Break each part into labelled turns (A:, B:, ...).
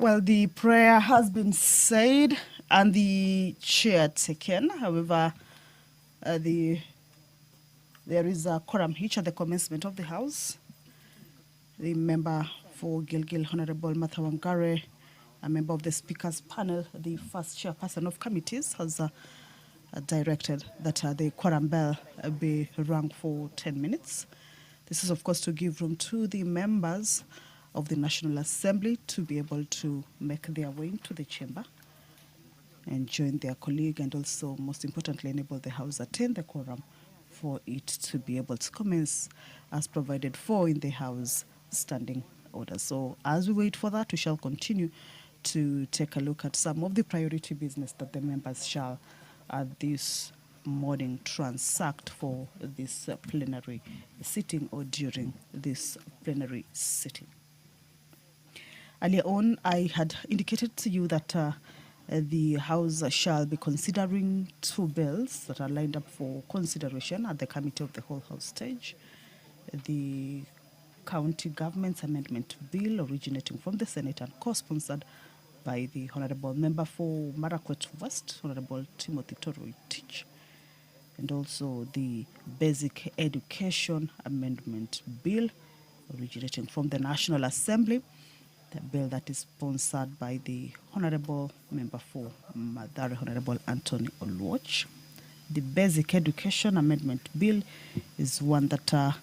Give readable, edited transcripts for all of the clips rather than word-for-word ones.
A: Well, the prayer has been said and the chair taken. However, there is a quorum hitch at the commencement of the House. The member for Gilgil, Honorable Martha Wangare, a member of the Speaker's panel, the first chairperson of committees, has directed that the quorum bell be rung for 10 minutes. This is, of course, to give room to the members of the National Assembly to be able to make their way into the chamber and join their colleague, and also, most importantly, enable the House attain the quorum for it to be able to commence as provided for in the House standing order. So as we wait for that, we shall continue to take a look at some of the priority business that the members shall this morning transact for this plenary sitting or during this plenary sitting. Earlier on, I had indicated to you that the House shall be considering two bills that are lined up for consideration at the Committee of the Whole House stage. The County Government's Amendment Bill, originating from the Senate and co-sponsored by the Honorable Member for Marakwet West, Honorable Timothy Toroitich, and also the Basic Education Amendment Bill, originating from the National Assembly, the bill that is sponsored by the Honorable Member for Madare, Honorable Anthony Oluoch. The Basic Education Amendment Bill is one that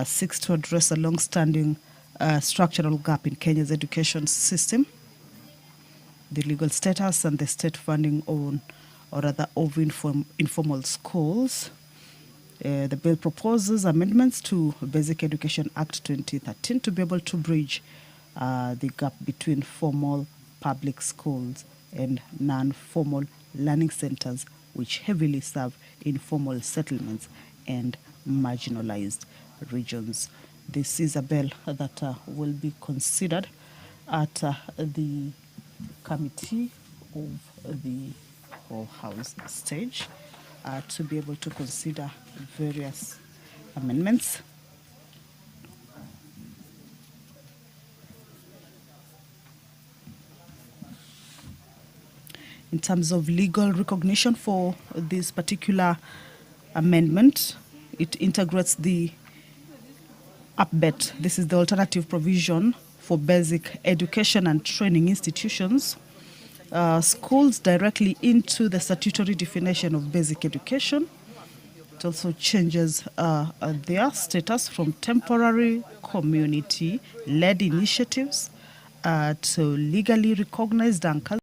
A: seeks to address a long-standing structural gap in Kenya's education system, the legal status and the state funding on, or rather, of informal schools. The bill proposes amendments to Basic Education Act 2013 to be able to bridge the gap between formal public schools and non-formal learning centers, which heavily serve informal settlements and marginalized regions. This is a bill that will be considered at the Committee of the Whole House stage to be able to consider various amendments. In terms of legal recognition for this particular amendment, it integrates the APBET. This is the alternative provision for basic education and training institutions, schools, directly into the statutory definition of basic education. It also changes their status from temporary community-led initiatives to legally recognized anchors.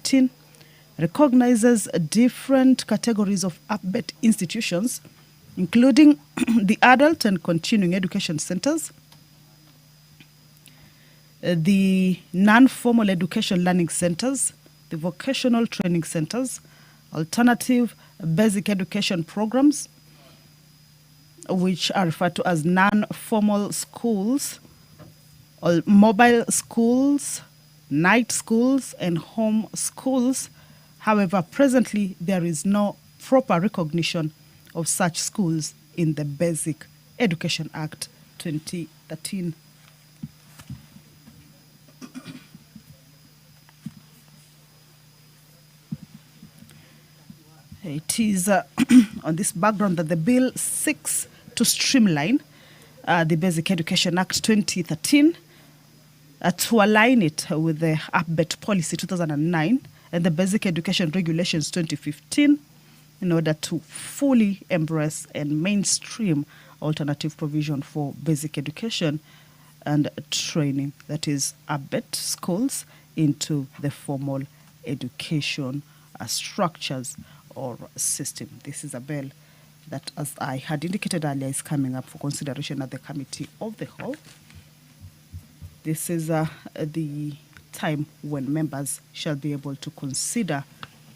A: 2015, recognizes different categories of APBET institutions, including the adult and continuing education centers, the non-formal education learning centers, the vocational training centers, alternative basic education programs, which are referred to as non-formal schools, or mobile schools, night schools, and home schools. However, presently there is no proper recognition of such schools in the Basic Education Act 2013. It is on this background that the bill seeks to streamline the Basic Education Act 2013 to align it with the APBET Policy 2009 and the Basic Education Regulations 2015 in order to fully embrace and mainstream alternative provision for basic education and training, that is APBET schools, into the formal education structures or system. This is a bill that, as I had indicated earlier, is coming up for consideration at the Committee of the Whole. This is the time when members shall be able to consider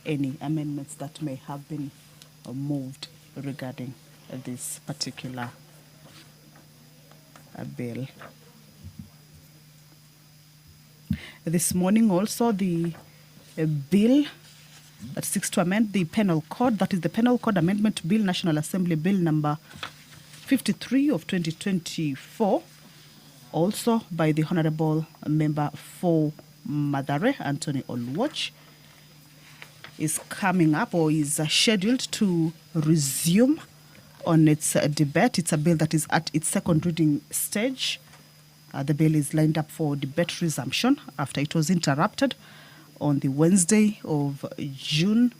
A: any amendments that may have been moved regarding this particular bill. This morning also the bill that seeks to amend the Penal Code, that is the Penal Code Amendment Bill, National Assembly Bill number 53 of 2024, also by the Honorable Member for Madare, Anthony Oluoch, is coming up or is scheduled to resume on its debate. It's a bill that is at its second reading stage. The bill is lined up for debate resumption after it was interrupted on the Wednesday of June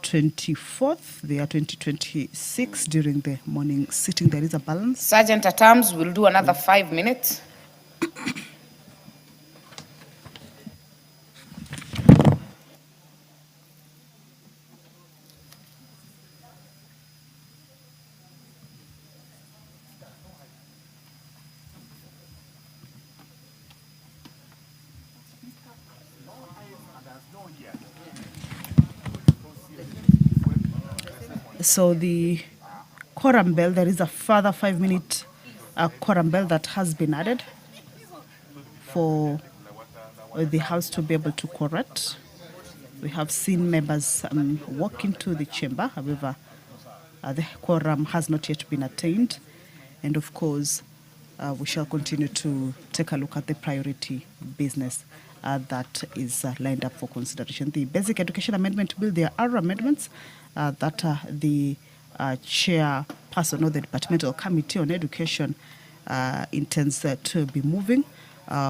A: 24th, the year 2026, during the morning sitting. There is a balance.
B: Sergeant at Arms will do another 5 minutes.
A: So the quorum bell, there is a further 5-minute quorum bell that has been added for the House to be able to correct. We have seen members walk into the chamber. However, the quorum has not yet been attained. And of course, we shall continue to take a look at the priority business that is lined up for consideration. The Basic Education Amendment Bill, there are amendments that the chairperson of the Departmental Committee on Education intends to be moving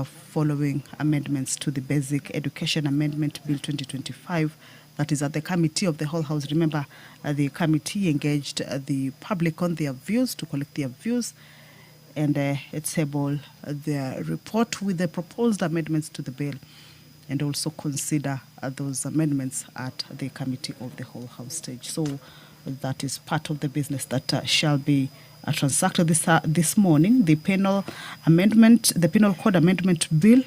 A: following amendments to the Basic Education Amendment Bill 2025 that is at the Committee of the Whole House. Remember, the committee engaged the public on their views to collect their views and table their report with the proposed amendments to the bill and also consider those amendments at the Committee of the Whole House stage. So that is part of the business that shall be transacted this morning. The Penal Code Amendment Bill,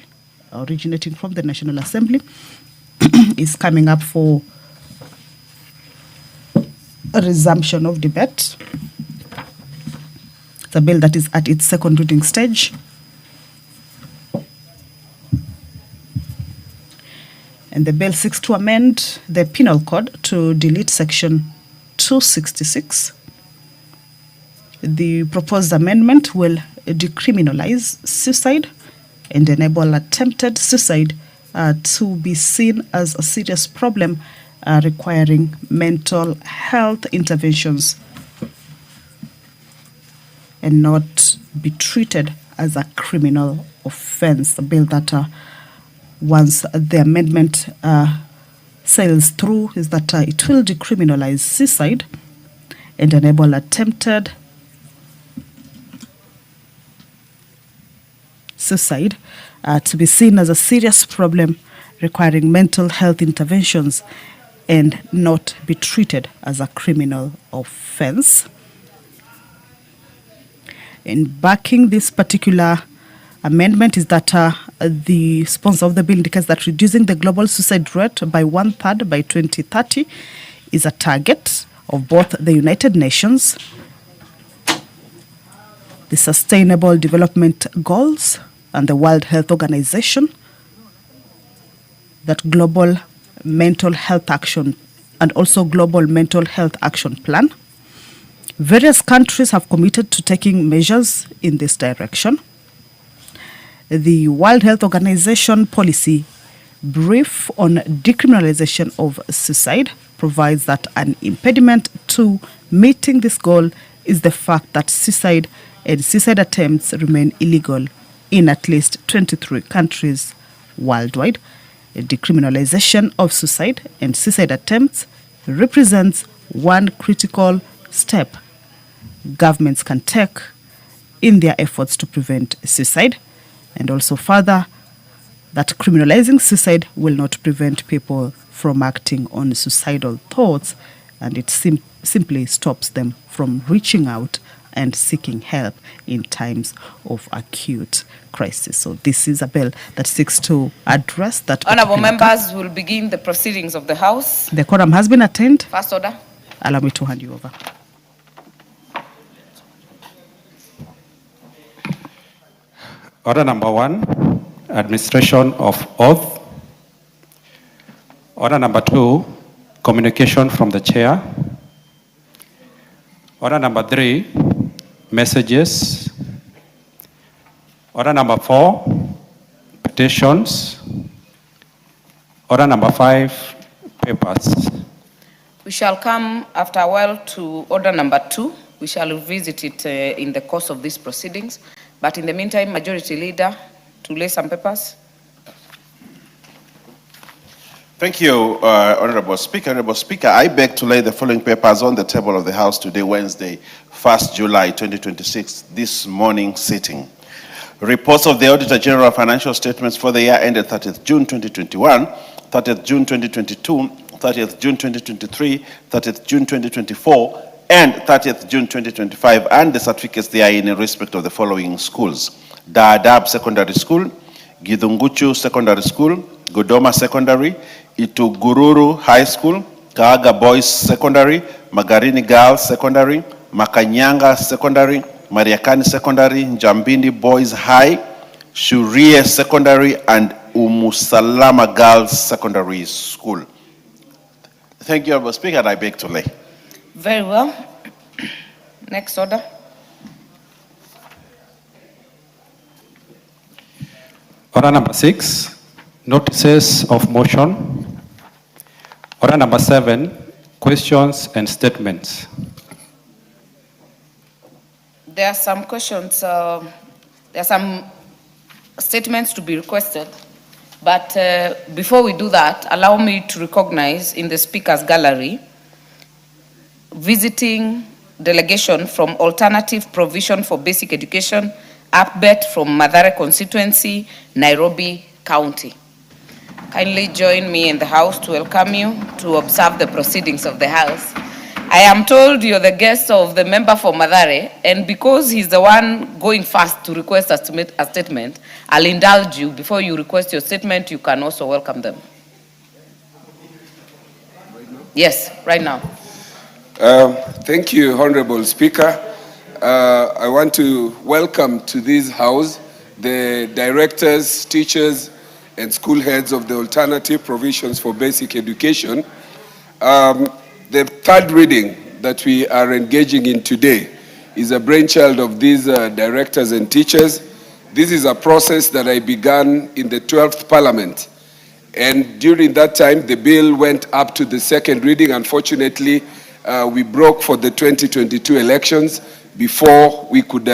A: originating from the National Assembly, is coming up for a resumption of debate. It's a bill that is at its second reading stage. And the bill seeks to amend the Penal Code to delete Section 266. The proposed amendment will decriminalize suicide and enable attempted suicide to be seen as a serious problem requiring mental health interventions and not be treated as a criminal offense. A bill that once the amendment sails through is that it will decriminalize suicide and enable attempted suicide to be seen as a serious problem requiring mental health interventions and not be treated as a criminal offense. In backing this particular amendment is that the sponsor of the bill indicates that reducing the global suicide rate by 1/3 by 2030 is a target of both the United Nations, the Sustainable Development Goals, and the World Health Organization, that global mental health action and also global mental health action plan. Various countries have committed to taking measures in this direction. The World Health Organization policy brief on decriminalization of suicide provides that an impediment to meeting this goal is the fact that suicide and suicide attempts remain illegal in at least 23 countries worldwide. A decriminalization of suicide and suicide attempts represents one critical step governments can take in their efforts to prevent suicide, and also further that criminalizing suicide will not prevent people from acting on suicidal thoughts, and it simply stops them from reaching out and seeking help in times of acute crisis. So this is a bill that seeks to address that.
B: Honourable members, will begin the proceedings of the House.
A: The quorum has been attained.
B: First order.
A: Allow me to hand you over.
C: Order number 1, administration of oath. Order number 2, communication from the chair. Order number 3, messages. Order number 4, petitions. Order number 5, papers.
B: We shall come after a while to order number 2. We shall revisit it in the course of these proceedings. But in the meantime, Majority Leader, to lay some papers.
D: Thank you, Honorable Speaker. Honorable Speaker, I beg to lay the following papers on the table of the House today, Wednesday, 1st July 2026, this morning sitting. Reports of the Auditor General of Financial Statements for the year ended 30th June 2021, 30th June 2022, 30th June 2023, 30th June 2024, and 30th June 2025, and the certificates they are in respect of the following schools: Dadaab Secondary School, Githunguchu Secondary School, Godoma Secondary, Itugururu High School, Kaaga Boys Secondary, Magarini Girls Secondary, Makanyanga Secondary, Mariakani Secondary, Njambindi Boys High, Shurie Secondary, and Umusalama Girls Secondary School. Thank you, Honorable Speaker, and I beg to lay.
B: Very well. Next order.
C: Order number 6, notices of motion. Order number 7, questions and statements.
B: There are some questions, there are some statements to be requested. But before we do that, allow me to recognize in the Speaker's Gallery visiting delegation from Alternative Provision for Basic Education, APBET from Mathare constituency, Nairobi County. Kindly join me in the House to welcome you to observe the proceedings of the House. I am told you're the guest of the member for Mathare, and because he's the one going first to request a statement, I'll indulge you. Before you request your statement, you can also welcome them. Yes, right now.
E: Thank you, Honorable Speaker. I want to welcome to this House the directors, teachers, and school heads of the Alternative Provisions for Basic Education. The third reading that we are engaging in today is a brainchild of these directors and teachers. This is a process that I began in the 12th Parliament. And during that time, the bill went up to the second reading. Unfortunately, we broke for the 2022 elections before we could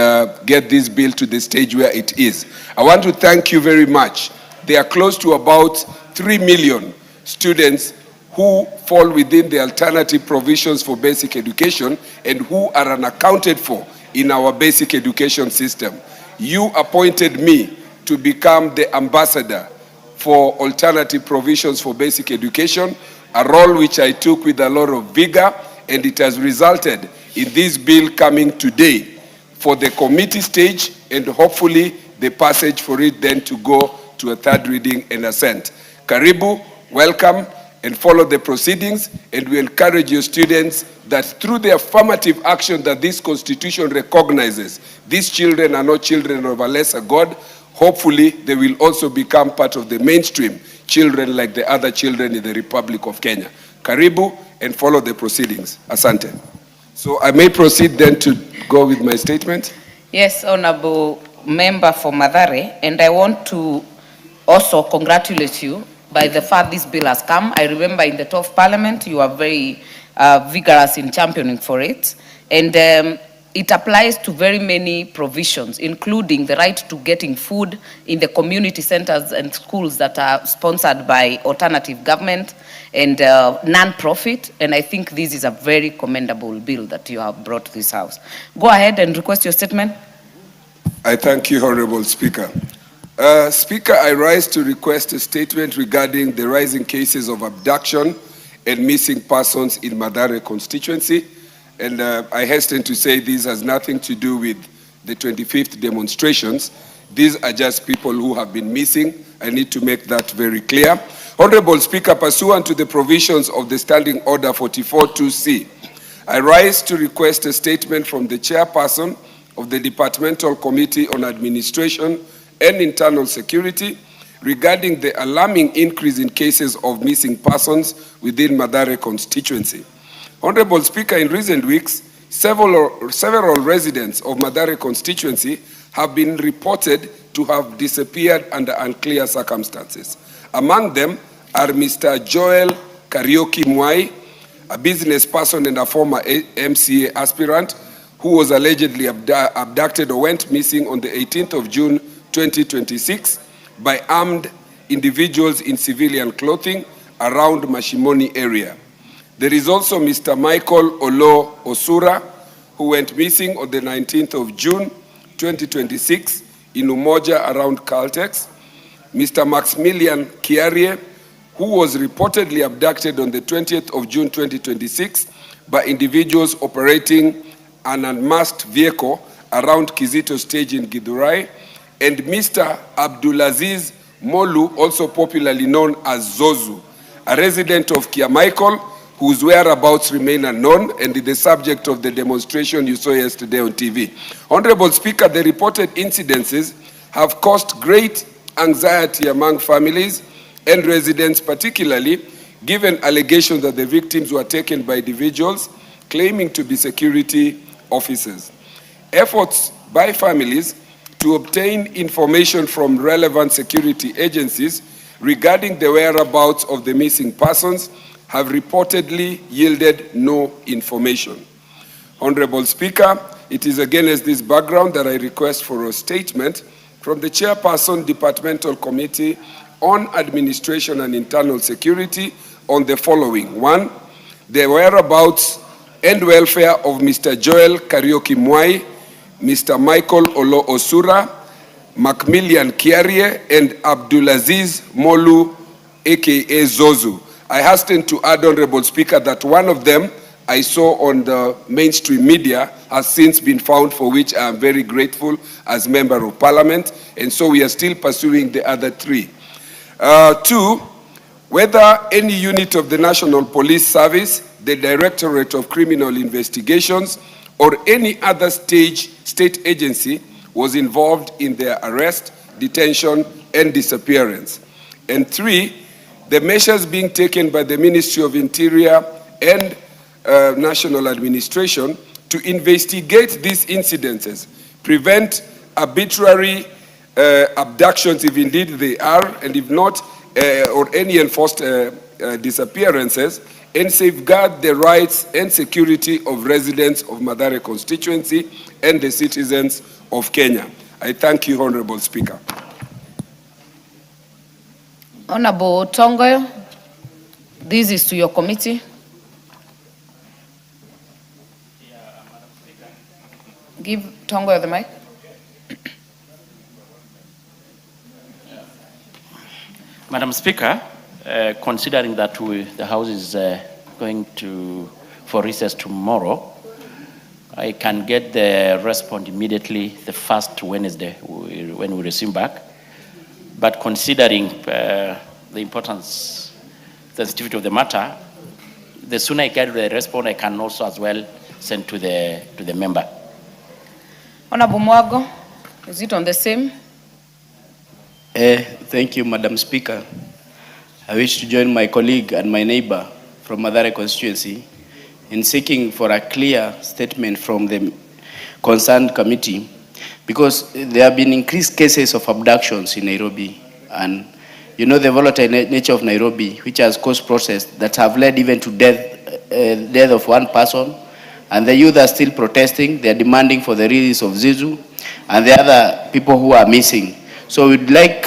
E: get this bill to the stage where it is. I want to thank you very much. There are close to about 3 million students who fall within the alternative provisions for basic education and who are unaccounted for in our basic education system. You appointed me to become the ambassador for alternative provisions for basic education, a role which I took with a lot of vigor, and it has resulted in this bill coming today for the committee stage and hopefully the passage for it then to go to a third reading and assent. Karibu, welcome, and follow the proceedings, and we encourage your students that through the affirmative action that this constitution recognizes, these children are not children of a lesser God. Hopefully, they will also become part of the mainstream children like the other children in the Republic of Kenya. Karibu, and follow the proceedings. Asante. So I may proceed then to go with my statement.
B: Yes, Honorable Member for Mathare, and I want to also congratulate you by the fact this bill has come. I remember in the 12th Parliament, you are very vigorous in championing for it. And it applies to very many provisions, including the right to getting food in the community centers and schools that are sponsored by alternative government and non-profit. And I think this is a very commendable bill that you have brought to this House. Go ahead and request your statement.
E: I thank you, Honorable Speaker. Speaker, I rise to request a statement regarding the rising cases of abduction and missing persons in Mathare constituency. And I hasten to say this has nothing to do with the 25th demonstrations. These are just people who have been missing. I need to make that very clear. Honorable Speaker, pursuant to the provisions of the Standing Order 44-2C, I rise to request a statement from the chairperson of the Departmental Committee on Administration and Internal Security regarding the alarming increase in cases of missing persons within Mathare constituency. Honorable Speaker, in recent weeks, several residents of Mathare constituency have been reported to have disappeared under unclear circumstances. Among them are Mr. Joel Kariuki Mwai, a business person and a former MCA aspirant who was allegedly abducted or went missing on the 18th of June 2026 by armed individuals in civilian clothing around Mashimoni area. There is also Mr. Michael Olo Osura, who went missing on the 19th of June 2026 in Umoja around Caltex. Mr. Maximilian Kiarie, who was reportedly abducted on the 20th of June 2026 by individuals operating an unmasked vehicle around Kizito Stage in Githurai, and Mr. Abdulaziz Molu, also popularly known as Zozu, a resident of Kiamaikol, whose whereabouts remain unknown and the subject of the demonstration you saw yesterday on TV. Honorable Speaker, the reported incidences have caused great anxiety among families and residents, particularly given allegations that the victims were taken by individuals claiming to be security officers. Efforts by families to obtain information from relevant security agencies regarding the whereabouts of the missing persons have reportedly yielded no information. Honorable Speaker, it is against this background that I request for a statement from the Chairperson, Departmental Committee on Administration and Internal Security on the following. One, the whereabouts and welfare of Mr. Joel Kariuki Mwai, Mr. Michael Olo Osura, Maximilian Kiarie, and Abdulaziz Molu, aka Zozu. I hasten to add, Honorable Speaker, that one of them I saw on the mainstream media has since been found, for which I am very grateful as Member of Parliament, and so we are still pursuing the other three. Two, whether any unit of the National Police Service, the Directorate of Criminal Investigations, or any other state agency was involved in their arrest, detention, and disappearance. And three, the measures being taken by the Ministry of Interior and National Administration to investigate these incidences, prevent arbitrary abductions if indeed they are, and if not, or any enforced disappearances, and safeguard the rights and security of residents of Mathare constituency and the citizens of Kenya. I thank you, Honorable Speaker.
B: Honorable Tongoyo, this is to your committee. Give Tongoyo the mic.
F: Madam Speaker, considering that the House is going for recess tomorrow, I can get the response immediately the first Wednesday when we resume back. But considering the importance, sensitivity of the matter, the sooner I get the response, I can also as well send to the member.
B: Honorable Mwago, is it on the same?
G: Thank you, Madam Speaker. I wish to join my colleague and my neighbor from Mathare constituency in seeking for a clear statement from the concerned committee, because there have been increased cases of abductions in Nairobi, and you know the volatile nature of Nairobi, which has caused protests that have led even to death of one person, and the youth are still protesting. They are demanding for the release of Zizu and the other people who are missing. So we'd like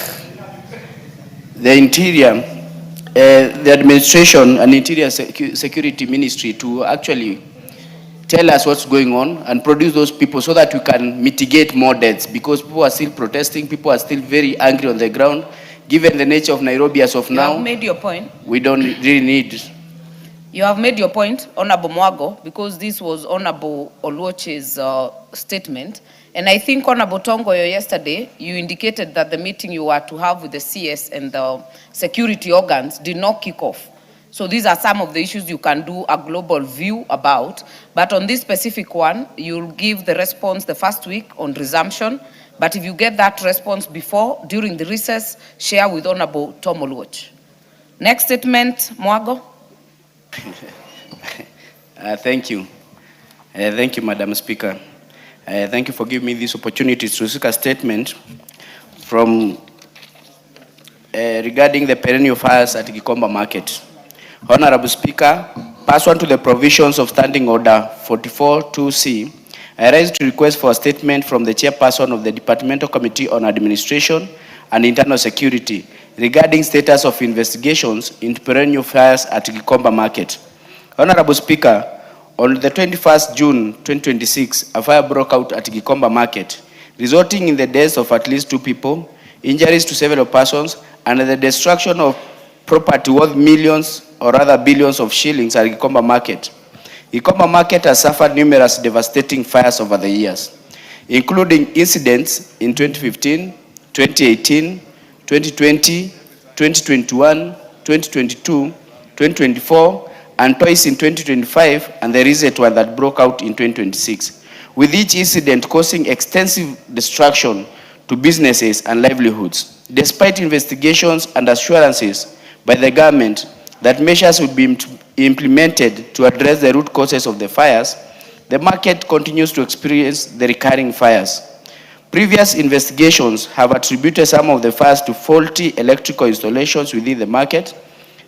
G: the Interior, the administration and Interior Security Ministry to actually tell us what's going on and produce those people so that we can mitigate more deaths, because people are still protesting, people are still very angry on the ground. Given the nature of Nairobi as of now,
B: you have made your point.
G: We don't really need.
B: You have made your point, Honorable Mwago, because this was Honorable Oluoche's statement. And I think, Honorable Tongoyo, yesterday, you indicated that the meeting you were to have with the CS and the security organs did not kick off. So these are some of the issues you can do a global view about. But on this specific one, you'll give the response the first week on resumption. But if you get that response before, during the recess, share with Honorable Tom Oluoch. Next statement, Mwago.
G: Thank you. Thank you, Madam Speaker. Thank you for giving me this opportunity to seek a statement from regarding the perennial fires at Gikomba Market. Honorable Speaker, pursuant to the provisions of Standing Order 44-2C, I rise to request for a statement from the chairperson of the Departmental Committee on Administration and Internal Security regarding status of investigations into perennial fires at Gikomba Market. Honorable Speaker, on the 21st June 2026, a fire broke out at Gikomba Market, resulting in the deaths of at least 2 people, injuries to several persons, and the destruction of property worth millions or rather billions of shillings at Gikomba Market. Gikomba Market has suffered numerous devastating fires over the years, including incidents in 2015, 2018, 2020, 2021, 2022, 2024, and twice in 2025, and the recent one that broke out in 2026, with each incident causing extensive destruction to businesses and livelihoods. Despite investigations and assurances by the government that measures would be implemented to address the root causes of the fires, the market continues to experience the recurring fires. Previous investigations have attributed some of the fires to faulty electrical installations within the market.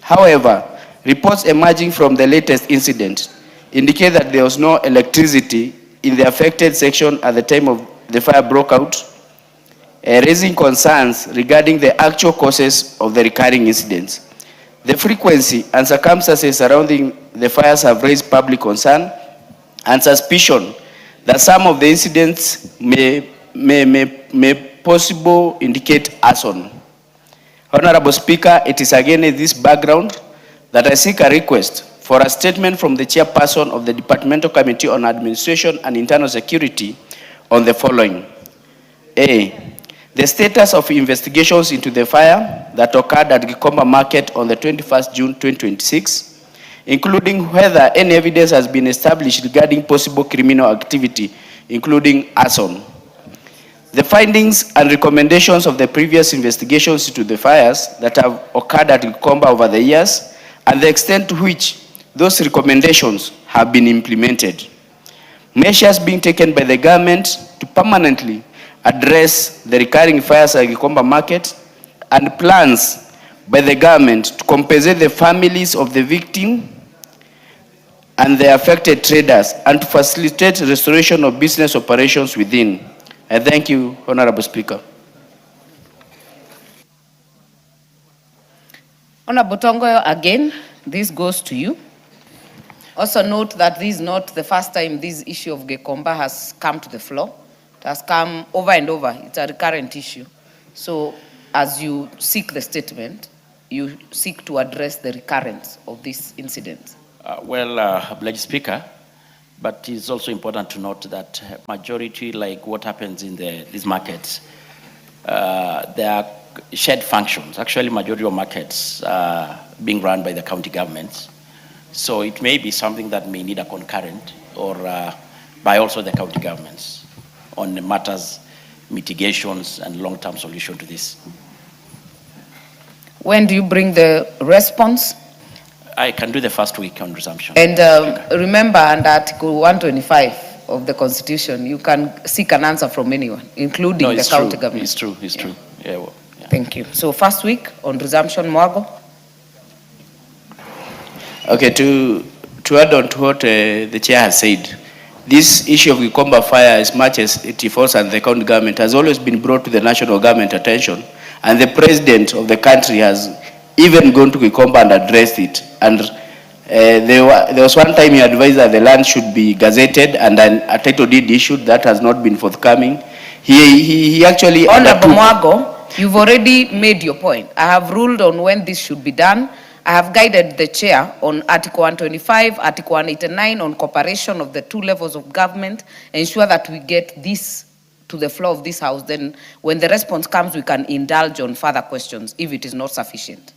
G: However, reports emerging from the latest incident indicate that there was no electricity in the affected section at the time of the fire broke out, raising concerns regarding the actual causes of the recurring incidents. The frequency and circumstances surrounding the fires have raised public concern and suspicion that some of the incidents may possibly indicate arson. Honorable Speaker, it is again in this background that I seek a request for a statement from the chairperson of the Departmental Committee on Administration and Internal Security on the following. A. The status of investigations into the fire that occurred at Gikomba Market on the 21st June 2026, including whether any evidence has been established regarding possible criminal activity, including arson. The findings and recommendations of the previous investigations into the fires that have occurred at Gikomba over the years, and the extent to which those recommendations have been implemented. Measures being taken by the government to permanently address the recurring fires at Gikomba Market, and plans by the government to compensate the families of the victim and the affected traders, and to facilitate restoration of business operations within. I thank you, Honorable Speaker.
B: Honorable Tongoyo, again, this goes to you. Also note that this is not the first time this issue of Gikomba has come to the floor. It has come over and over. It's a recurrent issue. So as you seek the statement, you seek to address the recurrence of these incidents?
F: Obliged Speaker, but it's also important to note that majority, like what happens in these markets, there are shared functions. Actually, majority of markets are being run by the county governments. So it may be something that may need a concurrent or by also the county governments on the matters, mitigations, and long-term solution to this.
B: When do you bring the response?
F: I can do the first week on resumption.
B: And remember, under Article 125 of the Constitution, you can seek an answer from anyone, including the county government.
F: It's true. It's true. Yeah, well, yeah.
B: Thank you. So first week on resumption, Mwago.
G: Okay, to add on to what the chair has said, this issue of Gikomba fire, as much as it falls under the county government, has always been brought to the national government attention, and the president of the country has even gone to Gikomba and addressed it. And there was one time he advised that the land should be gazetted and a title deed issued. That has not been forthcoming. He actually...
B: Honorable Mwago, you've already made your point. I have ruled on when this should be done. I have guided the chair on Article 125, Article 189 on cooperation of the two levels of government, ensure that we get this to the floor of this house. Then when the response comes, we can indulge on further questions if it is not sufficient.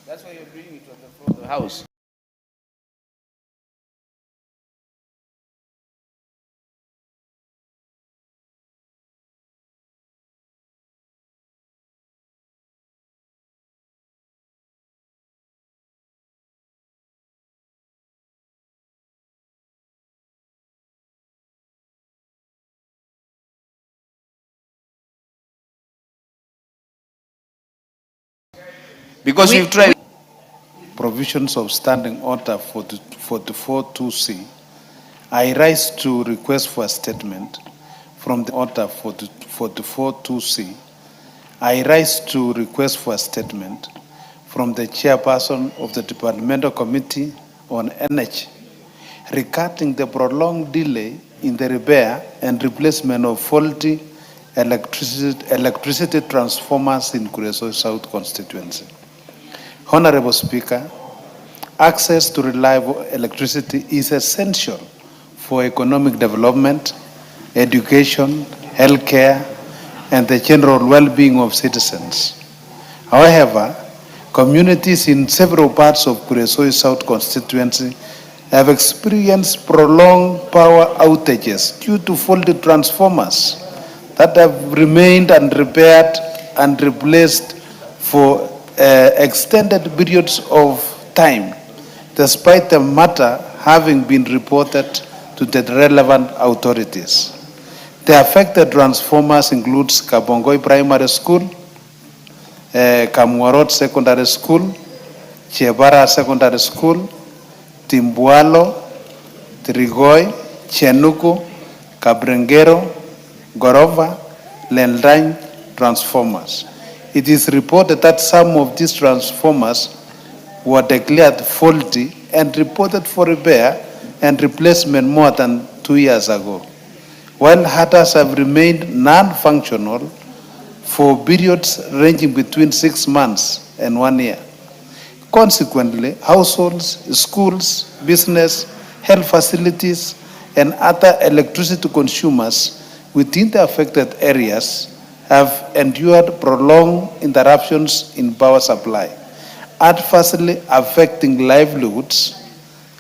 G: That's why you're bringing it to the floor of the house. Because we've tried...
H: Provisions of Standing Order 44.2c, I rise to request for a statement from the Order 44.2c. I rise to request for a statement from the chairperson of the Departmental Committee on Energy regarding the prolonged delay in the repair and replacement of faulty electricity transformers in Kuresoi South constituency. Honorable Speaker, access to reliable electricity is essential for economic development, education, healthcare, and the general well-being of citizens. However, communities in several parts of Kuresoi South constituency have experienced prolonged power outages due to faulty transformers that have remained unrepaired and replaced for extended periods of time, despite the matter having been reported to the relevant authorities. The affected transformers includes Kabongoi Primary School, Kamwarot Secondary School, Chebara Secondary School, Timbualo, Trigoi, Chenuku, Kabrengero, Gorova, Lendang transformers. It is reported that some of these transformers were declared faulty and reported for repair and replacement more than 2 years ago, while others have remained non-functional for periods ranging between 6 months and 1 year. Consequently, households, schools, business, health facilities, and other electricity consumers within the affected areas have endured prolonged interruptions in power supply, adversely affecting livelihoods,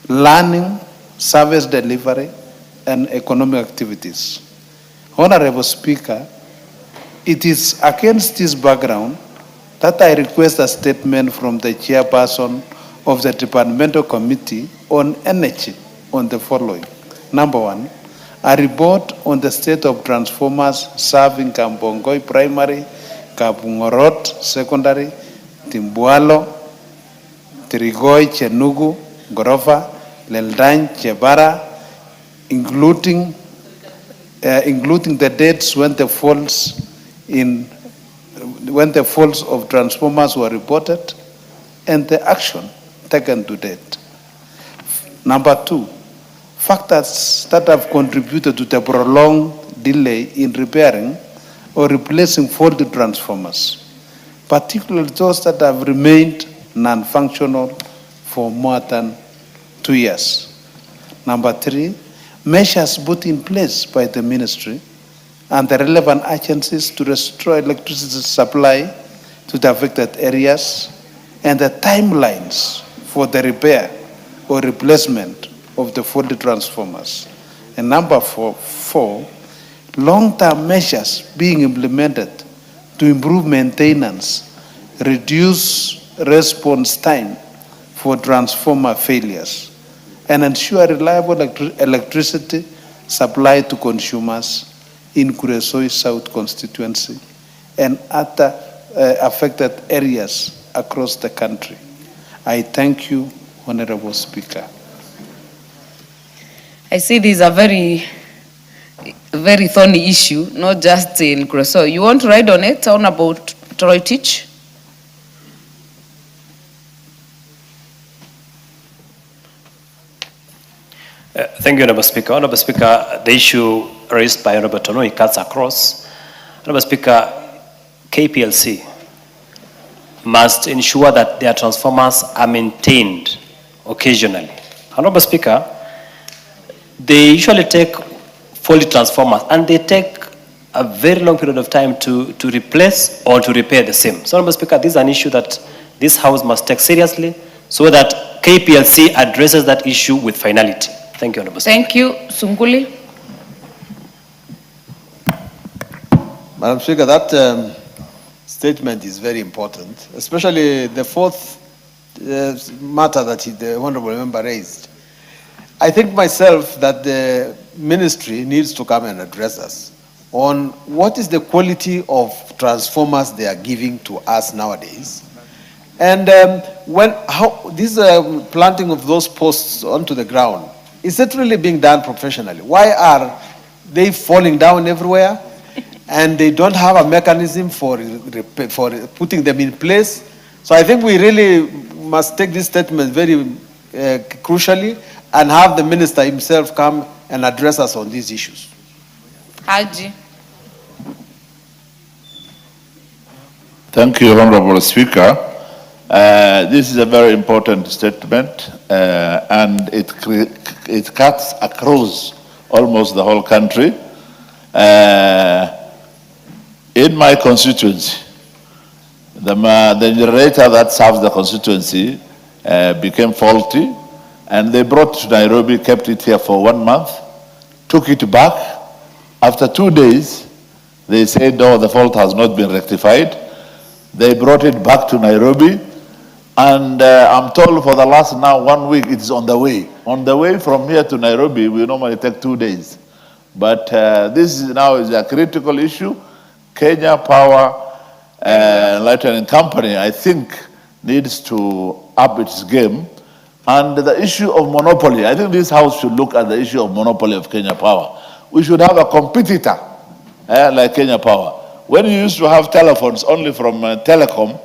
H: learning, service delivery, and economic activities. Honorable Speaker, it is against this background that I request a statement from the chairperson of the Departmental Committee on Energy on the following. Number one, a report on the state of transformers serving Kambongoi Primary, Kabungorot Secondary, Timbualo, Trigoi, Chenugu, Gorova, Lendang, Chebara, including the dates when the faults of transformers were reported and the action taken to date. Number two, factors that have contributed to the prolonged delay in repairing or replacing faulty transformers, particularly those that have remained non-functional for more than 2 years. Number 3, measures put in place by the ministry and the relevant agencies to restore electricity supply to the affected areas, and the timelines for the repair or replacement of the faulty transformers. And number 4, long-term measures being implemented to improve maintenance, reduce response time for transformer failures, and ensure reliable electricity supply to consumers in Kuresoi South constituency and other affected areas across the country. I thank you, Honorable Speaker.
B: I see this is a very thorny issue, not just in Kuresoi. You want to ride on it, on about Troy Teach?
I: Thank you, Honorable Speaker. Honorable Speaker, the issue raised by Honorable Tonoi cuts across. Honorable Speaker, KPLC must ensure that their transformers are maintained occasionally. Honorable Speaker, they usually take faulty transformers and they take a very long period of time to replace or to repair the same. So, Honorable Speaker, this is an issue that this House must take seriously so that KPLC addresses that issue with finality. Thank you, Honorable Speaker.
B: Thank you. Sunguli.
J: Madam Speaker, that statement is very important, especially the fourth matter that the Honorable Member raised. I think myself that the ministry needs to come and address us on what is the quality of transformers they are giving to us nowadays. And how this planting of those posts onto the ground, is it really being done professionally? Why are they falling down everywhere? And they don't have a mechanism for putting them in place. So I think we really must take this statement very crucially and have the minister himself come and address us on these issues.
B: Haji.
K: Thank you, Honorable Speaker. This is a very important statement, and it cuts across almost the whole country. In my constituency, the generator that serves the constituency became faulty, and they brought it to Nairobi, kept it here for 1 month, took it back. After 2 days, they said, no, the fault has not been rectified. They brought it back to Nairobi, and I'm told for the last now 1 week, it is on the way. On the way from here to Nairobi, we normally take 2 days. But this is now is a critical issue. Kenya Power Lightning Company, I think, needs to up its game. And the issue of monopoly, I think this House should look at the issue of monopoly of Kenya Power. We should have a competitor like Kenya Power. When you used to have telephones only from Telecom,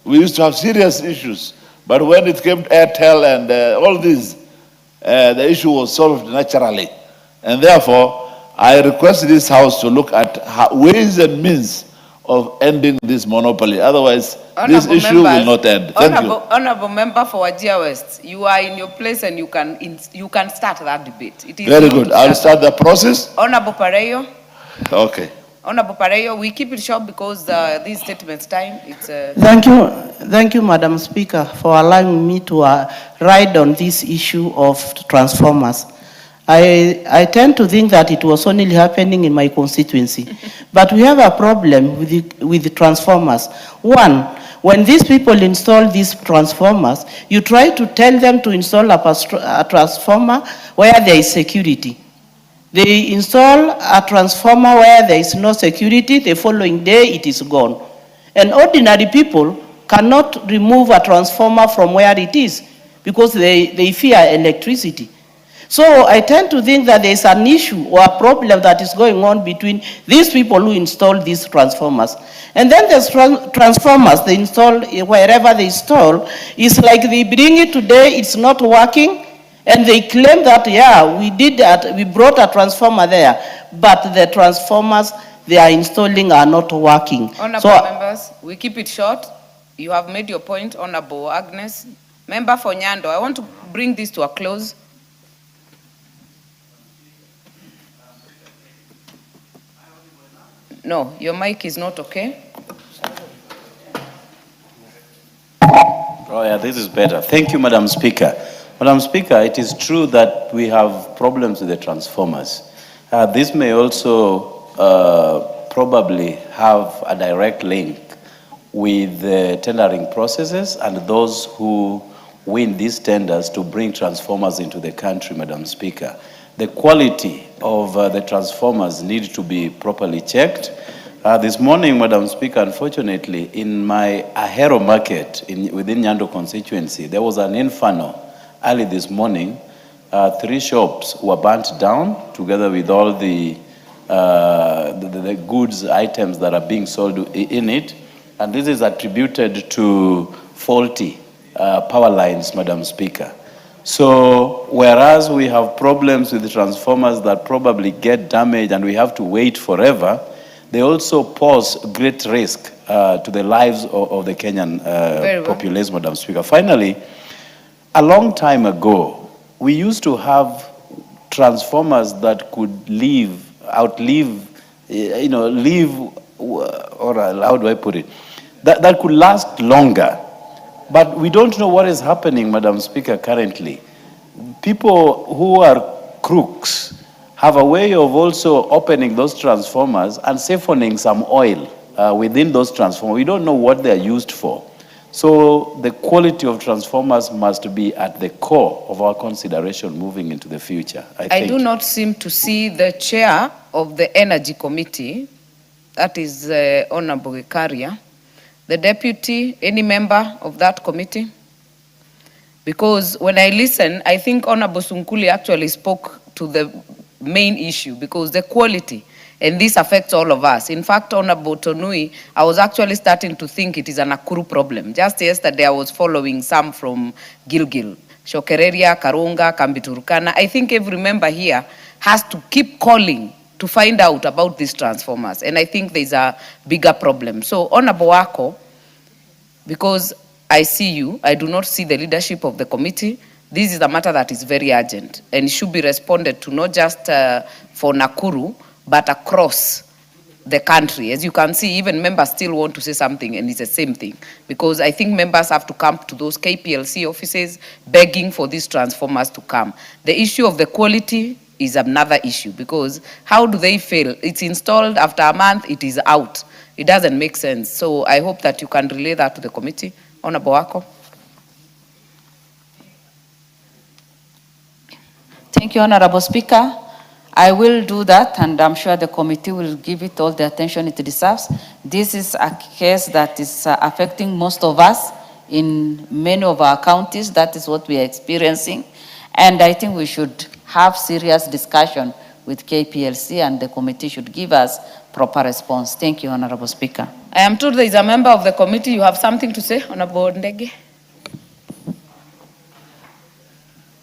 K: we used to have serious issues. But when it came to Airtel and all these, the issue was solved naturally. And therefore, I request this House to look at ways and means of ending this monopoly. Otherwise, this issue will not end. Thank you.
B: Honorable Member for Wajir West, you are in your place and you can start that debate. It is
K: very good. I'll start the process.
B: Honorable Pareyo.
K: Okay.
B: Honorable Pareyo, we keep it short because this statement's time. It's
L: Thank you, Madam Speaker, for allowing me to ride on this issue of transformers. I tend to think that it was only happening in my constituency. But we have a problem with the transformers. One, when these people install these transformers, you try to tell them to install a transformer where there is security. They install a transformer where there is no security, the following day it is gone. And ordinary people cannot remove a transformer from where it is because they fear electricity. So I tend to think that there is an issue or a problem that is going on between these people who install these transformers. And then there's transformers they install wherever they install. It's like they bring it today, it's not working, and they claim that, yeah, we did that, we brought a transformer there, but the transformers they are installing are not working.
B: Honorable members, we keep it short. You have made your point, Honorable Agnes. Member for Nyando, I want to bring this to a close. No, your mic is not okay.
M: Oh yeah, this is better. Thank you, Madam Speaker. Madam Speaker, it is true that we have problems with the transformers. This may also probably have a direct link with the tendering processes and those who win these tenders to bring transformers into the country, Madam Speaker. The quality of the transformers need to be properly checked. This morning, Madam Speaker, unfortunately, in my Ahero market within Nyando constituency, there was an inferno early this morning. 3 shops were burnt down together with all the goods, items that are being sold in it. And this is attributed to faulty power lines, Madam Speaker. So, whereas we have problems with the transformers that probably get damaged and we have to wait forever, they also pose great risk to the lives of the Kenyan population, Madam Speaker. Finally, a long time ago, we used to have transformers that could outlive, or how do I put it, that could last longer. But we don't know what is happening, Madam Speaker, currently. People who are crooks have a way of also opening those transformers and siphoning some oil within those transformers. We don't know what they're used for. So the quality of transformers must be at the core of our consideration moving into the future.
B: I do not seem to see the chair of the Energy Committee, that is Honorable Gikaria. The deputy, any member of that committee? Because when I listen, I think Honorable Sunkuli actually spoke to the main issue, because the quality, and this affects all of us. In fact, Honorable Tonui, I was actually starting to think it is an Nakuru problem. Just yesterday, I was following some from Gilgil, Shokereria, Karunga, Kambiturkana. I think every member here has to keep calling to find out about these transformers. And I think there's a bigger problem. So, Honorable Wako, because I see you, I do not see the leadership of the committee. This is a matter that is very urgent and should be responded to, not just for Nakuru, but across the country. As you can see, even members still want to say something, and it's the same thing. Because I think members have to come to those KPLC offices begging for these transformers to come. The issue of the quality is another issue, because how do they fail? It's installed, after a month, it is out. It doesn't make sense. So I hope that you can relay that to the committee. Honorable Wako.
N: Thank you, Honorable Speaker. I will do that, and I'm sure the committee will give it all the attention it deserves. This is a case that is affecting most of us in many of our counties. That is what we are experiencing. And I think we should have serious discussion with KPLC, and the committee should give us proper response. Thank you, Honorable Speaker.
B: I am told there is a member of the committee. You have something to say, Honorable Ndege?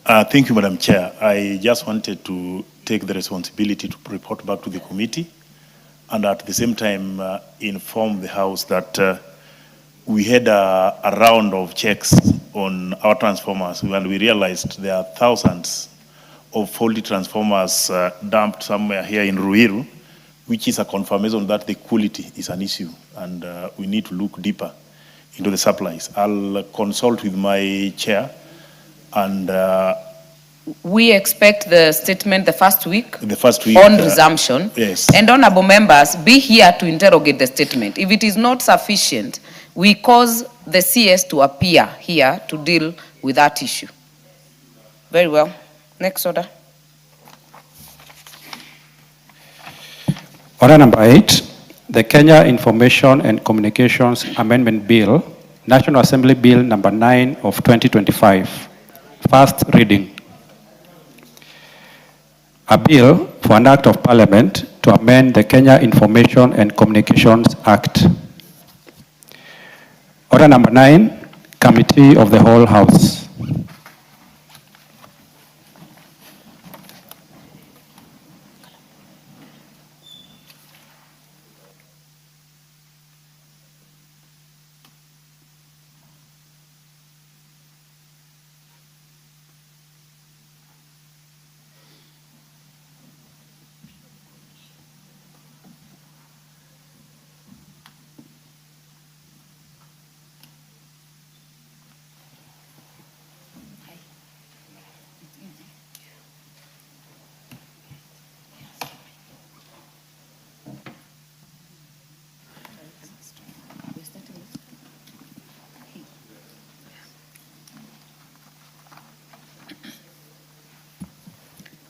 O: Thank you, Madam Chair. I just wanted to take the responsibility to report back to the committee, and at the same time inform the House that we had a round of checks on our transformers, and we realized there are thousands of faulty transformers dumped somewhere here in Ruiru, which is a confirmation that the quality is an issue, and we need to look deeper into the supplies. I'll consult with my chair, and
B: we expect the statement the first week
O: on
B: resumption.
O: Yes.
B: And honorable members, be here to interrogate the statement. If it is not sufficient, we cause the CS to appear here to deal with that issue. Very well. Next order.
C: Order number 8, the Kenya Information and Communications Amendment Bill, National Assembly Bill number 9 of 2025. First reading. A bill for an act of parliament to amend the Kenya Information and Communications Act. Order number 9, Committee of the Whole House.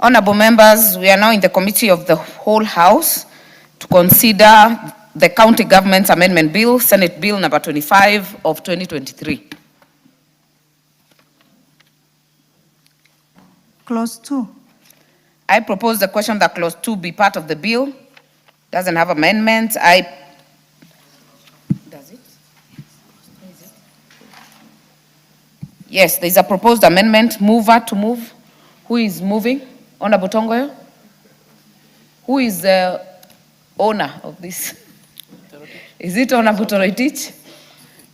B: Honorable members, we are now in the committee of the whole House to consider the County Government's Amendment Bill, Senate Bill number 25 of 2023.
P: Clause 2.
B: I propose the question that Clause 2 be part of the bill. Doesn't have amendments. Does it? Yes, there's a proposed amendment. Mover to move. Who is moving? Honorable Tongoyo? Who is the owner of this? Is it Honorable Toroitich?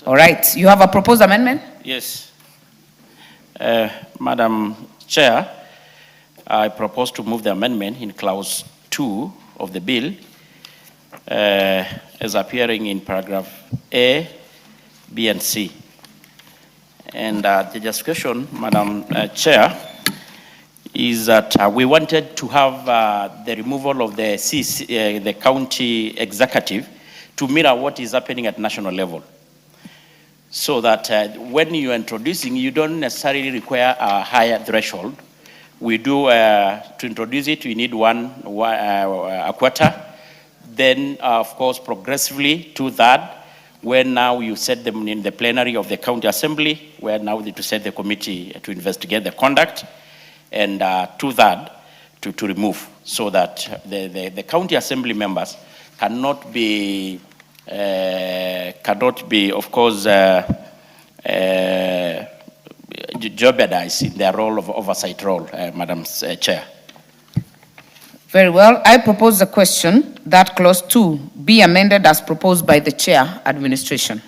B: All right, you have a proposed amendment?
F: Yes. Madam Chair, I propose to move the amendment in clause 2 of the bill as appearing in paragraph A, B, and C. And the discussion, Madam Chair, is that we wanted to have the removal of the county executive to mirror what is happening at national level. So that when you are introducing, you don't necessarily require a higher threshold. We do, to introduce it, we need a quarter. Then, of course, progressively, 2/3, when now you set them in the plenary of the county assembly, where now they to set the committee to investigate the conduct, and 2/3 to remove, so that the county assembly members cannot be, of course, jeopardized in their role of oversight role, Madam Chair.
B: Very well. I propose the question that clause 2 be amended as proposed by the Chair Administration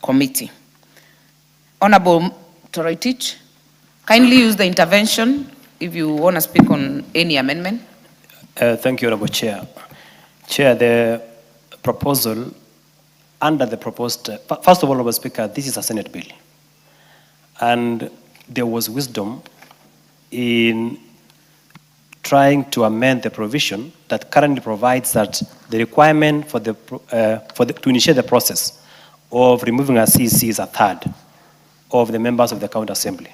B: Committee. Honorable Toroitich, kindly use the intervention if you want to speak on any amendment.
I: Thank you, Honorable Chair. Chair, the proposal under the proposed, first of all, Honorable Speaker, this is a Senate bill. And there was wisdom in trying to amend the provision that currently provides that the requirement to initiate the process of removing a CEC is 1/3 of the members of the county assembly.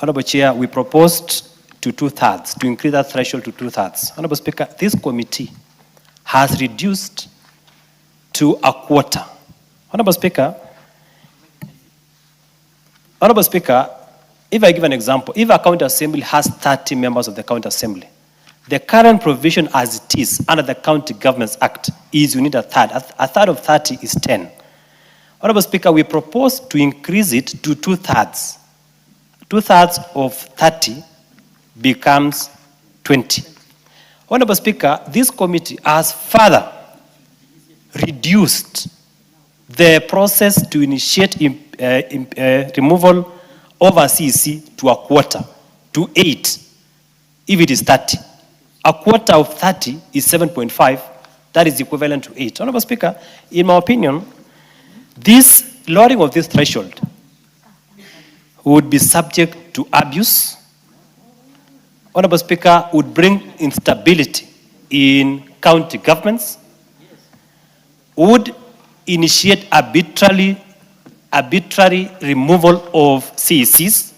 I: Honorable Chair, we proposed to 2/3, to increase that threshold to 2/3. Honorable Speaker, this committee has reduced to a quarter. Honorable Speaker, if I give an example, if a county assembly has 30 members of the county assembly, the current provision as it is under the County Governments Act is you need 1/3. A third of 30 is 10. Honorable Speaker, we propose to increase it to 2/3. 2/3 of 30 becomes 20. Honorable Speaker, this committee has further reduced the process to initiate removal of a CEC to a quarter, to 8, if it is 30. A quarter of 30 is 7.5, that is equivalent to 8. Honorable Speaker, in my opinion, this lowering of this threshold would be subject to abuse. Honorable Speaker, would bring instability in county governments, would initiate arbitrary removal of CECs.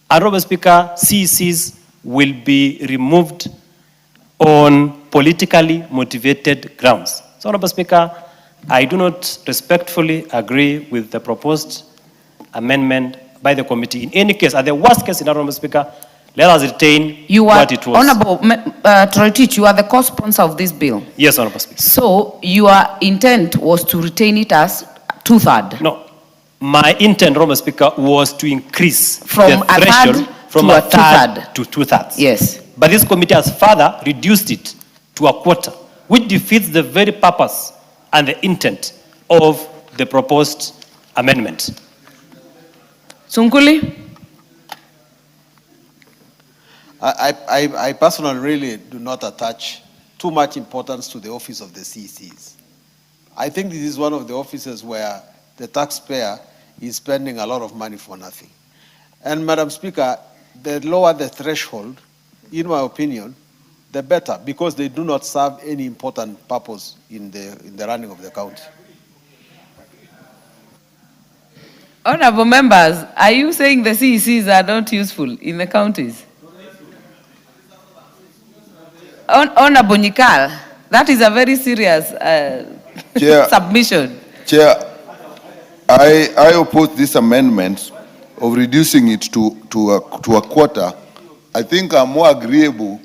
I: Honorable Speaker, CECs will be removed on politically motivated grounds. So, Honorable Speaker, I do not respectfully agree with the proposed amendment by the committee. In any case, at the worst case, Honorable Speaker, let us retain what it was.
B: Honorable Toroitich, you are the co-sponsor of this bill.
I: Yes, Honorable Speaker.
B: So your intent was to retain it as 2/3?
I: No. My intent, Honorable Speaker, was to increase
B: from
I: the threshold from a third to 2/3.
B: Yes.
I: But this committee has further reduced it to a quarter, which defeats the very purpose and the intent of the proposed amendment.
B: Sunkuli?
J: I personally really do not attach too much importance to the office of the CECs. I think this is one of the offices where the taxpayer is spending a lot of money for nothing. And Madam Speaker, the lower the threshold, in my opinion, the better, because they do not serve any important purpose in the running of the county.
B: Honorable members, are you saying the CECs are not useful in the counties? Honorable Nyikal, that is a very serious submission.
P: Chair, I oppose this amendment of reducing it to a quarter. I think I'm more agreeable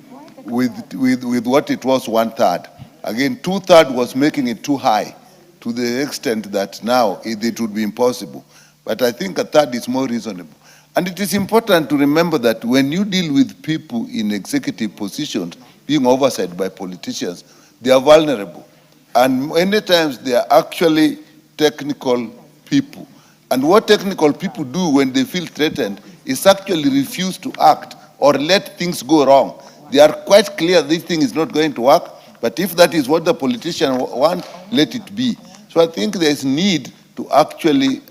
P: with what it was 1/3. Again, 2/3 was making it too high to the extent that now it would be impossible. But I think 1/3 is more reasonable. And it is important to remember that when you deal with people in executive positions being oversight by politicians, they are vulnerable. And many times they are actually technical people. And what technical people do when they feel threatened is actually refuse to act or let things go wrong. They are quite clear this thing is not going to work, but if that is what the politician wants, let it be. So I think there's need to actually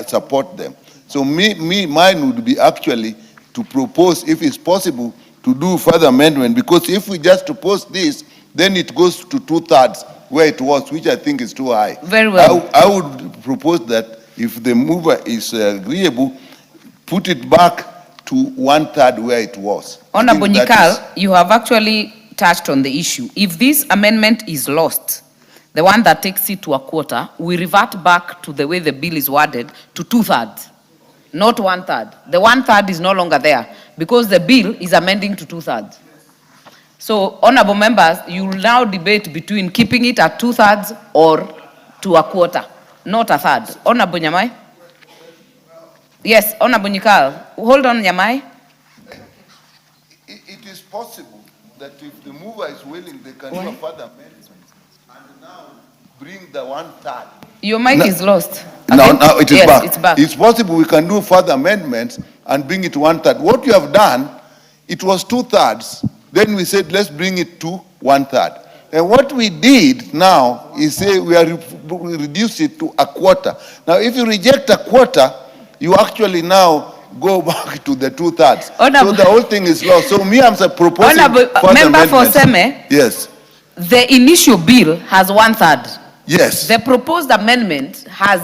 P: support them. So mine would be actually to propose, if it's possible, to do further amendment, because if we just propose this, then it goes to 2/3 where it was, which I think is too high.
B: Very well.
P: I would propose that if the mover is agreeable, put it back to 1/3 where it was.
B: Honorable Nyikal, you have actually touched on the issue. If this amendment is lost, the one that takes it to a quarter, we revert back to the way the bill is worded to 2/3, not 1/3. The 1/3 is no longer there because the bill is amending to 2/3. So, honorable members, you will now debate between keeping it at 2/3 or to a quarter, not 1/3. Honorable Nyamai? Yes, Honorable Nyikal. Hold on, Nyamai.
P: It is possible that if the mover is willing, they can do a further amendment and now bring the 1/3.
B: Your mic is lost.
P: Now it is
B: yes,
P: back.
B: It's back.
P: It's possible we can do further amendments and bring it to 1/3. What you have done, it was 2/3. Then we said, let's bring it to 1/3. And what we did now is say we reduce it to a quarter. Now, if you reject a quarter, you actually now go back to the 2/3. So the whole thing is lost. So I'm proposing
B: Member for Seme.
P: Yes.
B: The initial bill has 1/3.
P: Yes.
B: The proposed amendment has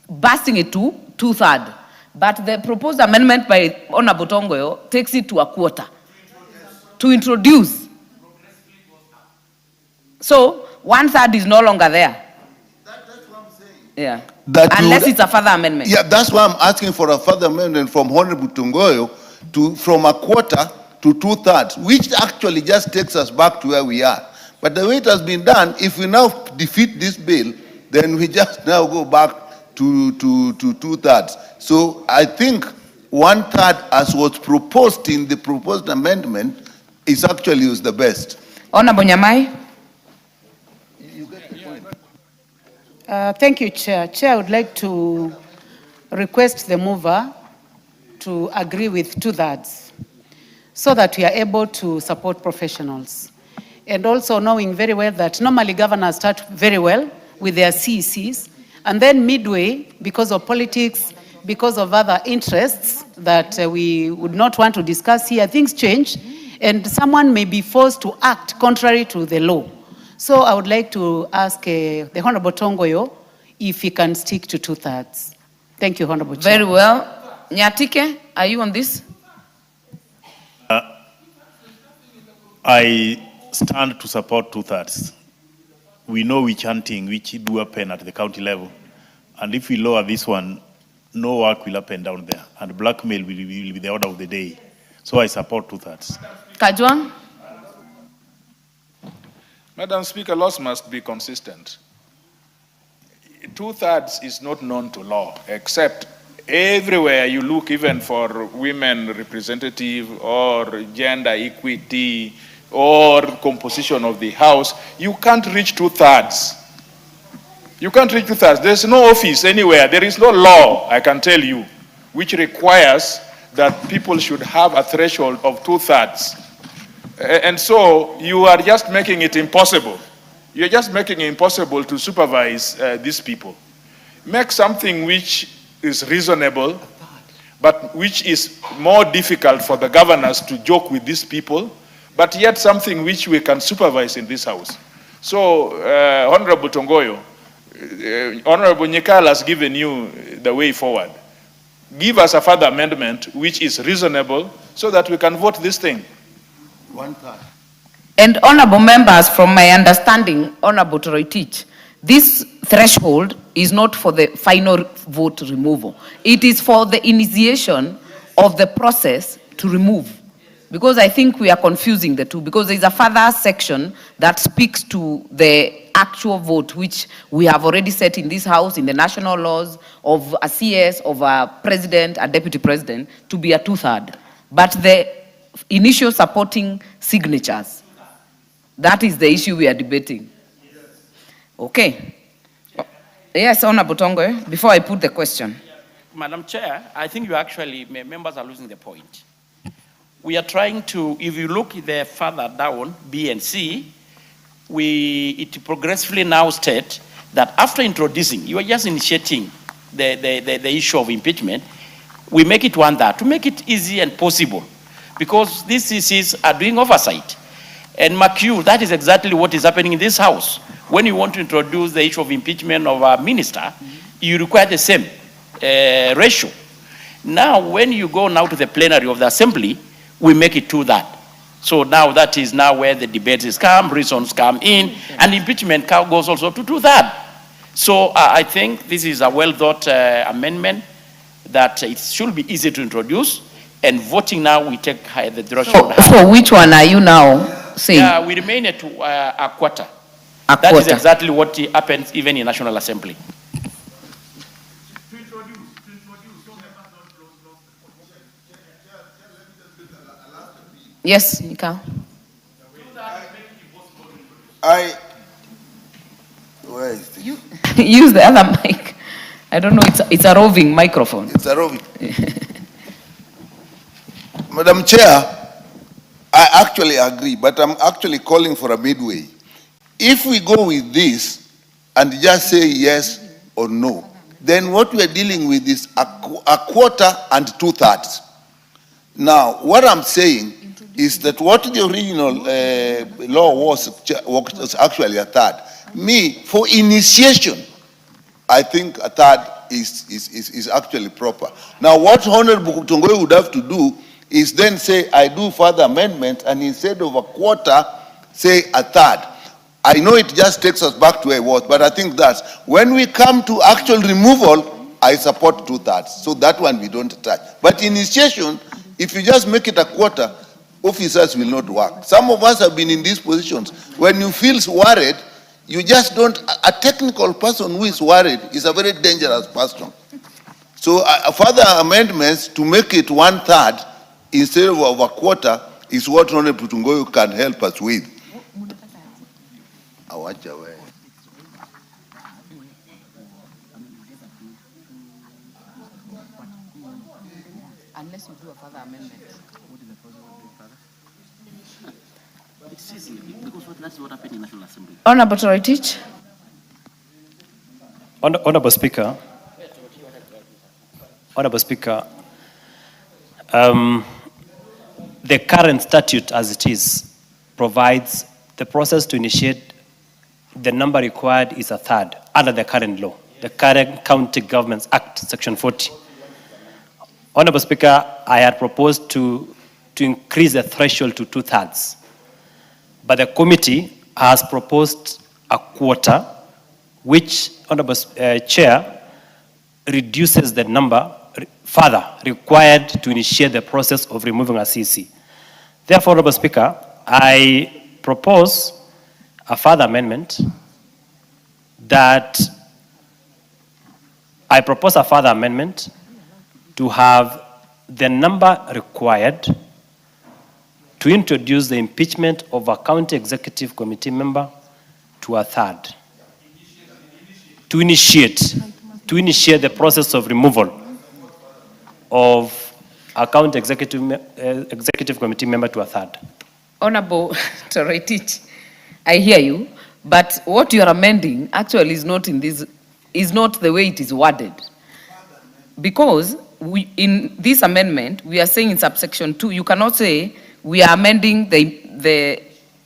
B: busting it to 2/3. But the proposed amendment by Honorable Tongoyo takes it to a quarter to introduce. So 1/3 is no longer there.
P: That's what I'm saying.
B: Yeah. Unless it's a further amendment.
P: Yeah, that's why I'm asking for a further amendment from Honorable Tongoyo from a quarter to 2/3, which actually just takes us back to where we are. But the way it has been done, if we now defeat this bill, then we just now go back to 2/3. So I think 1/3, as was proposed in the proposed amendment, is actually the best.
B: Honorable Nyamai.
Q: Thank you, Chair. Chair, I would like to request the mover to agree with 2/3 so that we are able to support professionals. And also knowing very well that normally governors start very well with their CECs, and then midway, because of politics, because of other interests that we would not want to discuss here, things change, and someone may be forced to act contrary to the law. So I would like to ask the Honorable Tongoyo if he can stick to 2/3. Thank you, Honorable Chair.
B: Very well. Nyatike, are you on this?
O: I stand to support 2/3. We know which hunting, which do happen at the county level. And if we lower this one, no work will happen down there. And blackmail will be the order of the day. So I support 2/3.
B: Kajwang?
R: Madam Speaker, laws must be consistent. 2/3 is not known to law, except everywhere you look, even for women representative or gender equity or composition of the House, you can't reach 2/3. You can't reach 2/3. There's no office anywhere. There is no law, I can tell you, which requires that people should have a threshold of 2/3. And so you are just making it impossible. You're just making it impossible to supervise these people. Make something which is reasonable, but which is more difficult for the governors to joke with these people, but yet something which we can supervise in this House. So, Honorable Tongoyo, Honorable Nyikal has given you the way forward. Give us a further amendment which is reasonable so that we can vote this thing.
P: 1/3.
B: And honorable members, from my understanding, Honorable Toroitich, this threshold is not for the final vote removal. It is for the initiation of the process to remove. Because I think we are confusing the two, because there is a further section that speaks to the actual vote, which we have already set in this house, in the national laws, of a CS, of a president, a deputy president, to be a 2/3. But the initial supporting signatures, that is the issue we are debating. Okay. Yes, Honorable Tongo, before I put the question.
F: Madam Chair, I think you actually, members are losing the point. We are trying to, if you look there further down, B and C, it progressively now states that after introducing, you are just initiating the issue of impeachment, we make it 1/3 to make it easy and possible, because these CCs are doing oversight. And McHugh, that is exactly what is happening in this house. When you want to introduce the issue of impeachment of a minister, you require the same ratio. Now, when you go now to the plenary of the assembly, we make it 2/3. So now that is now where the debates come, reasons come in, and impeachment goes also to 2/3. So I think this is a well thought amendment that it should be easy to introduce, and voting now we take the threshold.
B: So which one are you now saying?
F: Yeah, we remain at a quarter. That is exactly what happens even in National Assembly.
B: Yes, you can.
P: Where is this?
B: Use the other mic. I don't know, it's a roving microphone.
P: It's a roving. Madam Chair, I actually agree, but I'm actually calling for a midway. If we go with this and just say yes or no, then what we are dealing with is a quarter and 2/3. Now, what I'm saying is that what the original law was actually a 1/3. Me, for initiation, I think a 1/3 is actually proper. Now, what Honorable Kutongoy would have to do is then say, I do further amendment, and instead of a quarter, say a 1/3. I know it just takes us back to where it was, but I think that when we come to actual removal, I support 2/3. So that one we don't touch. But initiation, if you just make it a quarter, officers will not work. Some of us have been in these positions. When you feel worried, you just don't. A technical person who is worried is a very dangerous person. So further amendments to make it 1/3 instead of a quarter is what Honorable Putungoyo can help us with.
B: Unless you do a further amendment.
F: It's easy, because that's what happened in National Assembly.
B: Honorable Toroitich.
I: Honorable Speaker, the current statute as it is provides the process to initiate the number required is a 1/3 under the current law, the current County Governments Act, Section 40. Honorable Speaker, I had proposed to increase the threshold to 2/3, but the committee has proposed a quarter, which, Honorable Chair, reduces the number further required to initiate the process of removing a CC. Therefore, Honorable Speaker, I propose a further amendment to have the number required to introduce the impeachment of a county executive committee member to a 1/3. To initiate the process of removal of a county executive committee member to a 1/3.
B: Honorable Toroitich, I hear you, but what you are amending actually is not the way it is worded. Because in this amendment, we are saying in subsection 2, you cannot say we are amending the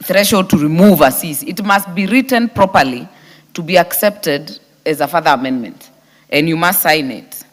B: threshold to remove a CC. It must be written properly to be accepted as a further amendment, and you must sign it.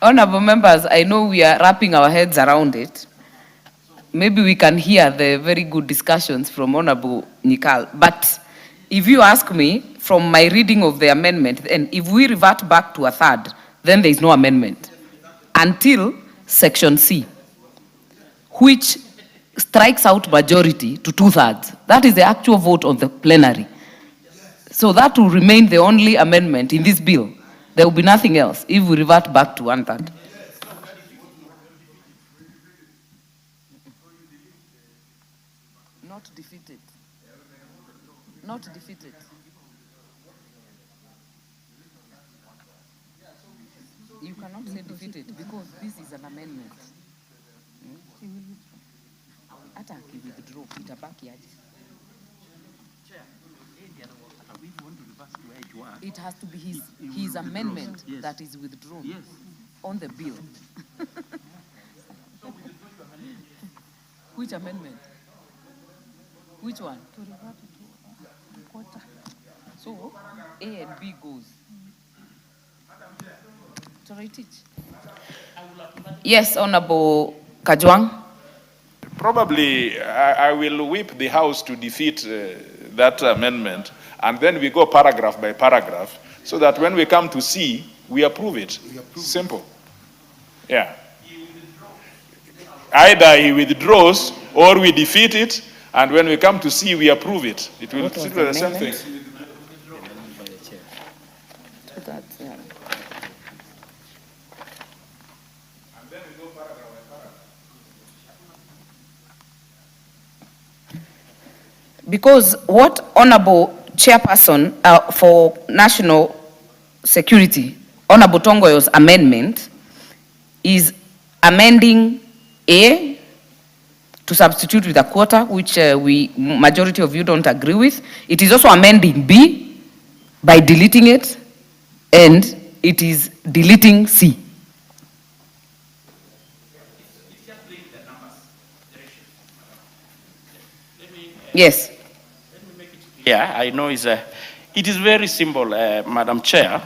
B: Honorable members, I know we are wrapping our heads around it. Maybe we can hear the very good discussions from Honorable Nikal. But if you ask me, from my reading of the amendment, and if we revert back to a third, then there is no amendment until section C, which strikes out majority to 2/3. That is the actual vote on the plenary. So that will remain the only amendment in this bill. There will be nothing else if we revert back to 1/3. Not defeated. Not defeated. You cannot say defeated because this is an amendment. Hata akiwithdraw itabaki aje? It has to be his amendment that is withdrawn on the bill. Which amendment? Which one? So A and B goes. Yes, Honorable Kajwang.
R: Probably I will whip the House to defeat that amendment, and then we go paragraph by paragraph, so that when we come to C, we approve it. Simple. Yeah. Either he withdraws or we defeat it, and when we come to C, we approve it. It will sit with the same thing.
B: Because what Honorable Chairperson for National Security, Honorable Tongoyo's amendment, is amending A to substitute with a quota, which majority of you don't agree with. It is also amending B by deleting it, and it is deleting C. Yes.
F: Yeah, I know it is very simple, Madam Chair.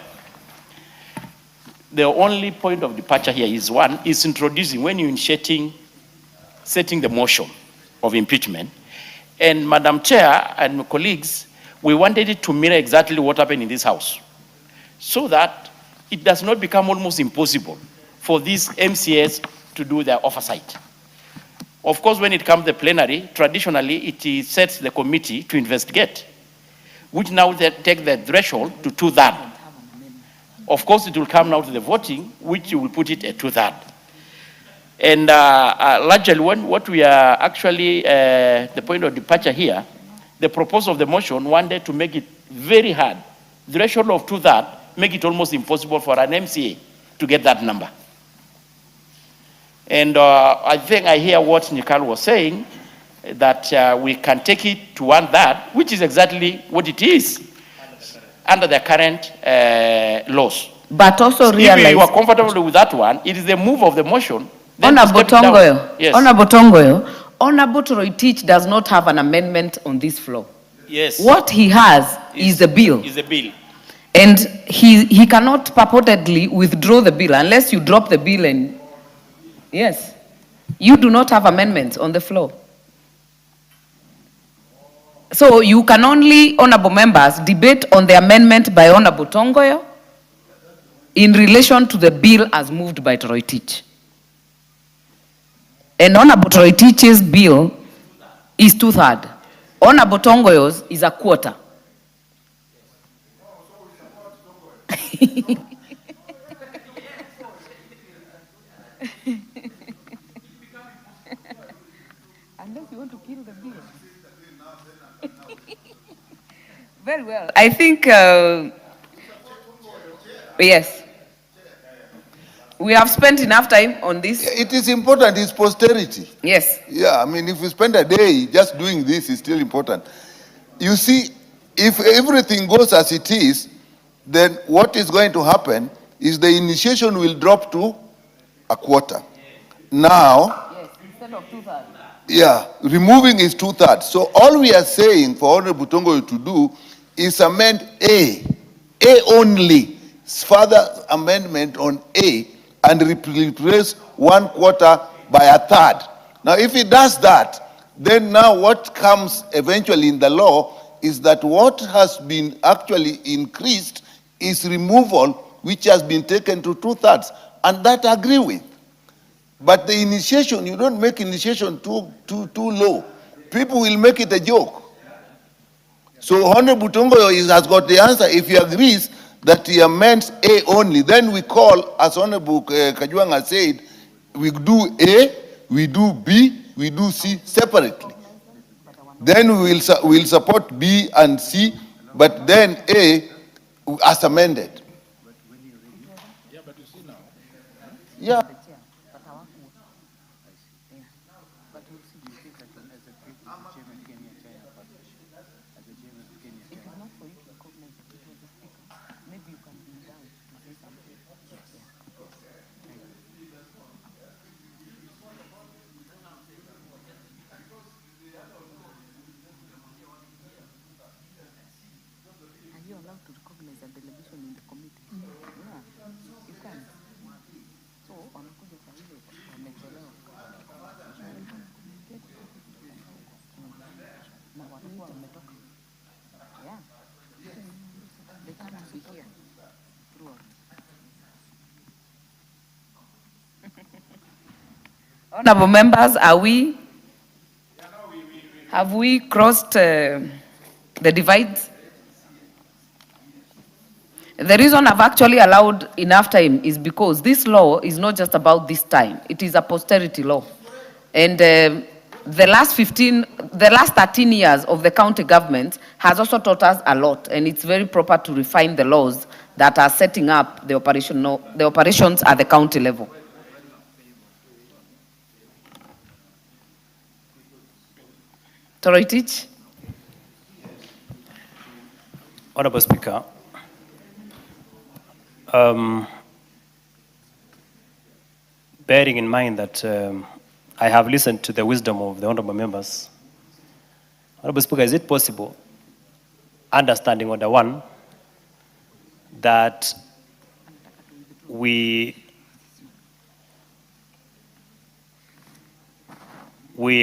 F: The only point of departure here is one, is introducing, when you're setting the motion of impeachment. And Madam Chair and my colleagues, we wanted it to mirror exactly what happened in this House, so that it does not become almost impossible for these MCAs to do their oversight. Of course, when it comes to the plenary, traditionally it sets the committee to investigate, which now they take the threshold to 2/3. Of course, it will come now to the voting, which will put it at 2/3. And largely, what we are actually, the point of departure here, the proposal of the motion wanted to make it very hard. The threshold of 2/3 make it almost impossible for an MCA to get that number. And I think I hear what Nikal was saying, that we can take it to 1/3, which is exactly what it is under the current laws.
B: But also realize,
F: if you are comfortable with that one, it is the move of the motion.
B: Honorable Tongoyo,
F: yes.
B: Honorable Tongoyo, Honorable Toroitich does not have an amendment on this floor.
F: Yes.
B: What he has is the bill.
F: Is the bill.
B: And he cannot purportedly withdraw the bill unless you drop the bill and, yes, you do not have amendments on the floor. So you can only, honorable members, debate on the amendment by Honorable Tongoyo in relation to the bill as moved by Toroitich. And Honorable Toroitich's bill is 2/3. Honorable Tongoyo's is a quarter. Unless you want to kill the bill. Very well. I think, yes. We have spent enough time on this.
P: It is important, it's posterity.
B: Yes.
P: Yeah, I mean, if you spend a day just doing this, it's still important. You see, if everything goes as it is, then what is going to happen is the initiation will drop to a quarter. Now,
B: Yes, instead of 2/3.
P: yeah, removing is 2/3. So all we are saying for Honorable Tongo to do is amend A only, further amendment on A, and replace 1/4 by 1/3. Now, if he does that, then now what comes eventually in the law is that what has been actually increased is removal, which has been taken to 2/3, and that I agree with. But the initiation, you don't make initiation too low. People will make it a joke. So Honorable Tongoyo has got the answer. If he agrees that he amends A only, then we call, as Honorable Kajwanga said, we do A, we do B, we do C separately. Then we will support B and C, but then A as amended. Yeah.
B: Honorable members, have we crossed the divides? The reason I've actually allowed enough time is because this law is not just about this time. It is a posterity law. And the last 13 years of the county government has also taught us a lot, and it's very proper to refine the laws that are setting up the operations at the county level. Toroitich.
I: Honorable Speaker, bearing in mind that I have listened to the wisdom of the honorable members, Honorable Speaker, is it possible, understanding Order 1, that we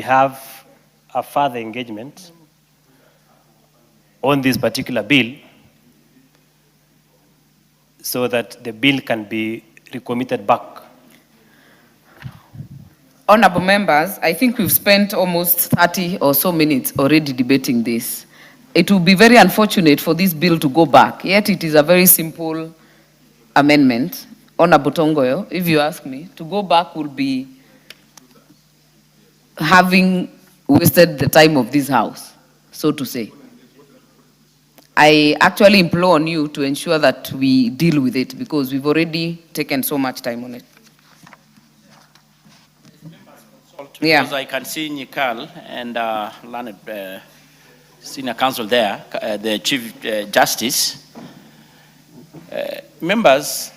I: have a further engagement on this particular bill so that the bill can be recommitted back?
B: Honorable members, I think we've spent almost 30 or so minutes already debating this. It will be very unfortunate for this bill to go back, yet it is a very simple amendment. Honorable Tongoyo, if you ask me, to go back will be having wasted the time of this house, so to say. I actually implore on you to ensure that we deal with it because we've already taken so much time on it.
F: Because I can see Nikal and learned senior counsel there, the Chief Justice. Members,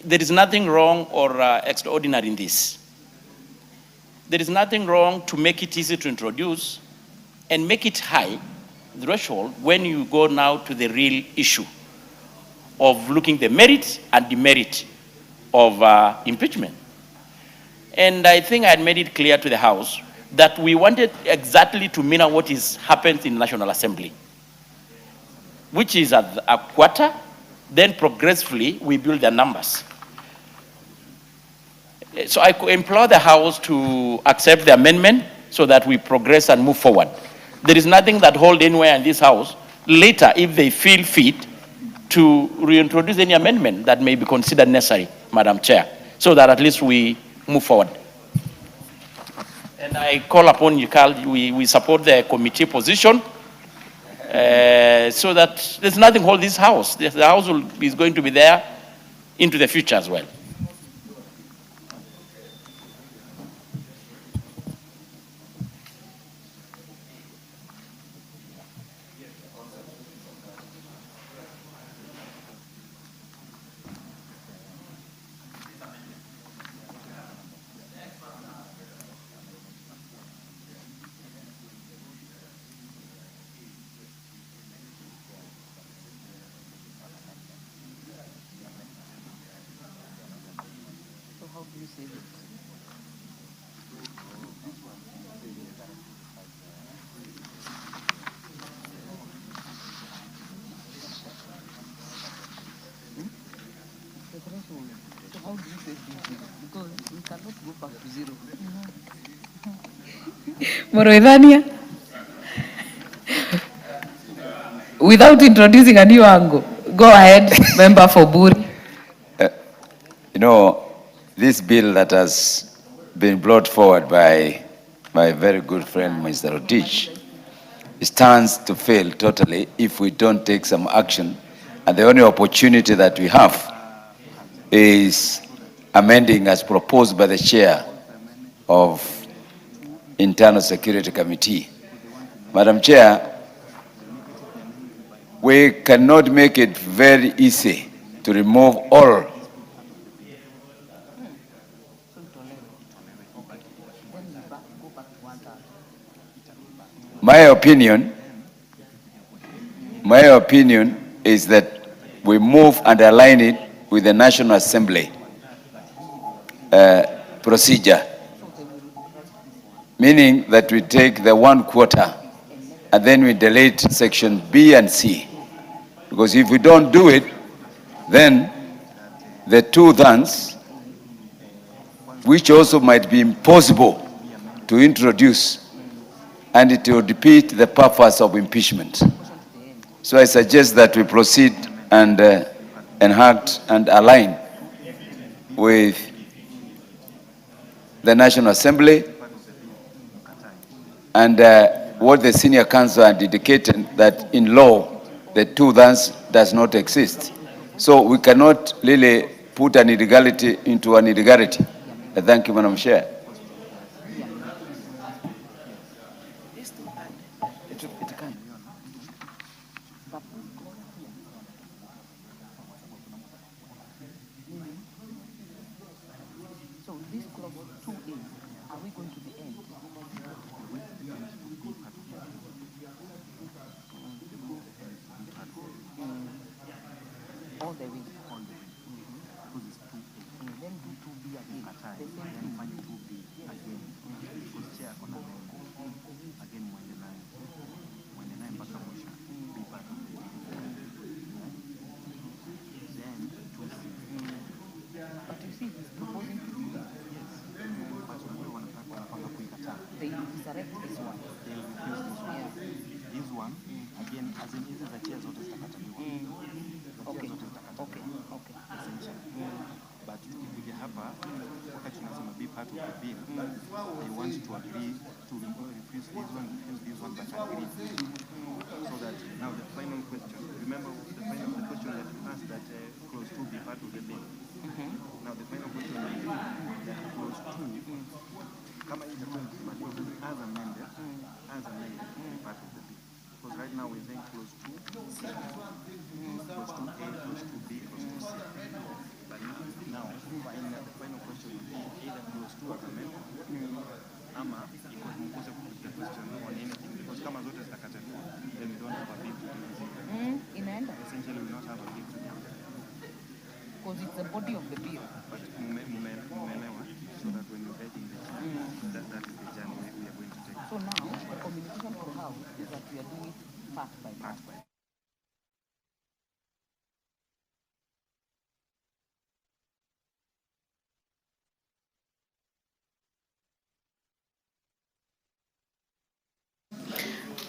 F: there is nothing wrong or extraordinary in this. There is nothing wrong to make it easy to introduce and make it high threshold when you go now to the real issue. of looking the merits and demerits of impeachment. And I think I had made it clear to the House that we wanted exactly to mirror what is happened in the National Assembly, which is at a quarter, then progressively we build the numbers. So I implore the House to accept the amendment so that we progress and move forward. There is nothing that holds anywhere in this House later, if they feel fit, to reintroduce any amendment that may be considered necessary, Madam Chair, so that at least we move forward. And I call upon you, Carl, we support the committee position so that there's nothing hold this House. The House is going to be there into the future as well.
N: Moroidhania, without introducing a new angle, go ahead, member for Buri.
S: You know, this bill that has been brought forward by my very good friend, Mr. Rotich, stands to fail totally if we don't take some action. And the only opportunity that we have is amending as proposed by the chair of Internal Security Committee. Madam Chair, we cannot make it very easy to remove all my opinion is that we move and align it with the National Assembly procedure, meaning that we take the 1 quarter and then we delete section B and C. Because if we don't do it, then the 2/3, which also might be impossible to introduce, and it will defeat the purpose of impeachment. So I suggest that we proceed and enact and align with the National Assembly and what the senior counsel had indicated, that in law the 2/3 does not exist. So we cannot really put an illegality into an illegality. Thank you, Madam Chair.
B: because it's the body of the bill. So now, the communication for the House is that we are doing it part by part.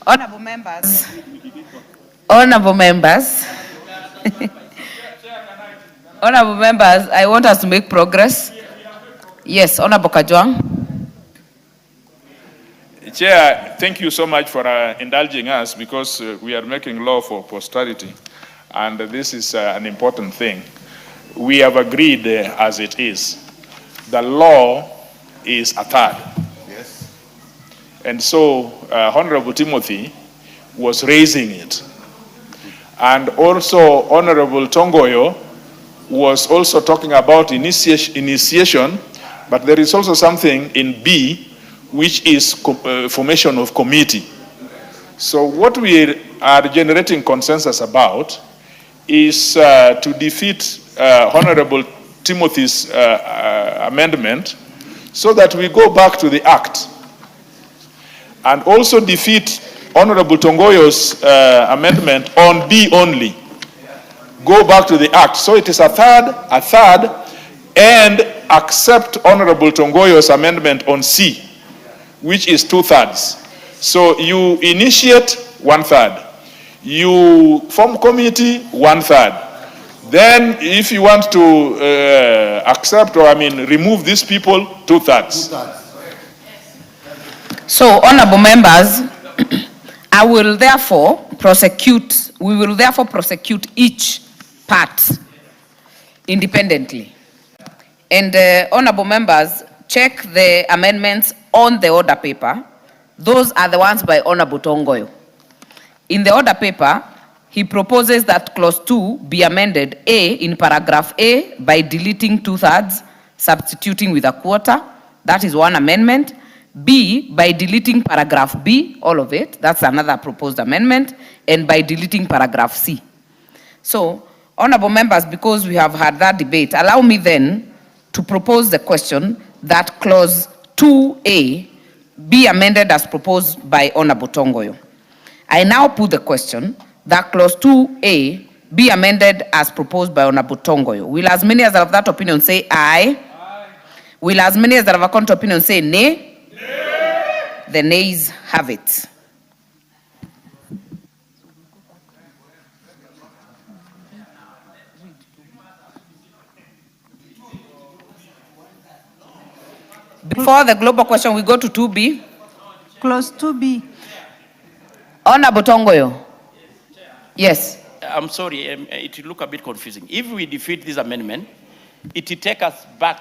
B: Honorable members, honorable members, honorable members, I want us to make progress. Yes, Honorable Kajwang.
R: Chair, thank you so much for indulging us because we are making law for posterity, and this is an important thing. We have agreed as it is. The law is a third.
P: Yes.
R: And so Honorable Timothy was raising it. And also Honorable Tongoyo was also talking about initiation, but there is also something in B, which is formation of committee. So what we are generating consensus about is to defeat Honorable Timothy's amendment so that we go back to the Act, and also defeat Honorable Tongoyo's amendment on B only. Go back to the Act. So it is a third, and accept Honorable Tongoyo's amendment on C, which is 2/3. So you initiate 1/3. You form committee 1/3. Then if you want to accept or remove these people, 2/3.
B: So, honorable members, we will therefore prosecute each part independently. And honorable members, check the amendments on the order paper. Those are the ones by Honorable Tongoyo. In the order paper, he proposes that clause 2 be amended A in paragraph A by deleting 2/3, substituting with a quarter. That is one amendment. B by deleting paragraph B, all of it. That's another proposed amendment. And by deleting paragraph C. So, honorable members, because we have had that debate, allow me then to propose the question that clause 2A be amended as proposed by Honorable Tongoyo. I now put the question that clause 2A be amended as proposed by Honorable Tongoyo. Will as many as are of that opinion say aye? Aye. Will as many as are of a contrary opinion say nay? Nay. The nays have it. Before the global question, we go to 2B.
A: Clause 2B.
B: Honorable Tongoyo. Yes.
F: I'm sorry, it will look a bit confusing. If we defeat this amendment, it will take us back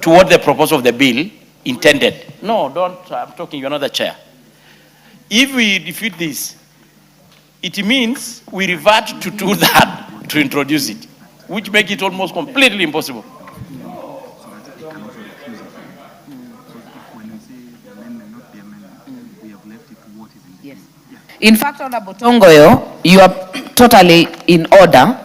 F: toward the proposal of the bill intended. No, don't, I'm talking, you're not the chair. If we defeat this, it means we revert to 2/3 to introduce it, which makes it almost completely impossible.
B: In fact, Honorable Tongoyo, you are totally in order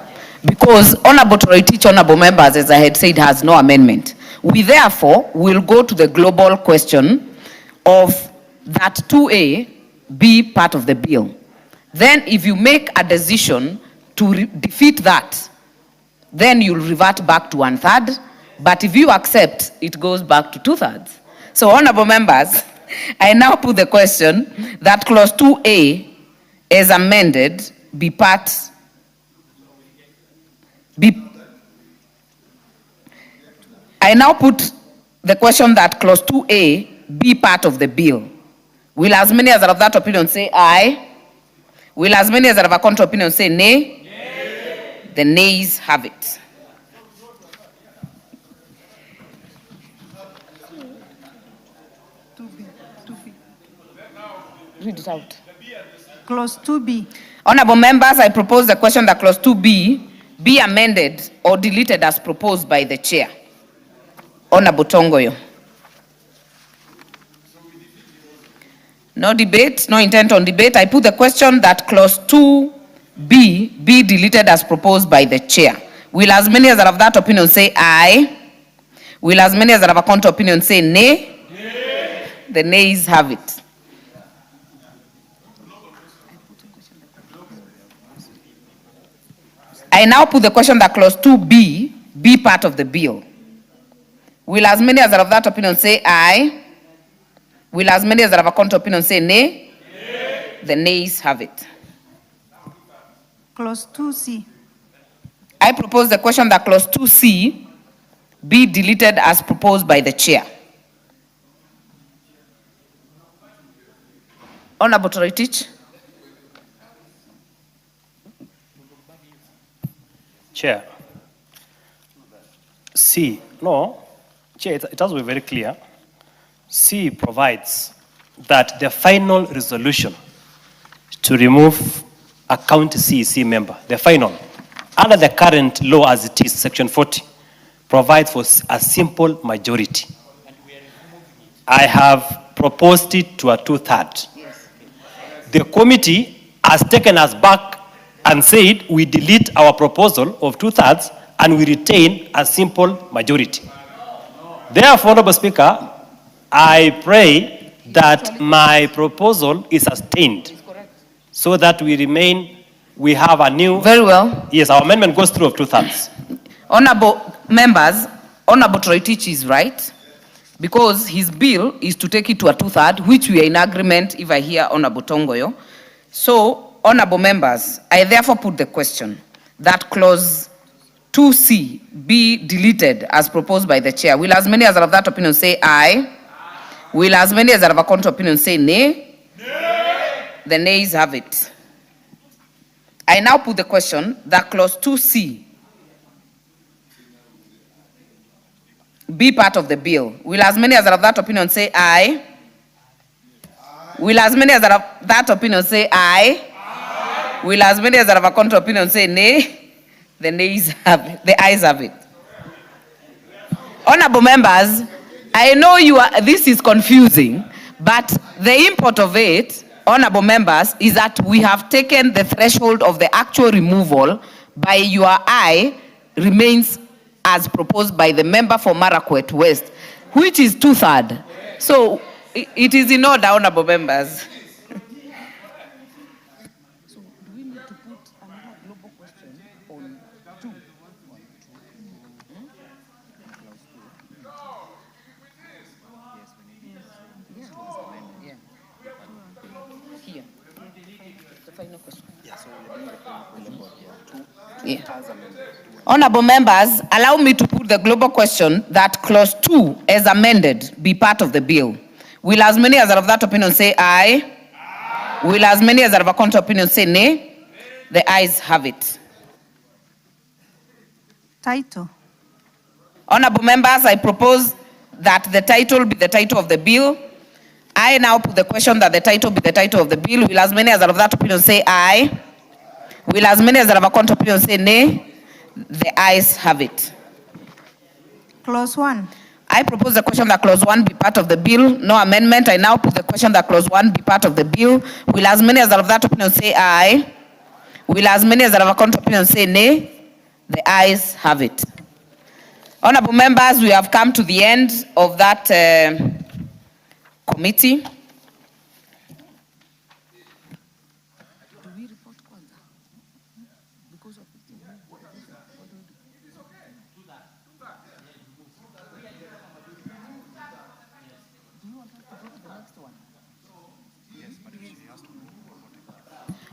B: because Honorable Toroitich, honorable members, as I had said, has no amendment. We therefore will go to the global question of that 2A be part of the bill. Then if you make a decision to defeat that, then you'll revert back to 1/3. But if you accept, it goes back to 2/3. So, honorable members, I now put the question that clause 2A as amended I now put the question that clause 2A be part of the bill. Will as many as are of that opinion say aye? Will as many as are of a contrary opinion say nay? Nay. The nays have it. Read it out.
A: Clause 2B.
B: Honorable members, I propose the question that clause 2B be amended or deleted as proposed by the chair. Honorable Tongoyo. No debate, no intent on debate. I put the question that clause 2B be deleted as proposed by the chair. Will as many as are of that opinion say aye? Will as many as are of a counter opinion say nay? Nay. The nays have it. I now put the question that clause 2B be part of the bill. Will as many as are of that opinion say aye? Will as many as are of a counter opinion say nay? Nay. The nays have it.
T: Clause 2C.
B: I propose the question that clause 2C be deleted as proposed by the chair. Honorable Toritich.
I: Chair. C, no, Chair, it has to be very clear. C provides that the final resolution to remove a county CEC member, the final, under the current law as it is, section 40, provides for a simple majority. I have proposed it to a 2/3. The committee has taken us back and said we delete our proposal of 2/3 and we retain a simple majority. Therefore, Honorable Speaker, I pray that my proposal is sustained so that we have a new...
B: Very well.
I: Yes, our amendment goes through of 2/3.
B: Honorable members, Honorable Toritich is right, because his bill is to take it to a 2/3, which we are in agreement if I hear Honorable Tongoyo. So, Honorable members, I therefore put the question that clause 2C be deleted as proposed by the chair. Will as many as are of that opinion say aye? Will as many as are of a counter opinion say nay? Nay. The nays have it. I now put the question that clause 2C be part of the bill. Will as many as are of that opinion say aye? Will as many as are of that opinion say aye? Aye. Will as many as are of a counter opinion say nay? The nays have it. The ayes have it. Honorable members, I know this is confusing, but the import of it, honorable members, is that we have taken the threshold of the actual removal by your aye remains as proposed by the member for Marakwet West, which is 2/3. So it is in order, honorable members. Yeah. Honorable members, allow me to put the global question that clause 2 as amended be part of the bill. Will as many as are of that opinion say aye? Aye. Will as many as are of a counter opinion say nay? Nay. The ayes have it.
T: Title.
B: Honorable members, I propose that the title be the title of the bill. I now put the question that the title be the title of the bill. Will as many as are of that opinion say aye? Will as many as are of a counter opinion say nay? The ayes have it.
T: Clause 1.
B: I propose the question that clause 1 be part of the bill. No amendment. I now put the question that clause 1 be part of the bill. Will as many as are of that opinion say aye? Will as many as are of a counter opinion say nay? The ayes have it. Honorable members, we have come to the end of that committee.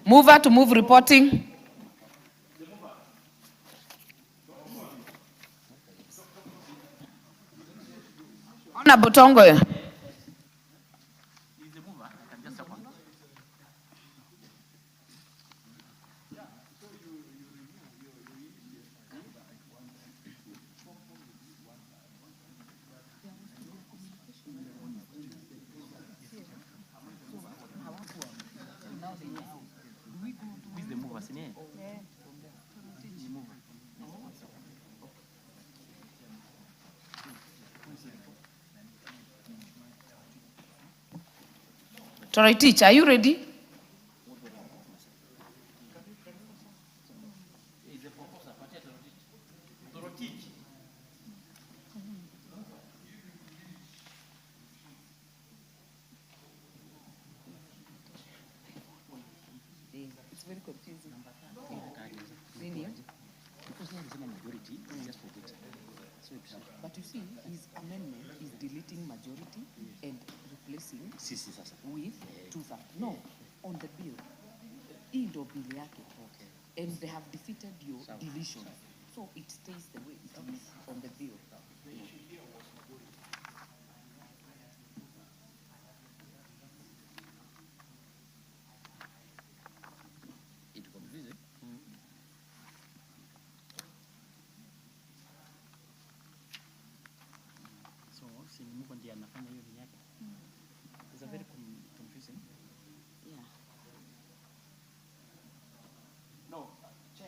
B: Mover to move reporting. Honorable Tongoyo. Toritich, are you ready? very confusing. But you see, his amendment is deleting majority and replacing with two-thirds. No, on the bill. Hii ndo bill yake. And they have defeated your deletion. So it stays the way it is on the bill.
F: It's a very confusing.
B: Yeah.
F: No, Chair.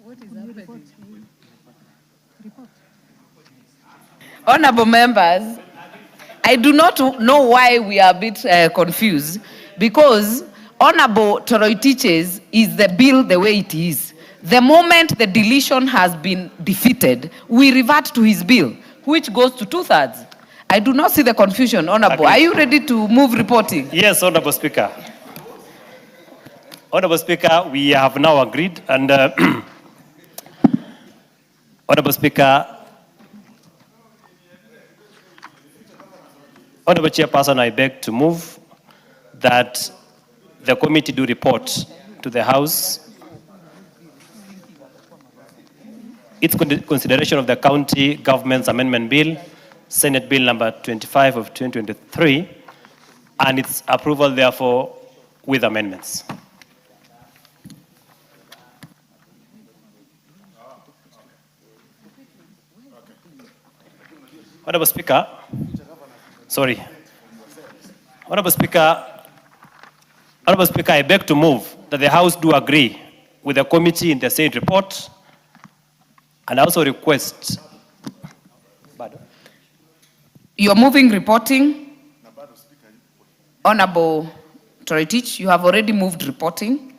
B: What is happening? Honorable members, I do not know why we are a bit confused, because Honorable Toroi teaches is the bill the way it is. The moment the deletion has been defeated, we revert to his bill, which goes to two-thirds. I do not see the confusion, Honorable. Are you ready to move reporting?
I: Yes, Honorable Speaker. Honorable Speaker, we have now agreed, and Honorable Speaker, Honorable Chairperson, I beg to move that the committee do report to the House its consideration of the County Government's Amendment Bill, Senate Bill number 25 of 2023, and its approval, therefore, with amendments. Honorable Speaker, Honorable Speaker, I beg to move that the House do agree with the committee in the said report, and also request.
B: You're moving reporting. Honorable Toritich, you have already moved reporting.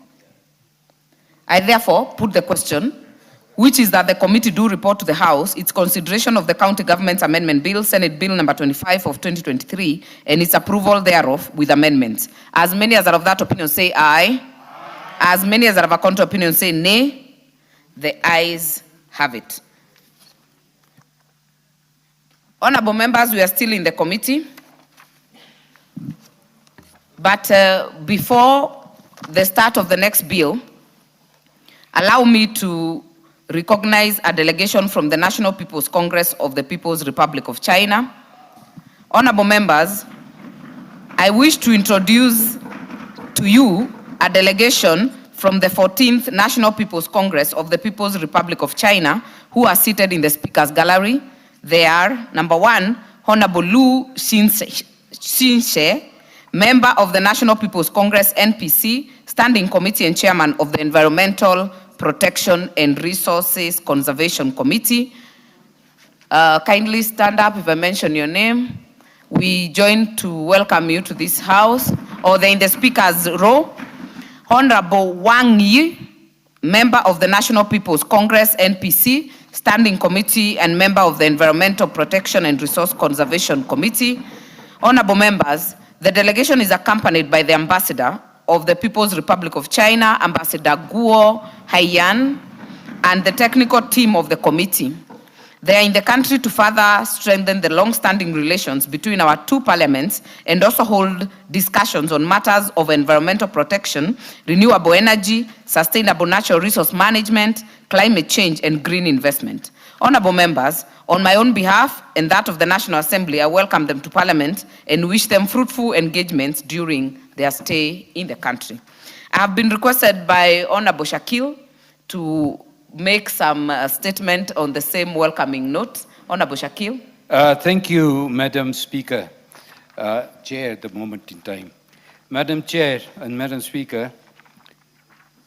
B: I therefore put the question, which is that the committee do report to the House its consideration of the County Government's Amendment Bill, Senate Bill number 25 of 2023, and its approval thereof with amendments. As many as are of that opinion say aye. As many as are of a counter opinion say nay. The ayes have it. Honorable members, we are still in the committee. But before the start of the next bill, allow me to recognize a delegation from the National People's Congress of the People's Republic of China. Honorable members, I wish to introduce to you a delegation from the 14th National People's Congress of the People's Republic of China who are seated in the Speaker's Gallery. They are, number one, Honorable Lu Xinshe, member of the National People's Congress NPC, Standing Committee and Chairman of the Environmental Protection and Resources Conservation Committee. Kindly stand up if I mention your name. We join to welcome you to this house, or they're in the Speaker's row. Honorable Wang Yi, member of the National People's Congress NPC, Standing Committee and member of the Environmental Protection and Resource Conservation Committee. Honorable members, the delegation is accompanied by the Ambassador of the People's Republic of China, Ambassador Guo Haiyan, and the technical team of the committee. They are in the country to further strengthen the long-standing relations between our two parliaments and also hold discussions on matters of environmental protection, renewable energy, sustainable natural resource management, climate change, and green investment. Honorable members, on my own behalf and that of the National Assembly, I welcome them to Parliament and wish them fruitful engagements during their stay in the country. I have been requested by Honorable Shakil to make some statement on the same welcoming note. Honorable Shakil.
U: Thank you, Madam Speaker. Chair at the moment in time. Madam Chair and Madam Speaker,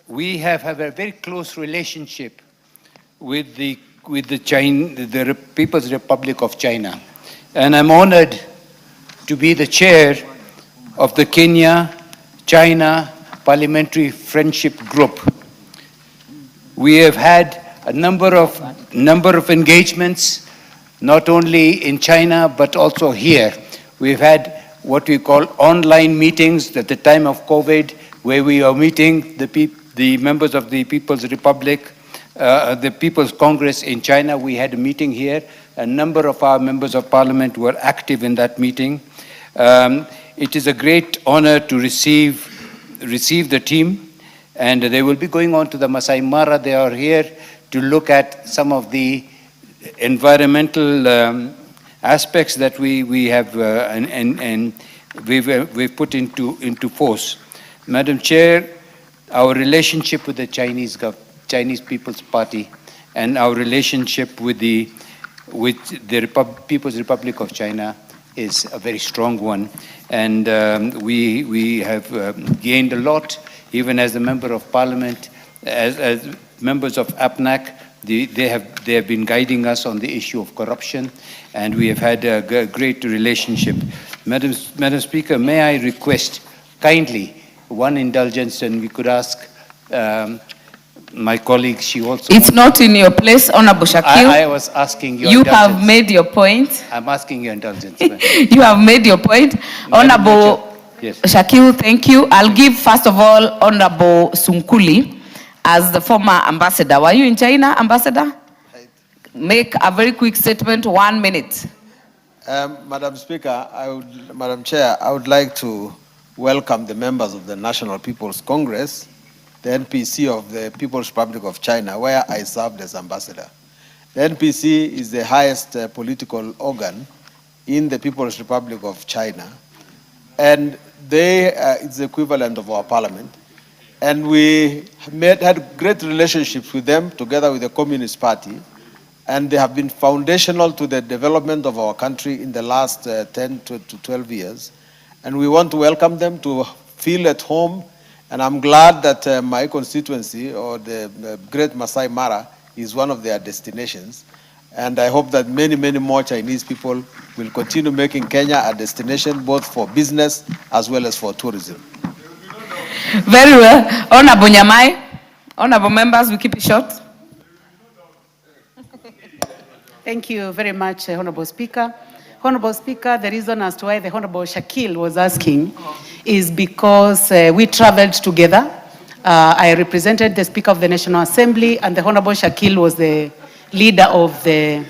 U: we have a very close relationship with the the People's Republic of China. And I'm honored to be the chair of the Kenya-China Parliamentary Friendship Group. We have had a number of engagements, not only in China, but also here. We've had what we call online meetings at the time of COVID, where we are meeting the members of the People's Republic, the People's Congress in China. We had a meeting here. A number of our members of parliament were active in that meeting. It is a great honor to receive the team, and they will be going on to the Masai Mara. They are here to look at some of the environmental aspects that we have and we've put into force. Madam Chair, our relationship with the Chinese People's Party and our relationship with the People's Republic of China is a very strong one, and we have gained a lot, even as a member of parliament, as members of APNAC. They have been guiding us on the issue of corruption, and we have had a great relationship. Madam Speaker, may I request kindly one indulgence, and we could ask my colleague, she also...
B: It's not in your place, Honorable Shakil.
U: I was asking your indulgence.
B: You have made your point.
U: I'm asking your indulgence.
B: You have made your point. Honorable
U: Yes.
B: Shakil, thank you. I'll give, first of all, Honorable Sunkuli as the former ambassador. Were you in China, Ambassador? Make a very quick statement, 1 minute.
J: Madam Speaker, Madam Chair, I would like to welcome the members of the National People's Congress, the NPC of the People's Republic of China, where I served as ambassador. The NPC is the highest political organ in the People's Republic of China, and it's the equivalent of our parliament. And we had great relationships with them, together with the Communist Party, and they have been foundational to the development of our country in the last 10 to 12 years. And we want to welcome them to feel at home. And I'm glad that my constituency, or the Great Masai Mara, is one of their destinations. And I hope that many, many more Chinese people will continue making Kenya a destination, both for business as well as for tourism.
B: Very well. Honorable Nyamai, honorable members, we keep it short.
Q: Thank you very much, Honorable Speaker. Honorable Speaker, the reason as to why the Honorable Shakil was asking is because we traveled together. I represented the Speaker of the National Assembly, and the Honorable Shakil was the leader of the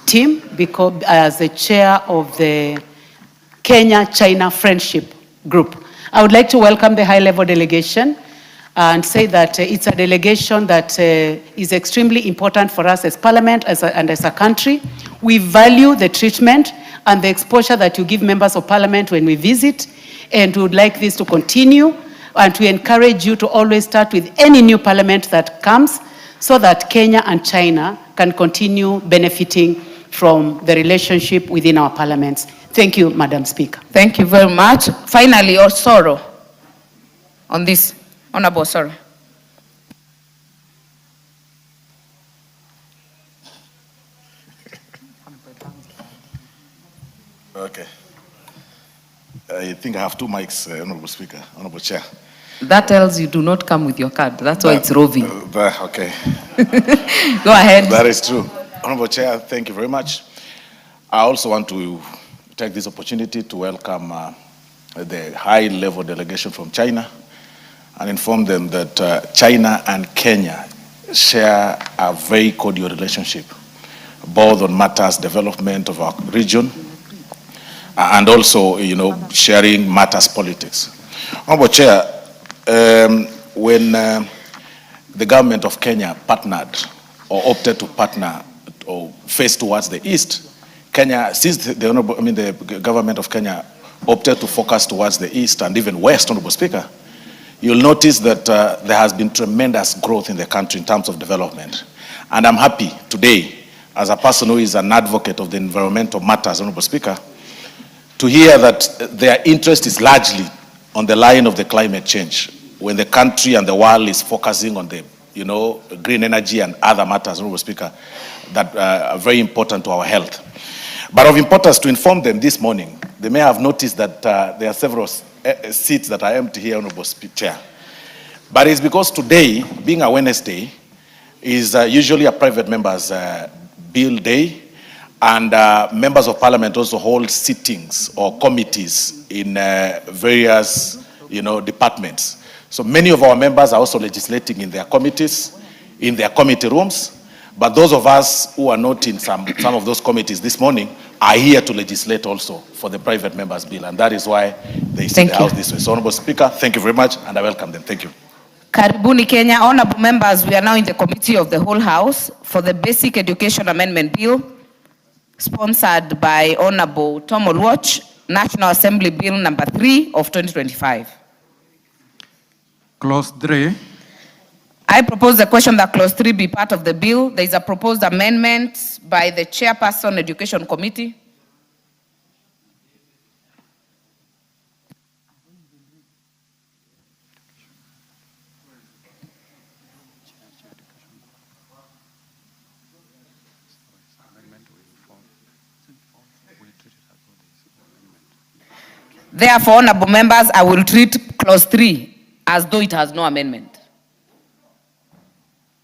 Q: team because, as the chair of the Kenya-China Friendship Group. I would like to welcome the high-level delegation and say that it's a delegation that is extremely important for us as Parliament and as a country. We value the treatment and the exposure that you give members of Parliament when we visit, and we would like this to continue, and we encourage you to always start with any new Parliament that comes so that Kenya and China can continue benefiting from the relationship within our parliaments. Thank you, Madam Speaker.
B: Thank you very much. Finally, Osoro on this. Honorable Osoro.
D: Okay. I think I have two mics, Honorable Speaker, Honorable Chair.
B: That tells you do not come with your card. That's why it's roving.
D: Okay.
B: Go ahead.
D: That is true. Honorable Chair, thank you very much. I also want to take this opportunity to welcome the high-level delegation from China and inform them that China and Kenya share a very cordial relationship, both on matters development of our region and also, sharing matters politics. Honorable Chair, when the government of Kenya partnered or opted to partner or face towards the east, Kenya, since the government of Kenya opted to focus towards the east and even west, Honorable Speaker, you'll notice that there has been tremendous growth in the country in terms of development. And I'm happy today, as a person who is an advocate of the environmental matters, Honorable Speaker, to hear that their interest is largely on the line of the climate change, when the country and the world is focusing on the green energy and other matters, Honorable Speaker, that are very important to our health. But of importance to inform them this morning, they may have noticed that there are several seats that are empty here, Honorable Chair. But it's because today, being a Wednesday, is usually a private member's bill day, and members of parliament also hold sittings or committees in various, departments. So many of our members are also legislating in their committees, in their committee rooms. But those of us who are not in some of those committees this morning are here to legislate also for the private members' bill, and that is why they sit in the House this way. So, Honorable Speaker, thank you very much, and I welcome them. Thank you.
B: Karibuni Kenya. Honorable members, we are now in the committee of the whole House for the Basic Education Amendment Bill, sponsored by Honorable Tom Oluoch, National Assembly Bill number 3 of 2025.
C: Clause 3.
B: I propose the question that clause 3 be part of the bill. There is a proposed amendment by the Chairperson Education Committee. Therefore, honorable members, I will treat clause 3 as though it has no amendment,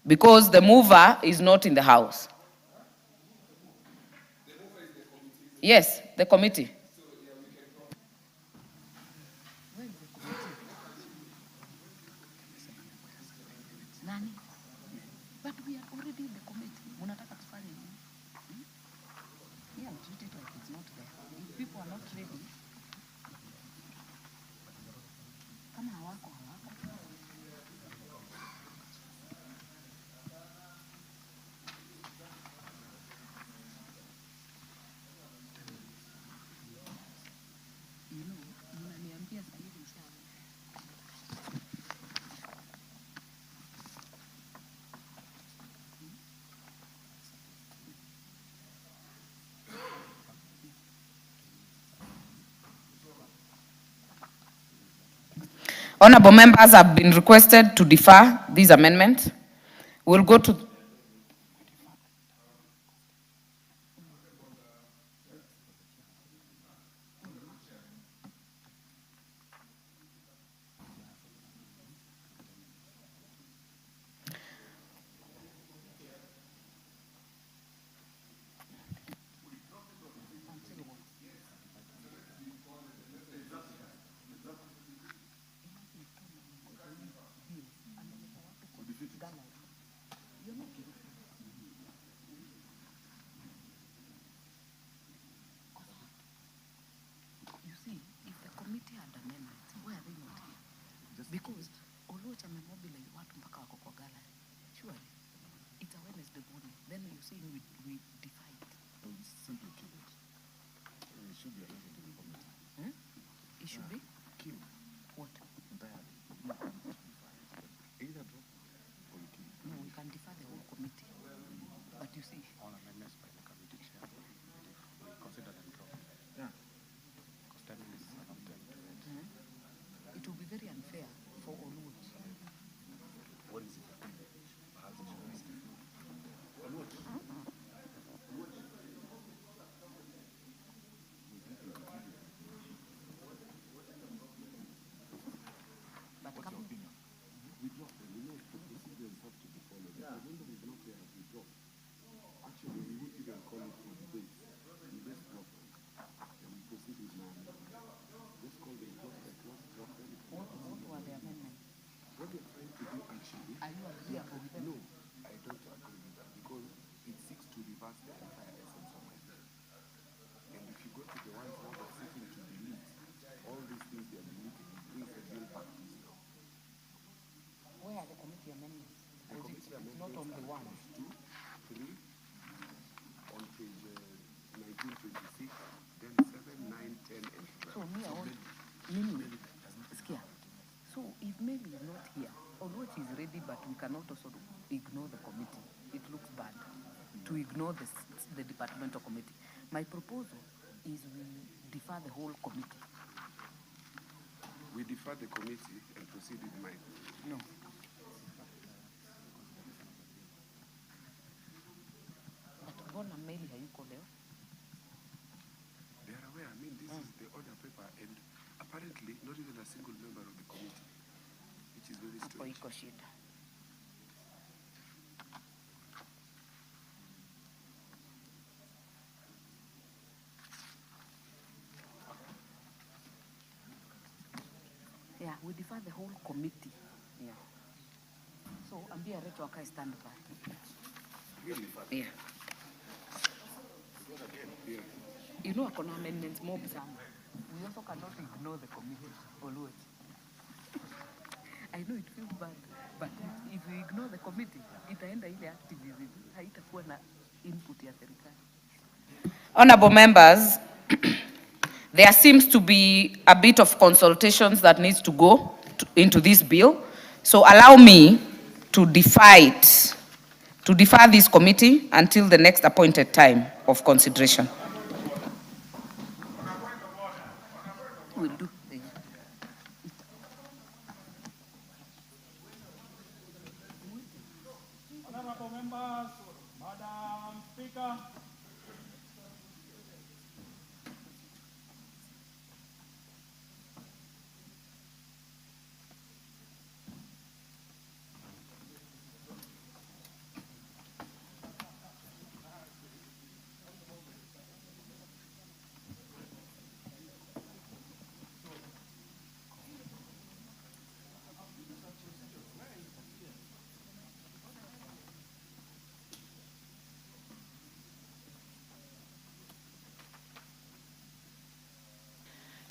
B: because the mover is not in the House. Yes, the committee.
E: But we are already in the committee. Munataka tufanye nini? Yeah, treat it like it's not there. If people are not ready, kama hawako.
B: Honorable members have been requested to defer these amendments. We'll go to
E: because Oluoch amemobilize watu mpaka wako kwa gala. Surely, it's a Wednesday morning. Then you say we defy it.
D: Simply keep it. It should be a legislative committee.
E: It should be?
D: Kill.
E: What?
D: Entirely. Either drop or you kill.
E: No, we can defer the whole committee. But you see,
C: all amendments by the committee chair, we consider them dropped.
D: Yeah.
C: Because 10 minutes is enough time to wait.
E: it will be very unfair for Oluoch.
D: What is it?
E: But
D: what's your opinion? We drop them. We know the procedures have to be followed. Yeah. When there is no clear, we drop. Actually, we would even call it for debate. We just drop them. And we proceed with now. Just call them, drop them, drop them.
E: What were the amendments?
D: What we're trying to do actually...
E: Are you agreeable with them?
D: No, I don't agree with that because it seeks to reverse the entire essence of my bill. And if you go to the ones now that are seeking to delete, all these things they are deleting, it brings the bill back to zero.
E: Where are the committee amendments?
D: The committee
E: It's not on the one.
D: 2, 3, on page 1926, then 7, 9, 10, and 12.
E: So me, I want Mimi. Skia. So if Mary is not here, Oluoch is ready, but we cannot also ignore the committee. It looks bad to ignore the departmental committee. My proposal is we defer the whole committee.
D: We defer the committee and proceed with mine.
E: No.
G: apparently not even a single member of the committee, which is very
E: Hapo
G: strange.
E: iko shida. Yeah, we defer the whole committee. Yeah. So, ambia Reto akae stand by.
G: Really?
E: Yeah. You know, akona amendments mob sana. We also cannot ignore the committee always. I know it feels bad, but if we ignore the committee, itaenda ile activism, haitakuwa na input ya serikali.
B: Honorable members, there seems to be a bit of consultations that needs to go into this bill. So allow me to defer this committee until the next appointed time of consideration.
E: We'll do.
V: Honorable members, Madam Speaker.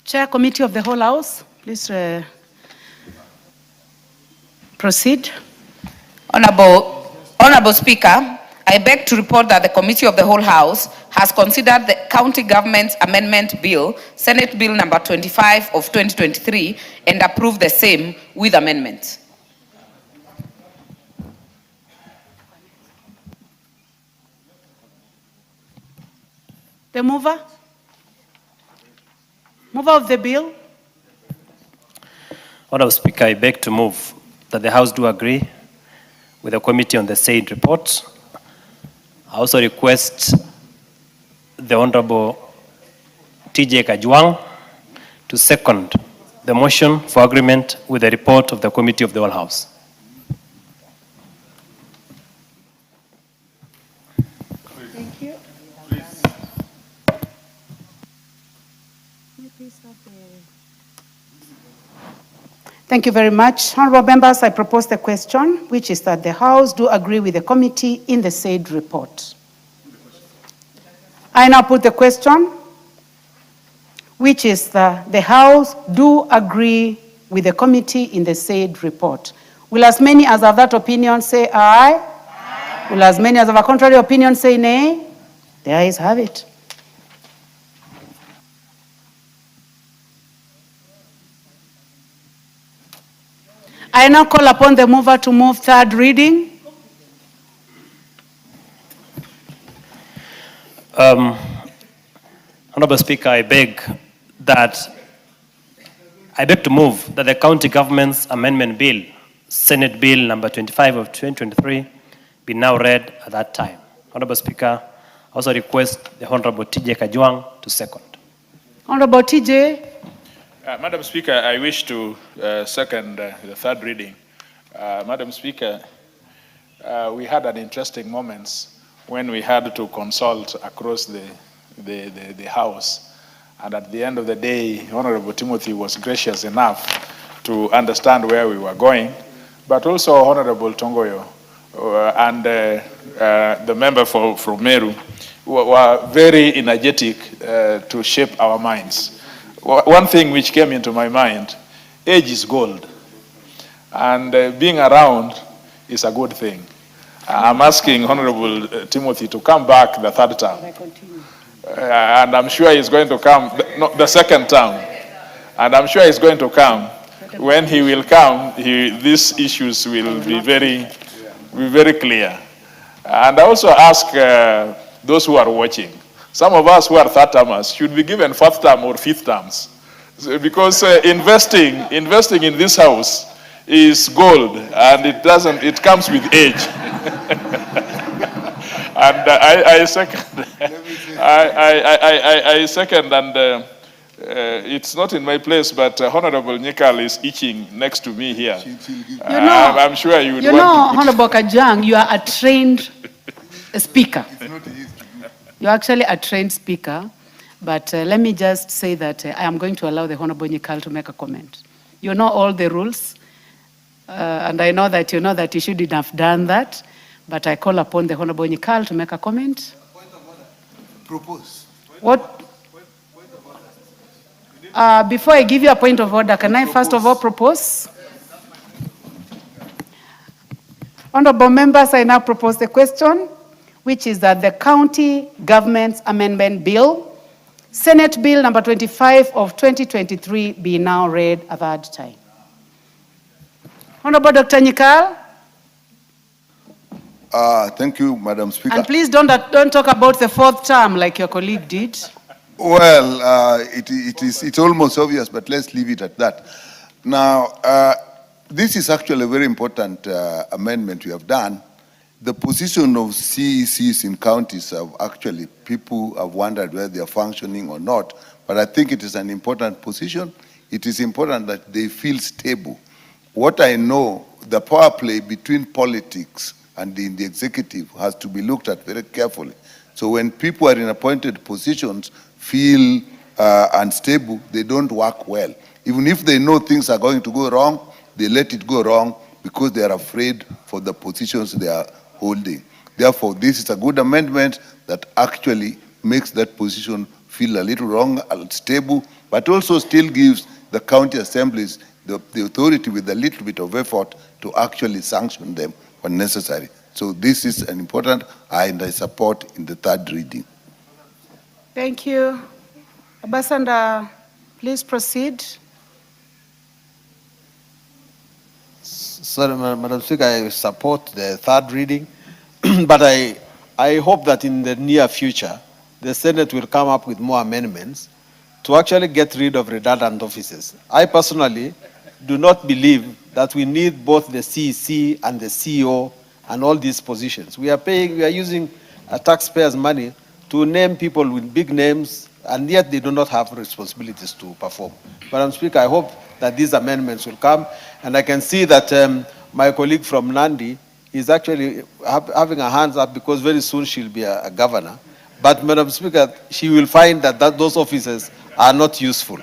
Q: Chair, Committee of the Whole House, please proceed.
B: Honorable Speaker, I beg to report that the Committee of the Whole House has considered the County Government's Amendment Bill, Senate Bill number 25 of 2023, and approved the same with amendments.
Q: The mover? Mover of the bill?
I: Honorable Speaker, I beg to move that the House do agree with the committee on the said report. I also request the Honorable TJ Kajwang to second the motion for agreement with the report of the Committee of the Whole House.
Q: Thank you. Thank you very much. Honorable members, I propose the question, which is that the House do agree with the committee in the said report. I now put the question, which is that the House do agree with the committee in the said report. Will as many as have that opinion say aye? Aye. Will as many as have a contrary opinion say nay? The ayes have it. I now call upon the mover to move third reading.
I: Honorable Speaker, I beg to move that the County Government's Amendment Bill, Senate Bill number 25 of 2023, be now read at that time. Honorable Speaker, I also request the Honorable TJ Kajwang to second.
Q: Honorable TJ.
R: Madam Speaker, I wish to second the third reading. Madam Speaker, we had an interesting moments when we had to consult across the House. And at the end of the day, Honorable Timothy was gracious enough to understand where we were going, but also Honorable Tongoyo and the member from Meru were very energetic to shape our minds. One thing which came into my mind, age is gold, and being around is a good thing. I'm asking Honorable Timothy to come back the third term. And I'm sure he's going to come, the second term. And I'm sure he's going to come. When he will come, these issues will be very clear. And I also ask those who are watching, some of us who are third termers should be given fourth term or fifth terms. So, because investing in this house is gold, and it comes with age. And I second and it's not in my place, but Honorable Nyekal is itching next to me here. I'm sure you would
Q: you know,
R: want to.
Q: Honorable Kajang, you are a trained speaker. You're actually a trained speaker, but let me just say that I am going to allow the Honorable Nyekal to make a comment. You know all the rules, and I know that you know that you shouldn't have done that, but I call upon the Honorable Nyekal to make a comment.
P: Propose.
Q: What? Before I give you a point of order, can I first of all propose? Honorable members, I now propose the question, which is that the County Government's Amendment Bill, Senate Bill number 25 of 2023, be now read a third time. Honorable Dr. Nyekal.
P: Thank you, Madam Speaker.
Q: And please don't talk about the fourth term like your colleague did.
P: Well, it's almost obvious, but let's leave it at that. Now, this is actually a very important amendment we have done. The position of CECs in counties have actually, people have wondered whether they are functioning or not, but I think it is an important position. It is important that they feel stable. What I know, the power play between politics and in the executive has to be looked at very carefully. So when people are in appointed positions, feel unstable, they don't work well. Even if they know things are going to go wrong, they let it go wrong because they are afraid for the positions they are holding. Therefore, this is a good amendment that actually makes that position feel a little wrong, unstable, but also still gives the county assemblies the authority with a little bit of effort to actually sanction them when necessary. So this is an important, and I support in the third reading.
Q: Thank you. Ambassador, please proceed.
J: Sorry, Madam Speaker, I support the third reading, but I hope that in the near future, the Senate will come up with more amendments to actually get rid of redundant offices. I personally do not believe that we need both the CEC and the CEO and all these positions. We are using taxpayers' money to name people with big names, and yet they do not have responsibilities to perform. Madam Speaker, I hope that these amendments will come, and I can see that my colleague from Nandi is actually having her hands up because very soon she'll be a governor. But Madam Speaker, she will find that those offices are not useful.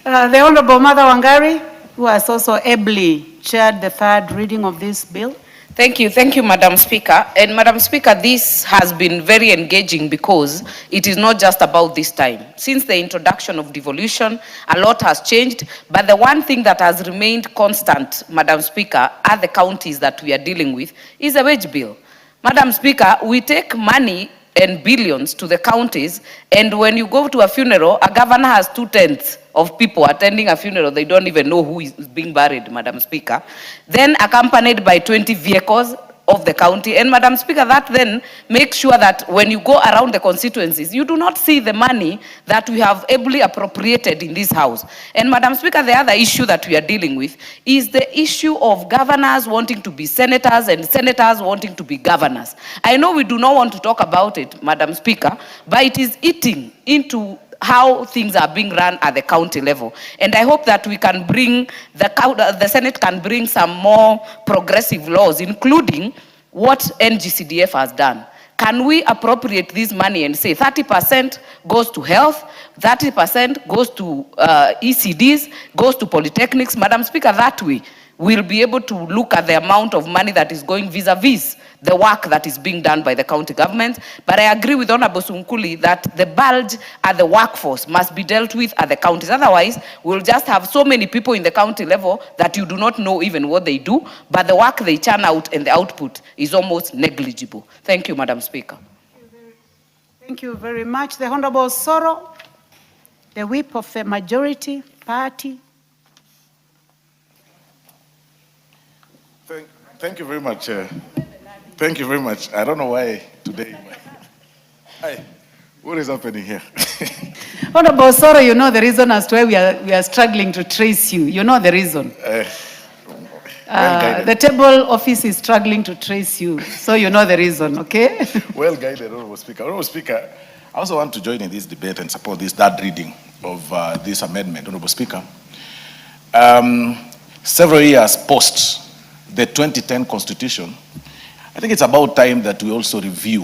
Q: The Honorable Mother Wangari, who has also ably chaired the third reading of this bill.
B: Thank you, Madam Speaker. And Madam Speaker, this has been very engaging because it is not just about this time. Since the introduction of devolution, a lot has changed, but the one thing that has remained constant, Madam Speaker, at the counties that we are dealing with is a wage bill. Madam Speaker, we take money and billions to the counties, and when you go to a funeral, a governor has 2/10 of people attending a funeral. They don't even know who is being buried, Madam Speaker. Then accompanied by 20 vehicles of the county. And Madam Speaker, that then makes sure that when you go around the constituencies, you do not see the money that we have ably appropriated in this house. And Madam Speaker, the other issue that we are dealing with is the issue of governors wanting to be senators and senators wanting to be governors. I know we do not want to talk about it, Madam Speaker, but it is eating into how things are being run at the county level. And I hope that we can bring, the Senate can bring some more progressive laws, including what NGCDF has done. Can we appropriate this money and say 30% goes to health, 30% goes to ECDs, goes to polytechnics? Madam Speaker, that way we'll be able to look at the amount of money that is going vis-a-vis the work that is being done by the county government. But I agree with Honorable Sunkuli that the bulge at the workforce must be dealt with at the counties. Otherwise, we'll just have so many people in the county level that you do not know even what they do, but the work they churn out and the output is almost negligible. Thank you, Madam Speaker.
Q: Thank you very much. The Honorable Soro, the whip of the majority party.
D: Thank you very much. Thank you very much. I don't know why today. Hi, what is happening here?
Q: Honorable Soro, you know the reason as to why we are struggling to trace you. You know the reason. The table office is struggling to trace you, so you know the reason, okay?
D: Well guided, Honorable Speaker. Honorable Speaker, I also want to join in this debate and support this third reading of this amendment, Honorable Speaker. Several years post the 2010 Constitution, I think it's about time that we also review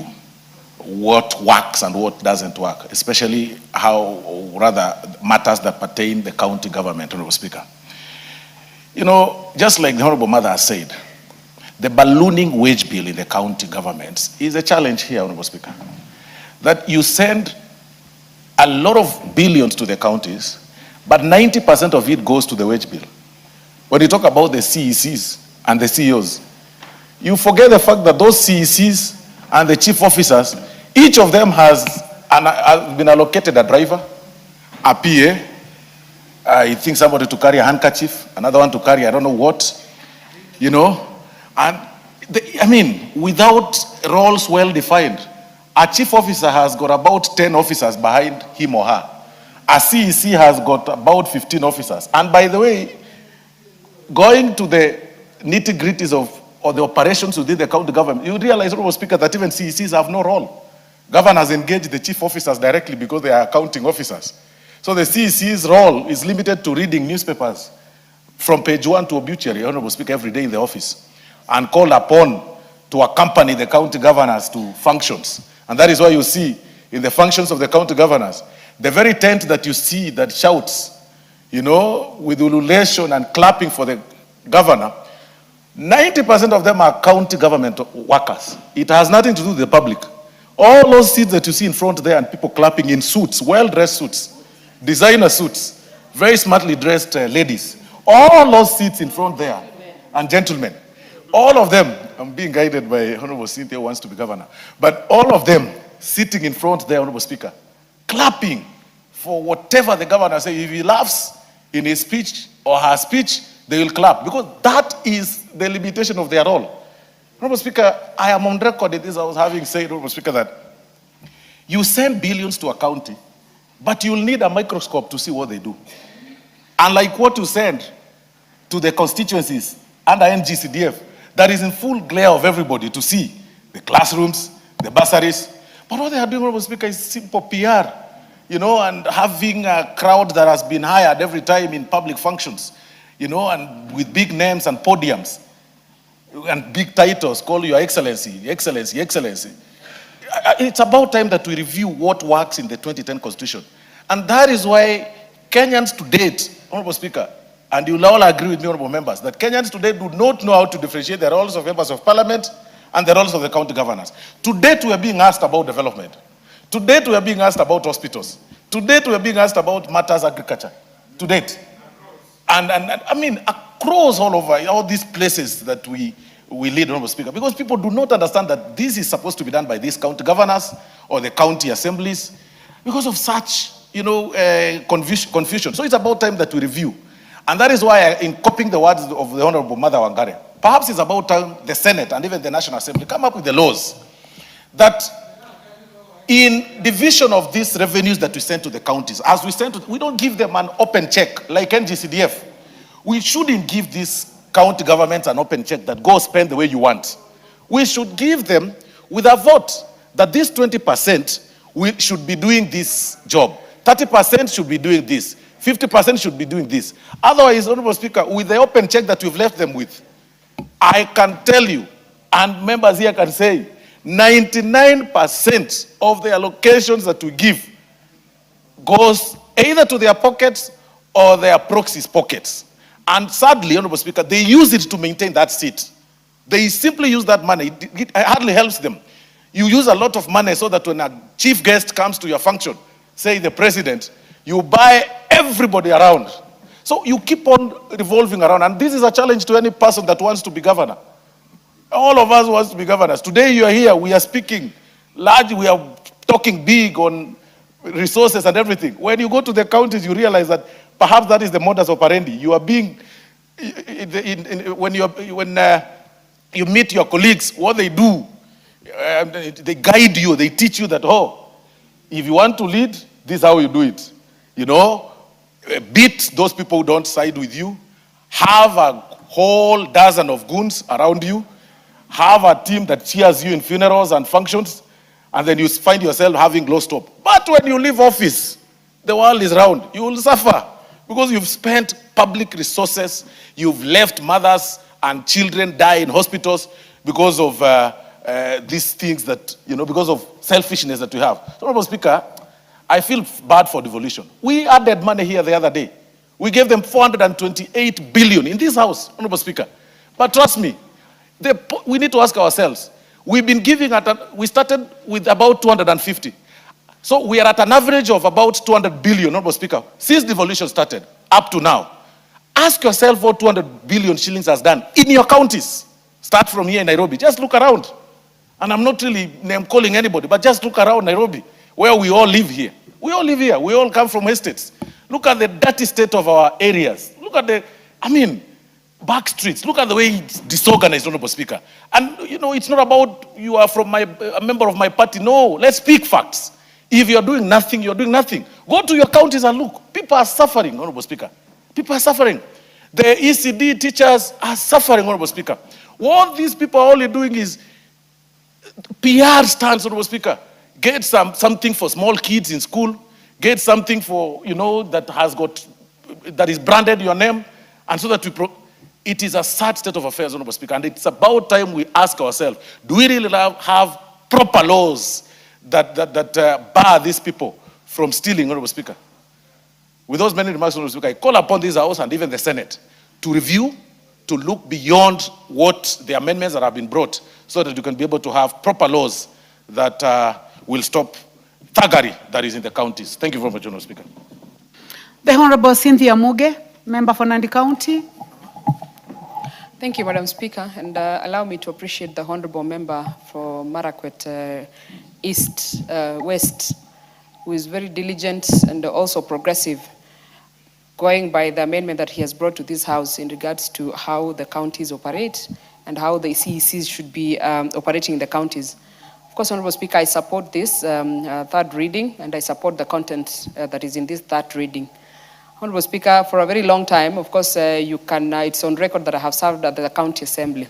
D: what works and what doesn't work, especially how, or rather, matters that pertain the county government, Honorable Speaker. You know, just like the Honorable Mother has said, the ballooning wage bill in the county governments is a challenge here, Honorable Speaker. That you send a lot of billions to the counties, but 90% of it goes to the wage bill. When you talk about the CECs and the CEOs, you forget the fact that those CECs and the chief officers, each of them has been allocated a driver, a PA, I think somebody to carry a handkerchief, another one to carry I don't know what, you know. And I mean, without roles well defined, a chief officer has got about 10 officers behind him or her. A CEC has got about 15 officers. And by the way, going to the nitty-gritties of the operations within the county government, you realize, Honorable Speaker, that even CECs have no role. Governors engage the chief officers directly because they are accounting officers. So the CEC's role is limited to reading newspapers from page 1 to obituary, Honorable Speaker, every day in the office, and called upon to accompany the county governors to functions. And that is why you see in the functions of the county governors, the very tent that you see that shouts, you know, with ululation and clapping for the governor, 90% of them are county government workers. It has nothing to do with the public. All those seats that you see in front there and people clapping in suits, well-dressed suits, designer suits, very smartly dressed ladies, all those seats in front there, and gentlemen, all of them, I'm being guided by Honorable Cynthia who wants to be governor, but all of them sitting in front there, Honorable Speaker, clapping for whatever the governor says. If he laughs in his speech or her speech, they will clap, because that is the limitation of their role. Honorable Speaker, I am on record in this, I was having said, Honorable Speaker, that you send billions to a county, but you'll need a microscope to see what they do. Unlike what you send to the constituencies under NGCDF, that is in full glare of everybody to see the classrooms, the bursaries. But what they are doing, Honorable Speaker, is simple PR, you know, and having a crowd that has been hired every time in public functions, you know, and with big names and podiums and big titles, call Your Excellency, Excellency, Excellency. It's about time that we review what works in the 2010 Constitution. And that is why Kenyans to date, Honorable Speaker, and you'll all agree with me, Honorable Members, that Kenyans today do not know how to differentiate the roles of members of parliament and the roles of the county governors. To date, we are being asked about development. To date, we are being asked about hospitals. To date, we are being asked about matters agriculture. To date. And I mean, across all over, all these places that we lead, Honorable Speaker, because people do not understand that this is supposed to be done by these county governors or the county assemblies because of such, you know, confusion. So it's about time that we review. And that is why, in copying the words of the Honorable Mother Wangare, perhaps it's about time the Senate and even the National Assembly come up with the laws that in division of these revenues that we send to the counties, as we send to, we don't give them an open check like NGCDF. We shouldn't give these county governments an open check that go spend the way you want. We should give them with a vote that this 20% we should be doing this job. 30% should be doing this. 50% should be doing this. Otherwise, Honorable Speaker, with the open check that we've left them with, I can tell you, and members here can say, 99% of the allocations that we give goes either to their pockets or their proxies' pockets. And sadly, Honorable Speaker, they use it to maintain that seat. They simply use that money. It hardly helps them. You use a lot of money so that when a chief guest comes to your function, say the president, you buy everybody around. So you keep on revolving around. And this is a challenge to any person that wants to be governor. All of us want to be governors. Today you are here, we are speaking large, we are talking big on resources and everything. When you go to the counties, you realize that perhaps that is the modus operandi. You are being, when you meet your colleagues, what they do, they guide you, they teach you that, oh, if you want to lead, this is how you do it. You know, beat those people who don't side with you, have a whole dozen of goons around you, have a team that cheers you in funerals and functions, and then you find yourself having lost hope. But when you leave office, the world is round. You will suffer because you've spent public resources, you've left mothers and children die in hospitals because of these things that, because of selfishness that we have. So, Honorable Speaker, I feel bad for devolution. We added money here the other day. We gave them 428 billion in this house, Honorable Speaker. But trust me, we need to ask ourselves, we've been giving we started with about 250. So we are at an average of about 200 billion, Honorable Speaker, since devolution started up to now. Ask yourself what 200 billion shillings has done in your counties. Start from here in Nairobi. Just look around. And I'm not really name calling anybody, but just look around Nairobi, where we all live here. We all live here. We all come from estates. Look at the dirty state of our areas. Look at back streets. Look at the way it's disorganized, Honorable Speaker. And, it's not about you are from a member of my party. No, let's speak facts. If you're doing nothing, you're doing nothing. Go to your counties and look. People are suffering, Honorable Speaker. People are suffering. The ECD teachers are suffering, Honorable Speaker. What these people are only doing is PR stunts, Honorable Speaker. Get something for small kids in school. Get something for, that is branded your name. And so that it is a sad state of affairs, Honorable Speaker. And it's about time we ask ourselves, do we really have proper laws that bar these people from stealing, Honorable Speaker? With those many remarks, Honorable Speaker, I call upon this House and even the Senate to review, to look beyond what the amendments that have been brought so that you can be able to have proper laws that will stop thuggery that is in the counties. Thank you very much, Honorable Speaker.
Q: The Honorable Cynthia Muge, Member for Nandi County.
H: Thank you, Madam Speaker, and allow me to appreciate the Honorable Member for Marakwet West, who is very diligent and also progressive, going by the amendment that he has brought to this House in regards to how the counties operate and how the CECs should be operating in the counties. Of course, Honorable Speaker, I support this third reading, and I support the content that is in this third reading. Honorable Speaker, for a very long time, of course, it's on record that I have served at the County Assembly.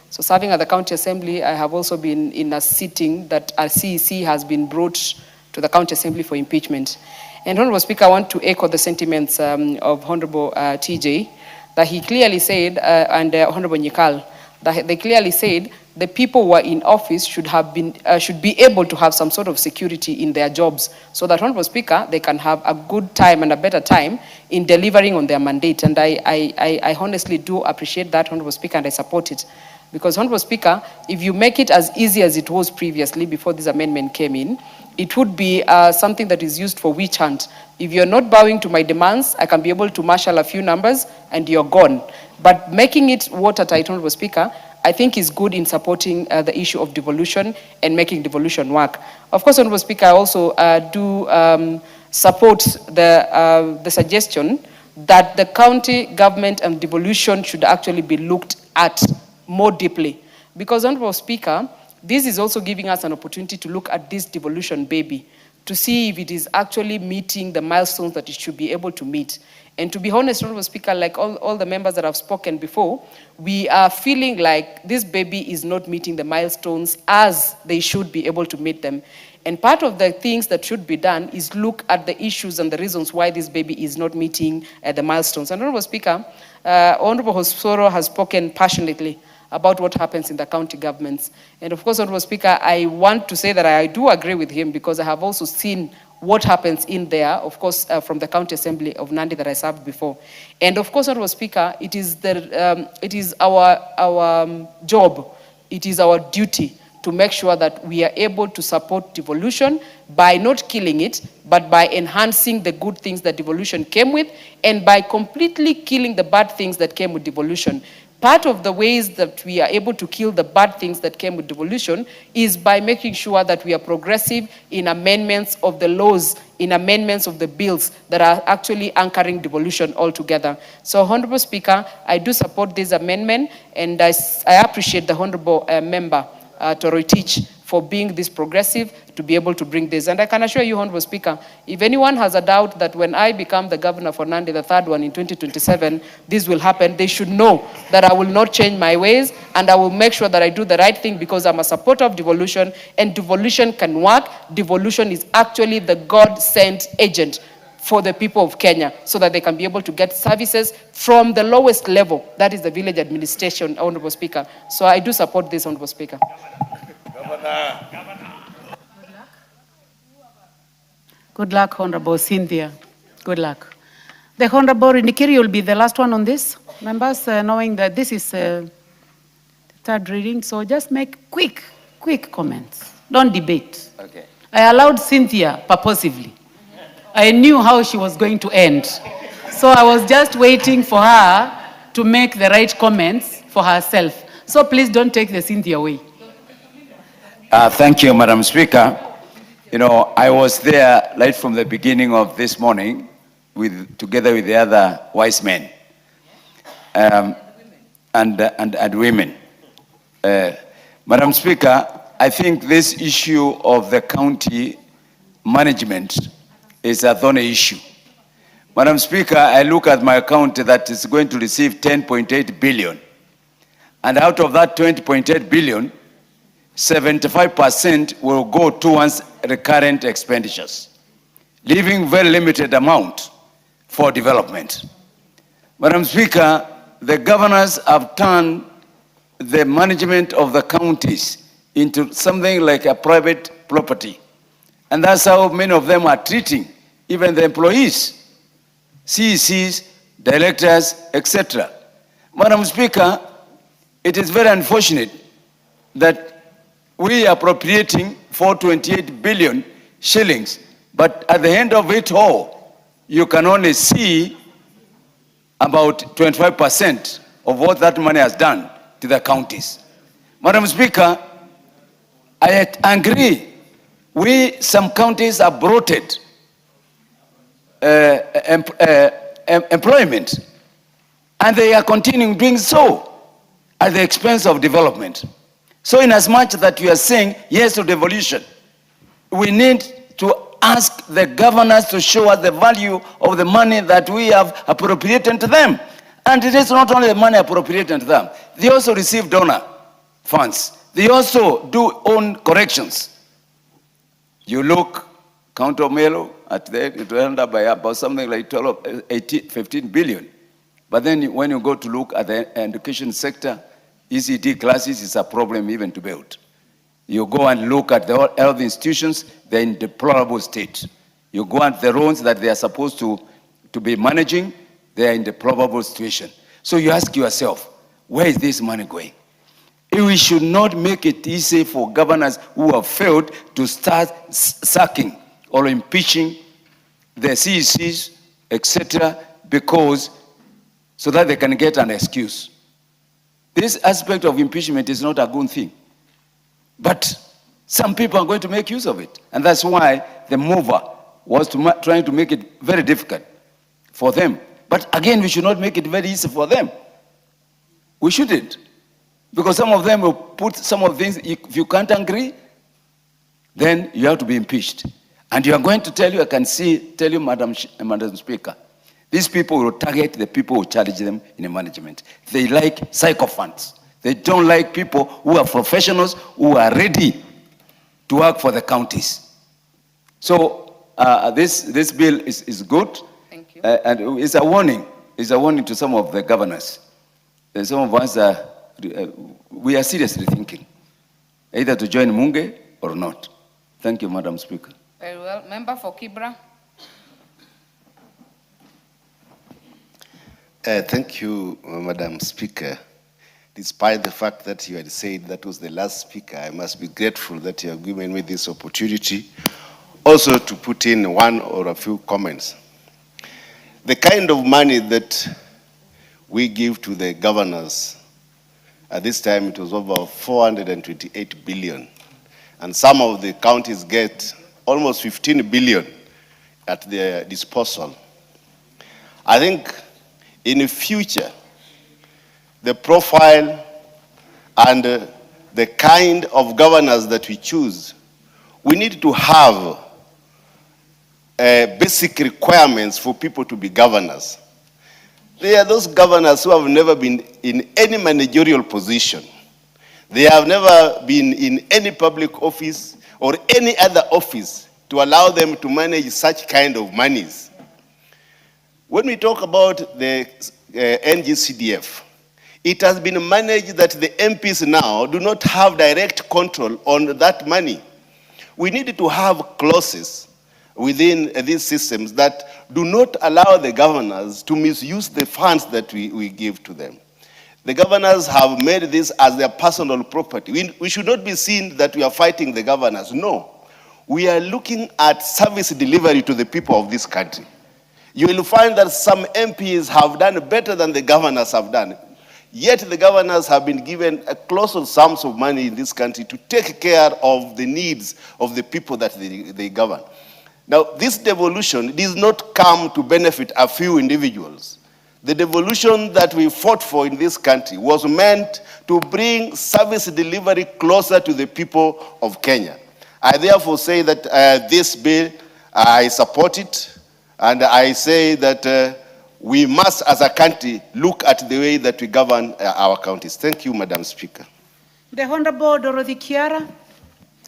H: So serving at the County Assembly, I have also been in a sitting that a CEC has been brought to the County Assembly for impeachment. And Honorable Speaker, I want to echo the sentiments of Honorable TJ, that he clearly said, and Honorable Nyikal, that they clearly said the people who are in office should be able to have some sort of security in their jobs, so that, Honorable Speaker, they can have a good time and a better time in delivering on their mandate. And I honestly do appreciate that, Honorable Speaker, and I support it. Because, Honorable Speaker, if you make it as easy as it was previously before this amendment came in, it would be something that is used for witch hunt. If you're not bowing to my demands, I can be able to marshal a few numbers and you're gone. But making it watertight, Honorable Speaker, I think is good in supporting the issue of devolution and making devolution work. Of course, Honorable Speaker, I also do support the suggestion that the county government and devolution should actually be looked at more deeply. Because, Honorable Speaker, this is also giving us an opportunity to look at this devolution baby, to see if it is actually meeting the milestones that it should be able to meet. And to be honest, Honorable Speaker, like all the members that have spoken before, we are feeling like this baby is not meeting the milestones as they should be able to meet them. And part of the things that should be done is look at the issues and the reasons why this baby is not meeting the milestones. And Honorable Speaker, Honorable Hosoro has spoken passionately about what happens in the county governments. And of course, Honorable Speaker, I want to say that I do agree with him, because I have also seen what happens in there, of course, from the County Assembly of Nandi that I served before. And of course, Honorable Speaker, it is our job, it is our duty to make sure that we are able to support devolution by not killing it, but by enhancing the good things that devolution came with, and by completely killing the bad things that came with devolution. Part of the ways that we are able to kill the bad things that came with devolution is by making sure that we are progressive in amendments of the laws, in amendments of the bills that are actually anchoring devolution altogether. So, Honorable Speaker, I do support this amendment, and I appreciate the Honorable Member, Toroitich, for being this progressive to be able to bring this. And I can assure you, Honorable Speaker, if anyone has a doubt that when I become the governor for Nandi, the third one in 2027, this will happen, they should know that I will not change my ways and I will make sure that I do the right thing because I'm a supporter of devolution and devolution can work. Devolution is actually the God-sent agent for the people of Kenya so that they can be able to get services from the lowest level, that is the village administration, Honorable Speaker. So I do support this, Honorable Speaker.
Q: Good luck, Honorable Cynthia. Good luck. The Honorable Nikiri will be the last one on this. Members, knowing that this is third reading, so just make quick comments. Don't debate.
S: Okay.
Q: I allowed Cynthia purposively. I knew how she was going to end. So I was just waiting for her to make the right comments for herself. So please don't take the Cynthia away.
S: Thank you, Madam Speaker. You know, I was there right from the beginning of this morning together with the other wise men and women. Madam Speaker, I think this issue of the county management is a thorny issue. Madam Speaker, I look at my account that is going to receive 10.8 billion. And out of that 20.8 billion, 75% will go towards recurrent expenditures, leaving very limited amount for development. Madam Speaker, the governors have turned the management of the counties into something like a private property. And that's how many of them are treating even the employees, CECs, directors, etc. Madam Speaker, it is very unfortunate that we are appropriating 428 billion shillings, but at the end of it all, you can only see about 25% of what that money has done to the counties. Madam Speaker, I agree. Some counties are bloated employment, and they are continuing doing so at the expense of development. So in as much that you are saying yes to devolution, we need to ask the governors to show us the value of the money that we have appropriated to them. And it is not only the money appropriated to them, they also receive donor funds. They also do own corrections. You look, Count of Melo, at that, it will end up by about something like 15 billion. But then when you go to look at the education sector, ECD classes is a problem even to build. You go and look at the health institutions, they're in deplorable state. You go at the roads that they are supposed to be managing, they are in deplorable situation. So you ask yourself, where is this money going? We should not make it easy for governors who have failed to start sacking or impeaching the CECs, etc., so that they can get an excuse. This aspect of impeachment is not a good thing. But some people are going to make use of it. And that's why the mover was trying to make it very difficult for them. But again, we should not make it very easy for them. We shouldn't. Because some of them will put some of the things, if you can't agree, then you have to be impeached. And you are going to tell you, I can tell you, Madam Speaker, these people will target the people who challenge them in the management. They like sycophants. They don't like people who are professionals, who are ready to work for the counties. So this bill is good.
H: Thank you.
S: And it's a warning. It's a warning to some of the governors. Some of us we are seriously thinking either to join Munge or not. Thank you, Madam Speaker.
B: Very well. Member for Kibra.
K: Thank you, Madam Speaker. Despite the fact that you had said that was the last speaker, I must be grateful that you have given me this opportunity also to put in one or a few comments. The kind of money that we give to the governors, at this time it was over 428 billion. And some of the counties get almost 15 billion at their disposal. I think in the future, the profile and the kind of governors that we choose, we need to have basic requirements for people to be governors. There are those governors who have never been in any managerial position. They have never been in any public office or any other office to allow them to manage such kind of monies. When we talk about the NGCDF, it has been managed that the MPs now do not have direct control on that money. We need to have clauses within these systems that do not allow the governors to misuse the funds that we give to them. The governors have made this as their personal property. We should not be seen that we are fighting the governors. No. We are looking at service delivery to the people of this country. You will find that some MPs have done better than the governors have done. Yet the governors have been given a colossal sums of money in this country to take care of the needs of the people that they govern. Now, this devolution does not come to benefit a few individuals. The devolution that we fought for in this country was meant to bring service delivery closer to the people of Kenya. I therefore say that this bill, I support it, and I say that we must, as a country, look at the way that we govern our counties. Thank you, Madam Speaker.
Q: The Honorable Dorothy Kiara,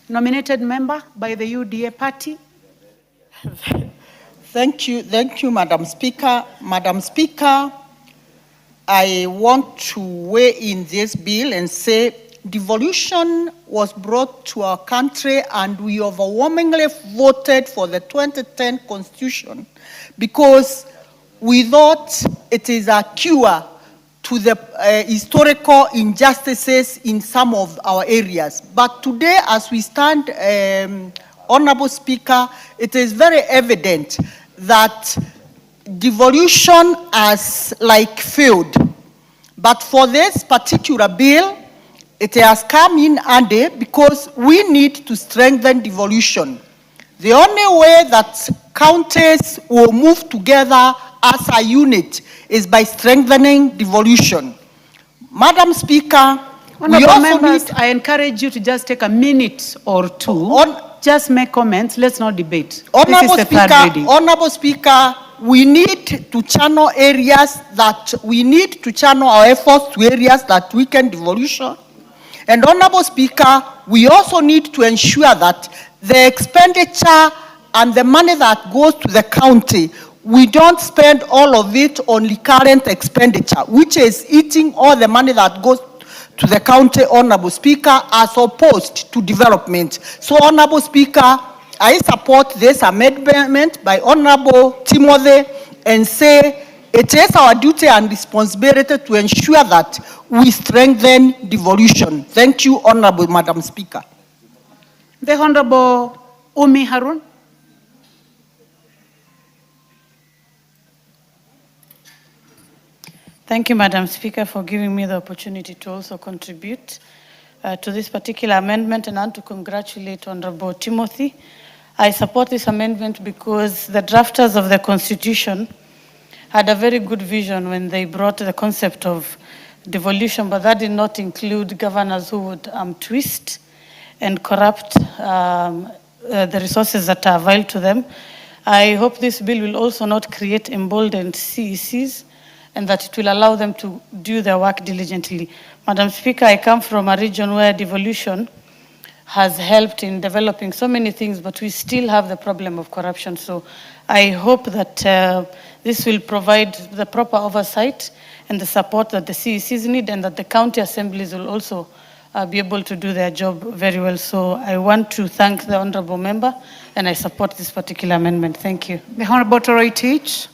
Q: nominated member by the UDA party.
L: Thank you, Madam Speaker. Madam Speaker, I want to weigh in this bill and say devolution was brought to our country and we overwhelmingly voted for the 2010 Constitution because we thought it is a cure to the historical injustices in some of our areas. But today, as we stand, Honorable Speaker, it is very evident that devolution has failed. But for this particular bill, it has come in handy because we need to strengthen devolution. The only way that counties will move together as a unit is by strengthening devolution. Madam Speaker,
Q: Honorable members, I encourage you to just take a minute or two. Just make comments. Let's not debate.
L: Honorable Speaker, we need to channel our efforts to areas that weaken devolution. And Honorable Speaker, we also need to ensure that the expenditure and the money that goes to the county, we don't spend all of it on recurrent expenditure, which is eating all the money that goes to the county, Honorable Speaker, as opposed to development. So, Honorable Speaker, I support this amendment by Honorable Timothy and say it is our duty and responsibility to ensure that we strengthen devolution. Thank you, Honorable Madam Speaker.
Q: The Honorable Umi Harun.
M: Thank you, Madam Speaker, for giving me the opportunity to also contribute to this particular amendment, and I want to congratulate Honorable Timothy. I support this amendment because the drafters of the Constitution had a very good vision when they brought the concept of devolution, but that did not include governors who would twist and corrupt the resources that are available to them. I hope this bill will also not create emboldened CECs, and that it will allow them to do their work diligently. Madam Speaker, I come from a region where devolution has helped in developing so many things, but we still have the problem of corruption. So I hope that this will provide the proper oversight and the support that the CECs need, and that the county assemblies will also be able to do their job very well. So I want to thank the honorable member, and I support this particular amendment. Thank you.
Q: The Honorable Toroi Teach.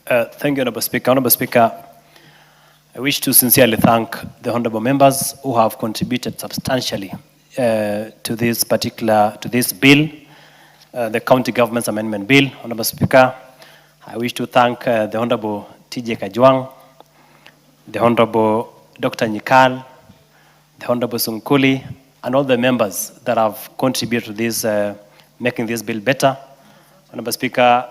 I: Thank you, Honorable Speaker. Honorable Speaker, I wish to sincerely thank the honorable members who have contributed substantially to this bill, the County Government's Amendment Bill. Honorable Speaker, I wish to thank the Honorable TJ Kajwang, the Honorable Dr. Nyikal, the Honorable Sunkuli, and all the members that have contributed to this, making this bill better. Honorable Speaker,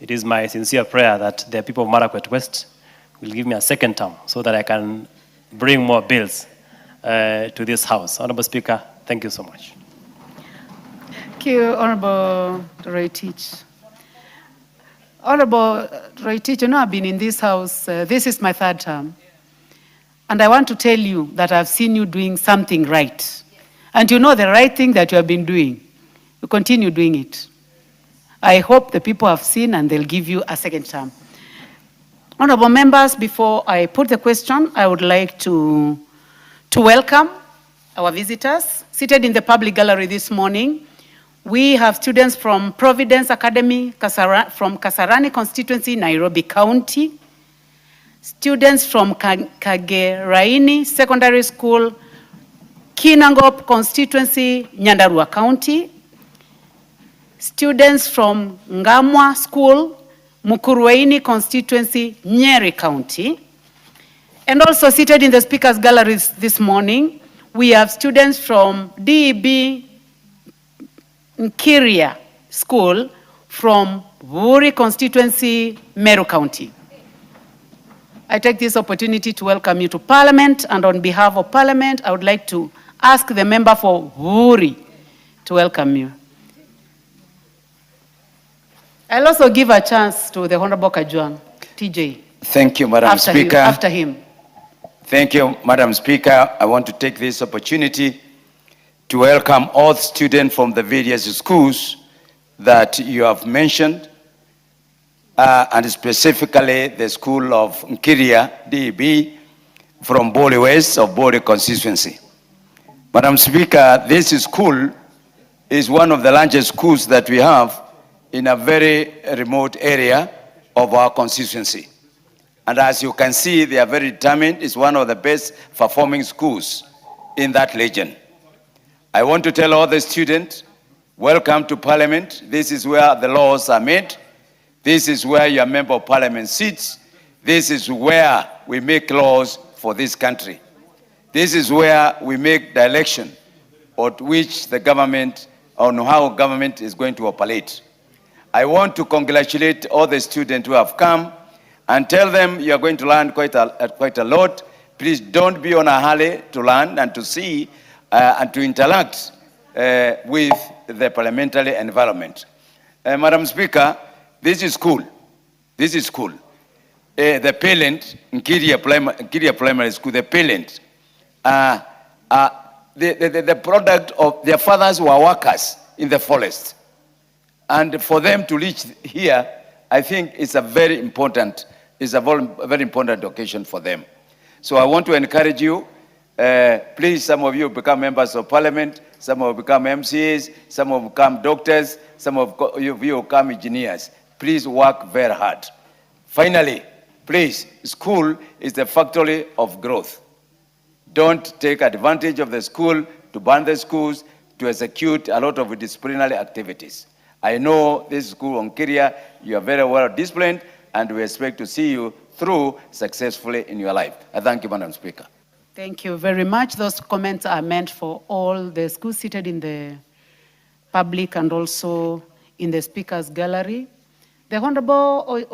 I: it is my sincere prayer that the people of Marakwet West will give me a second term so that I can bring more bills to this House. Honorable Speaker, thank you so much.
Q: Thank you, Honorable Roitich. Honorable Roitich, you know I've been in this House, this is my third term. And I want to tell you that I've seen you doing something right. And you know the right thing that you have been doing. You continue doing it. I hope the people have seen and they'll give you a second term. Honorable members, before I put the question, I would like to welcome our visitors. Seated in the public gallery this morning, we have students from Providence Academy, from Kasarani constituency, Nairobi County, students from Kageraini Secondary School, Kinangop constituency, Nyandarua County, students from Ngamwa School, Mukurweini constituency, Nyeri County. And also seated in the speakers galleries this morning, we have students from DEB Nkiria School from Wuri constituency, Meru County. I take this opportunity to welcome you to Parliament, and on behalf of Parliament, I would like to ask the member for Wuri to welcome you. I'll also give a chance to the Honorable Kajwang, TJ.
S: Thank you, Madam Speaker.
Q: After him.
S: Thank you, Madam Speaker. I want to take this opportunity to welcome all students from the various schools that you have mentioned, and specifically the school of Nkiria, DEB, from Bole West of Bole constituency. Madam Speaker, this school is one of the largest schools that we have in a very remote area of our constituency. And as you can see, they are very determined. It's one of the best performing schools in that region. I want to tell all the students, welcome to Parliament. This is where the laws are made. This is where your member of Parliament sits. This is where we make laws for this country. This is where we make the election on which the government, on how government is going to operate. I want to congratulate all the students who have come and tell them you are going to learn quite a lot. Please don't be on a hurry to learn and to see and to interact with the parliamentary environment. Madam Speaker, this is cool. This is cool. The parent, Nkiria Primary School, the parent, the product of their fathers were workers in the forest. And for them to reach here, I think it's a very important occasion for them. So I want to encourage you, please, some of you become members of Parliament, some of you become MCAs, some of you become doctors, some of you become engineers. Please work very hard. Finally, please, school is the factory of growth. Don't take advantage of the school to ban the schools, to execute a lot of disciplinary activities. I know this school on Nkiria, you are very well disciplined, and we expect to see you through successfully in your life. I thank you, Madam Speaker.
Q: Thank you very much. Those comments are meant for all the schools seated in the public and also in the speakers gallery. The Honorable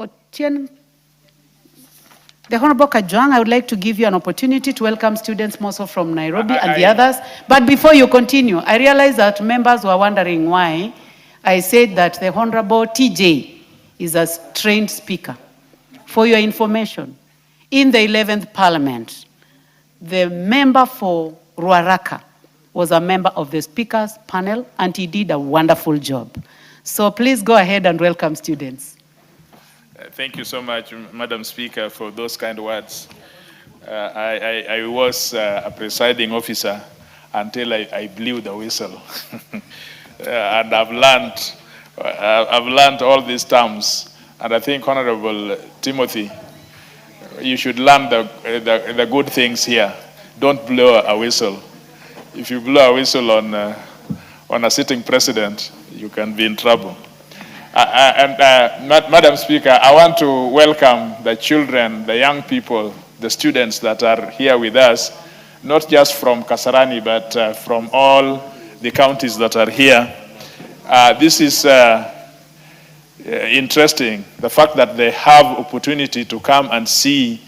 Q: Kajwang, I would like to give you an opportunity to welcome students also from Nairobi and the others. But before you continue, I realize that members were wondering why I said that the Honorable TJ is a trained speaker. For your information, in the 11th Parliament, the member for Ruaraka was a member of the speakers panel, and he did a wonderful job. So please go ahead and welcome students.
R: Thank you so much, Madam Speaker, for those kind words. I was a presiding officer until I blew the whistle. And I've learned all these terms. And I think, Honorable Timothy, you should learn the good things here. Don't blow a whistle. If you blow a whistle on a sitting president, you can be in trouble. Madam Speaker, I want to welcome the children, the young people, the students that are here with us, not just from Kasarani, but from all the counties that are here. This is interesting, the fact that they have opportunity to come and see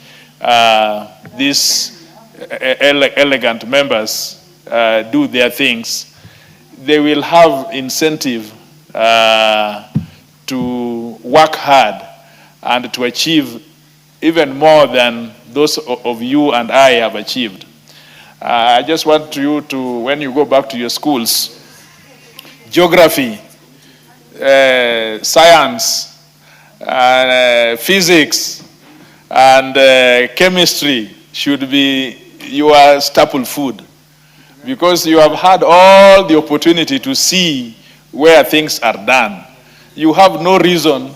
R: these elegant members do their things. They will have incentive to work hard and to achieve even more than those of you and I have achieved. I just want you to, when you go back to your schools, geography, science, physics, and chemistry should be your staple food, because you have had all the opportunity to see where things are done. You have no reason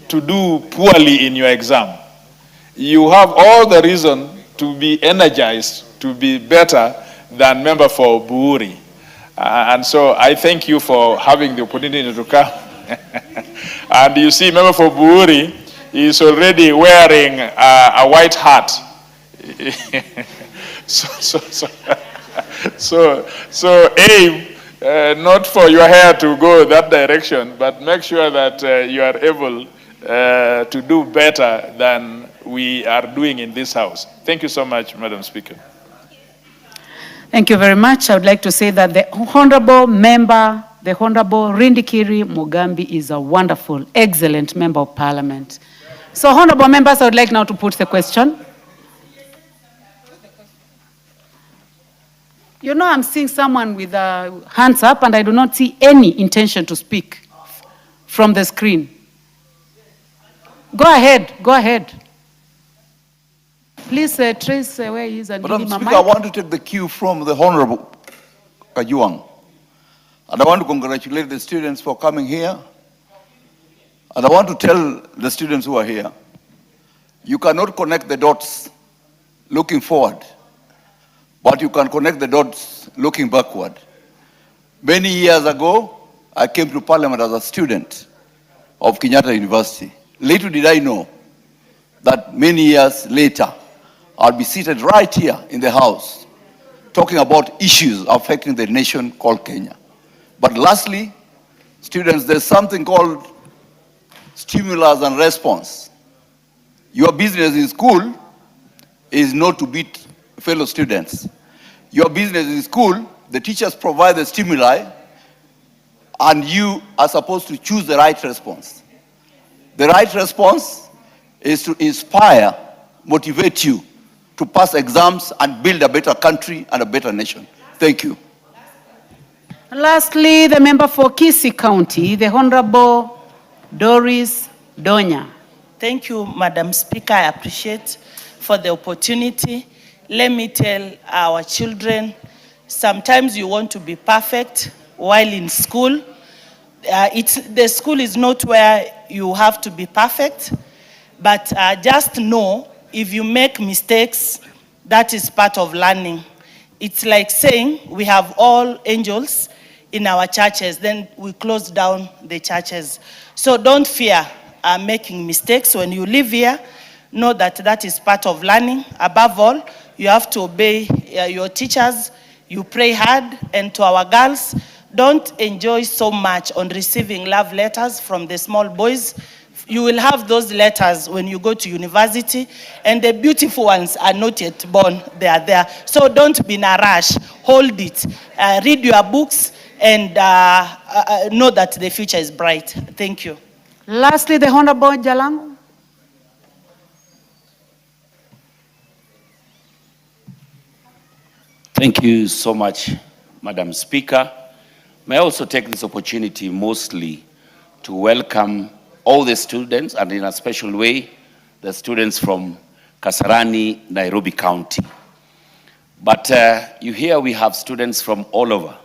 R: to do poorly in your exam. You have all the reason to be energized, to be better than member for Buhuri. And so I thank you for having the opportunity to come. And you see, member for Buhuri is already wearing a white hat. So aim not for your hair to go that direction, but make sure that you are able to do better than we are doing in this house. Thank you so much, Madam Speaker.
Q: Thank you very much. I would like to say that the honorable member, the Honorable Rindikiri Mugambi, is a wonderful, excellent member of parliament. So, honorable members, I would like now to put the question. You know, I'm seeing someone with hands up, and I do not see any intention to speak from the screen. Go ahead, go ahead. Please trace where he is and give
N: Madam
Q: him a
N: Speaker, I
Q: mic.
N: want to take the cue from the Honorable Kajwang. And I want to congratulate the students for coming here. And I want to tell the students who are here, you cannot connect the dots looking forward, but you can connect the dots looking backward. Many years ago, I came to Parliament as a student of Kenyatta University. Little did I know that many years later, I'll be seated right here in the House talking about issues affecting the nation called Kenya. But lastly, students, there's something called stimulus and response. Your business in school is not to beat fellow students. Your business in school, the teachers provide the stimuli, and you are supposed to choose the right response. The right response is to inspire, motivate you to pass exams and build a better country and a better nation. Thank you.
Q: Lastly, the member for Kisii County, the Honorable Doris Donya.
O: Thank you, Madam Speaker. I appreciate for the opportunity. Let me tell our children, sometimes you want to be perfect while in school. The school is not where you have to be perfect, but just know if you make mistakes, that is part of learning. It's like saying we have all angels in our churches, then we close down the churches. So don't fear making mistakes. When you live here, know that that is part of learning. Above all, you have to obey your teachers. You pray hard. And to our girls, don't enjoy so much on receiving love letters from the small boys. You will have those letters when you go to university, and the beautiful ones are not yet born. They are there. So don't be in a rush. Hold it. Read your books and know that the future is bright. Thank you.
Q: Lastly, the Honorable Jalango.
F: Thank you so much, Madam Speaker. May I also take this opportunity mostly to welcome all the students, and in a special way, the students from Kasarani, Nairobi County. But you hear we have students from all over,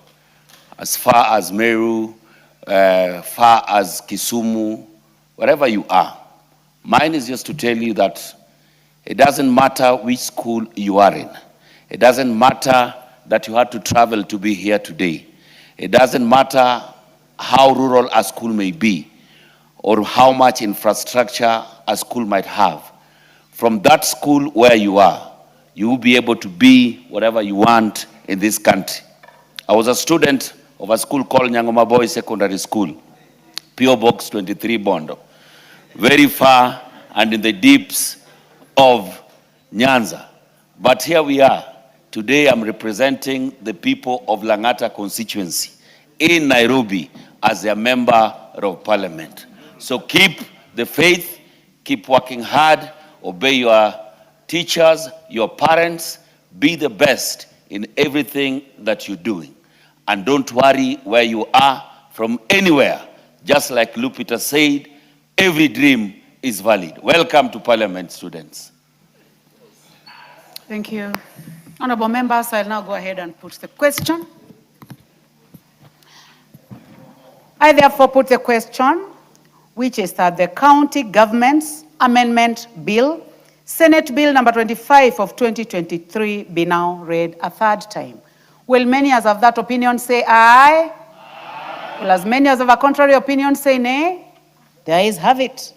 F: as far as Meru, far as Kisumu, wherever you are. Mine is just to tell you that it doesn't matter which school you are in. It doesn't matter that you had to travel to be here today. It doesn't matter how rural a school may be or how much infrastructure a school might have. From that school where you are, you will be able to be whatever you want in this country. I was a student of a school called Nyangoma Boys Secondary School.
A: PO Box 23 Bondo, very far and in the deeps of Nyanza. But here we are. Today I'm representing the people of Lang'ata constituency in Nairobi as their member of parliament. So keep the faith, keep working hard, obey your teachers, your parents, be the best in everything that you're doing. And don't worry where you are from anywhere. Just like Lupita said, every dream is valid. Welcome to Parliament, students.
Q: Thank you. Honorable members, I'll now go ahead and put the question. I therefore put the question, which is that the County Government's Amendment Bill, Senate Bill number 25 of 2023, be now read a third time. Will many as of that opinion say aye? Aye. Will as many as of a contrary opinion say nay? The ayes have it.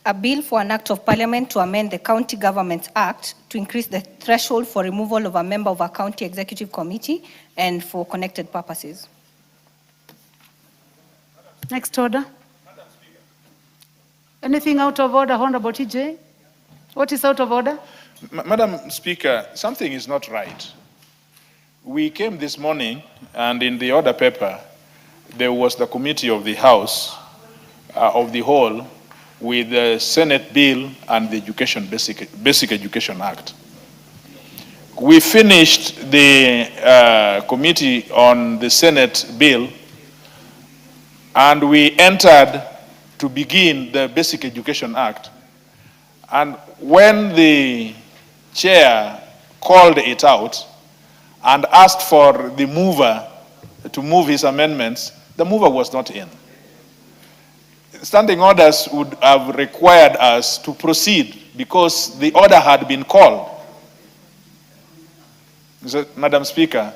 T: A bill for an act of parliament to amend the County Government Act to increase the threshold for removal of a member of a county executive committee and for connected purposes.
Q: Next order. Anything out of order, Honorable TJ? What is out of order?
R: Madam Speaker, something is not right. We came this morning, and in the order paper, there was the committee of the House of the whole with the Senate bill and the Basic Education Act. We finished the committee on the Senate bill, and we entered to begin the Basic Education Act. And when the chair called it out and asked for the mover to move his amendments, the mover was not in. Standing orders would have required us to proceed because the order had been called. So, Madam Speaker,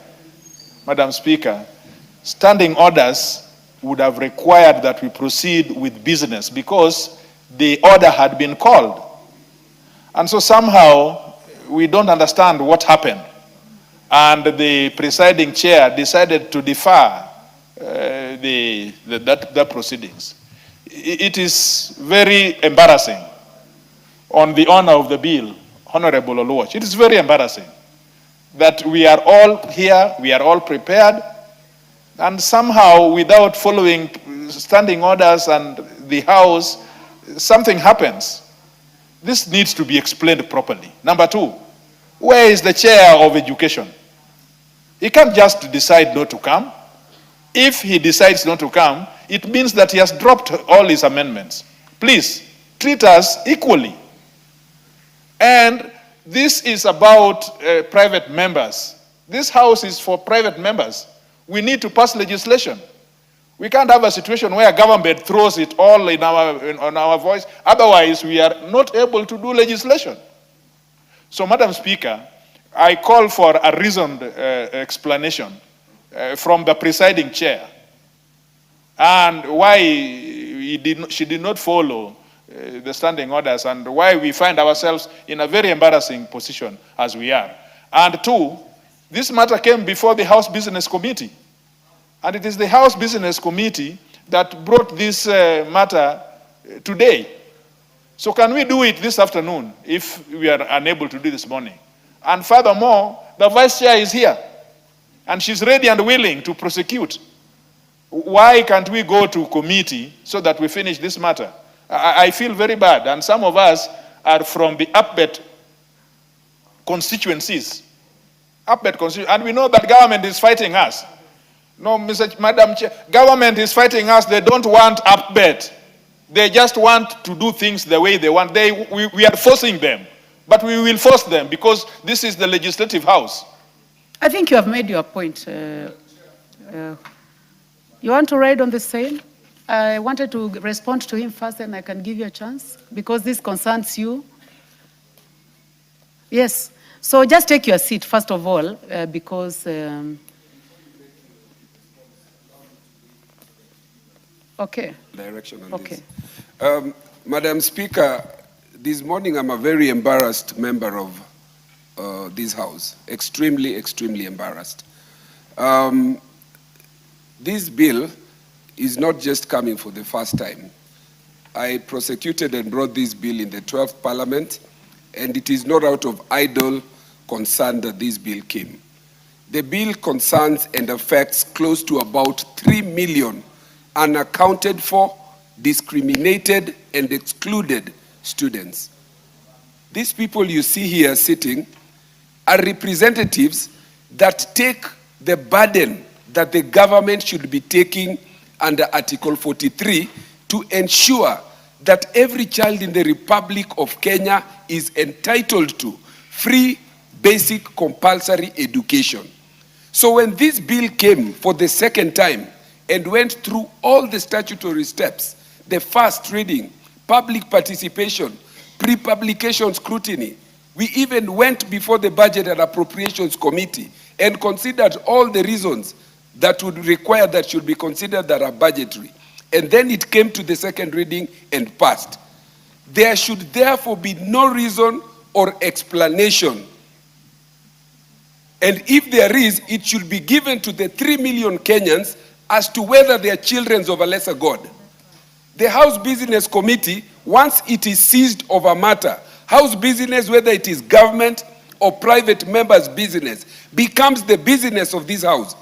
R: standing orders would have required that we proceed with business because the order had been called. And so somehow we don't understand what happened. And the presiding chair decided to defer the proceedings. It is very embarrassing on the honor of the bill, Honorable Oluoch. It is very embarrassing that we are all here, we are all prepared, and somehow without following standing orders and the House, something happens. This needs to be explained properly. Number two, where is the chair of education? He can't just decide not to come. If he decides not to come, it means that he has dropped all his amendments. Please, treat us equally. And this is about private members. This House is for private members. We need to pass legislation. We can't have a situation where government throws it all on our voice. Otherwise, we are not able to do legislation. So, Madam Speaker, I call for a reasoned explanation from the presiding chair and why she did not follow the standing orders and why we find ourselves in a very embarrassing position as we are. And two, this matter came before the House Business Committee. And it is the House Business Committee that brought this matter today. So can we do it this afternoon if we are unable to do this morning? And furthermore, the Vice Chair is here. And she's ready and willing to prosecute. Why can't we go to committee so that we finish this matter? I feel very bad. And some of us are from the Upbet constituencies. And we know that government is fighting us. No, Madam Chair, government is fighting us. They don't want Upbet. They just want to do things the way they want. We are forcing them. But we will force them because this is the legislative house.
Q: I think you have made your point. You want to ride on the same? I wanted to respond to him first, and I can give you a chance because this concerns you. Yes. So just take your seat, first of all, because... okay.
W: Direction on this. Madam Speaker, this morning I'm a very embarrassed member of this House. Extremely, extremely embarrassed. This bill is not just coming for the first time. I prosecuted and brought this bill in the 12th Parliament, and it is not out of idle concern that this bill came. The bill concerns and affects close to about 3 million unaccounted for, discriminated, and excluded students. These people you see here sitting are representatives that take the burden that the government should be taking under Article 43 to ensure that every child in the Republic of Kenya is entitled to free, basic, compulsory education. So when this bill came for the second time and went through all the statutory steps, the first reading, public participation, pre-publication scrutiny, we even went before the Budget and Appropriations Committee and considered all the reasons that would require that should be considered that are budgetary. And then it came to the second reading and passed. There should therefore be no reason or explanation. And if there is, it should be given to the 3 million Kenyans as to whether they are children of a lesser God. The House Business Committee, once it is seized of a matter, House business, whether it is government or private members' business, becomes the business of this House.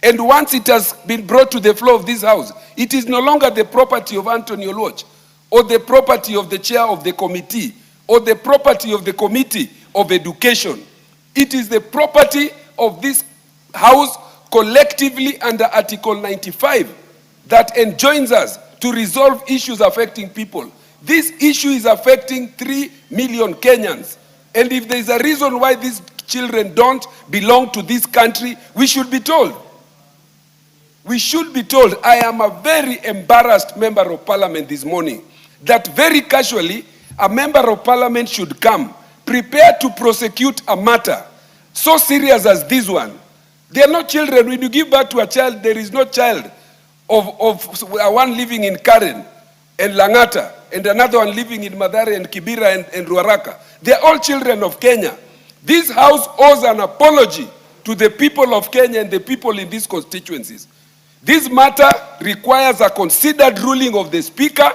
W: And once it has been brought to the floor of this House, it is no longer the property of Anthony Oloch, or the property of the chair of the committee, or the property of the Committee of Education. It is the property of this House collectively under Article 95 that enjoins us to resolve issues affecting people. This issue is affecting 3 million Kenyans. And if there is a reason why these children don't belong to this country, we should be told. We should be told. I am a very embarrassed member of parliament this morning that very casually a member of parliament should come prepared to prosecute a matter so serious as this one. They are not children. When you give birth to a child, there is no child of one living in Karen and Langata and another one living in Mathare and Kibera and Ruaraka. They are all children of Kenya. This House owes an apology to the people of Kenya and the people in these constituencies. This matter requires a considered ruling of the Speaker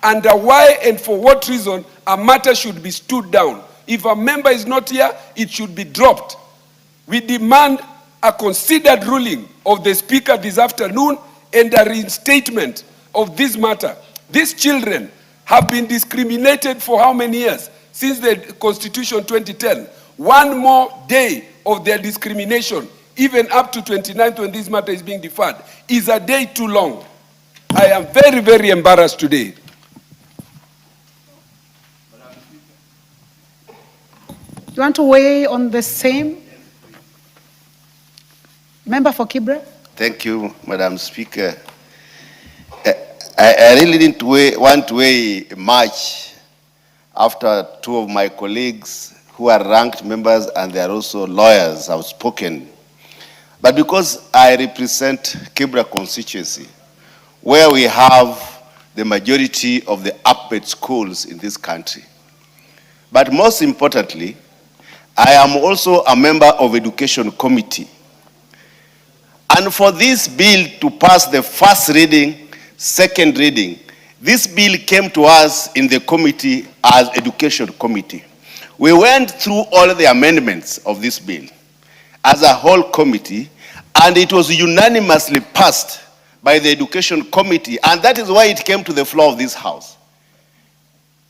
W: and why and for what reason a matter should be stood down. If a member is not here, it should be dropped. We demand a considered ruling of the Speaker this afternoon and a reinstatement of this matter. These children have been discriminated for how many years? Since the Constitution 2010. One more day of their discrimination, even up to 29th when this matter is being deferred, is a day too long. I am very, very embarrassed today.
Q: You want to weigh on the same? Member for Kibra?
K: Thank you, Madam Speaker. I really didn't want to weigh much after two of my colleagues who are ranked members and they are also lawyers have spoken. But because I represent Kibra constituency, where we have the majority of the upbed schools in this country. But most importantly, I am also a member of Education Committee. And for this bill to pass the first reading, second reading, this bill came to us in the committee as Education Committee. We went through all the amendments of this bill as a whole committee, and it was unanimously passed by the Education Committee, and that is why it came to the floor of this House.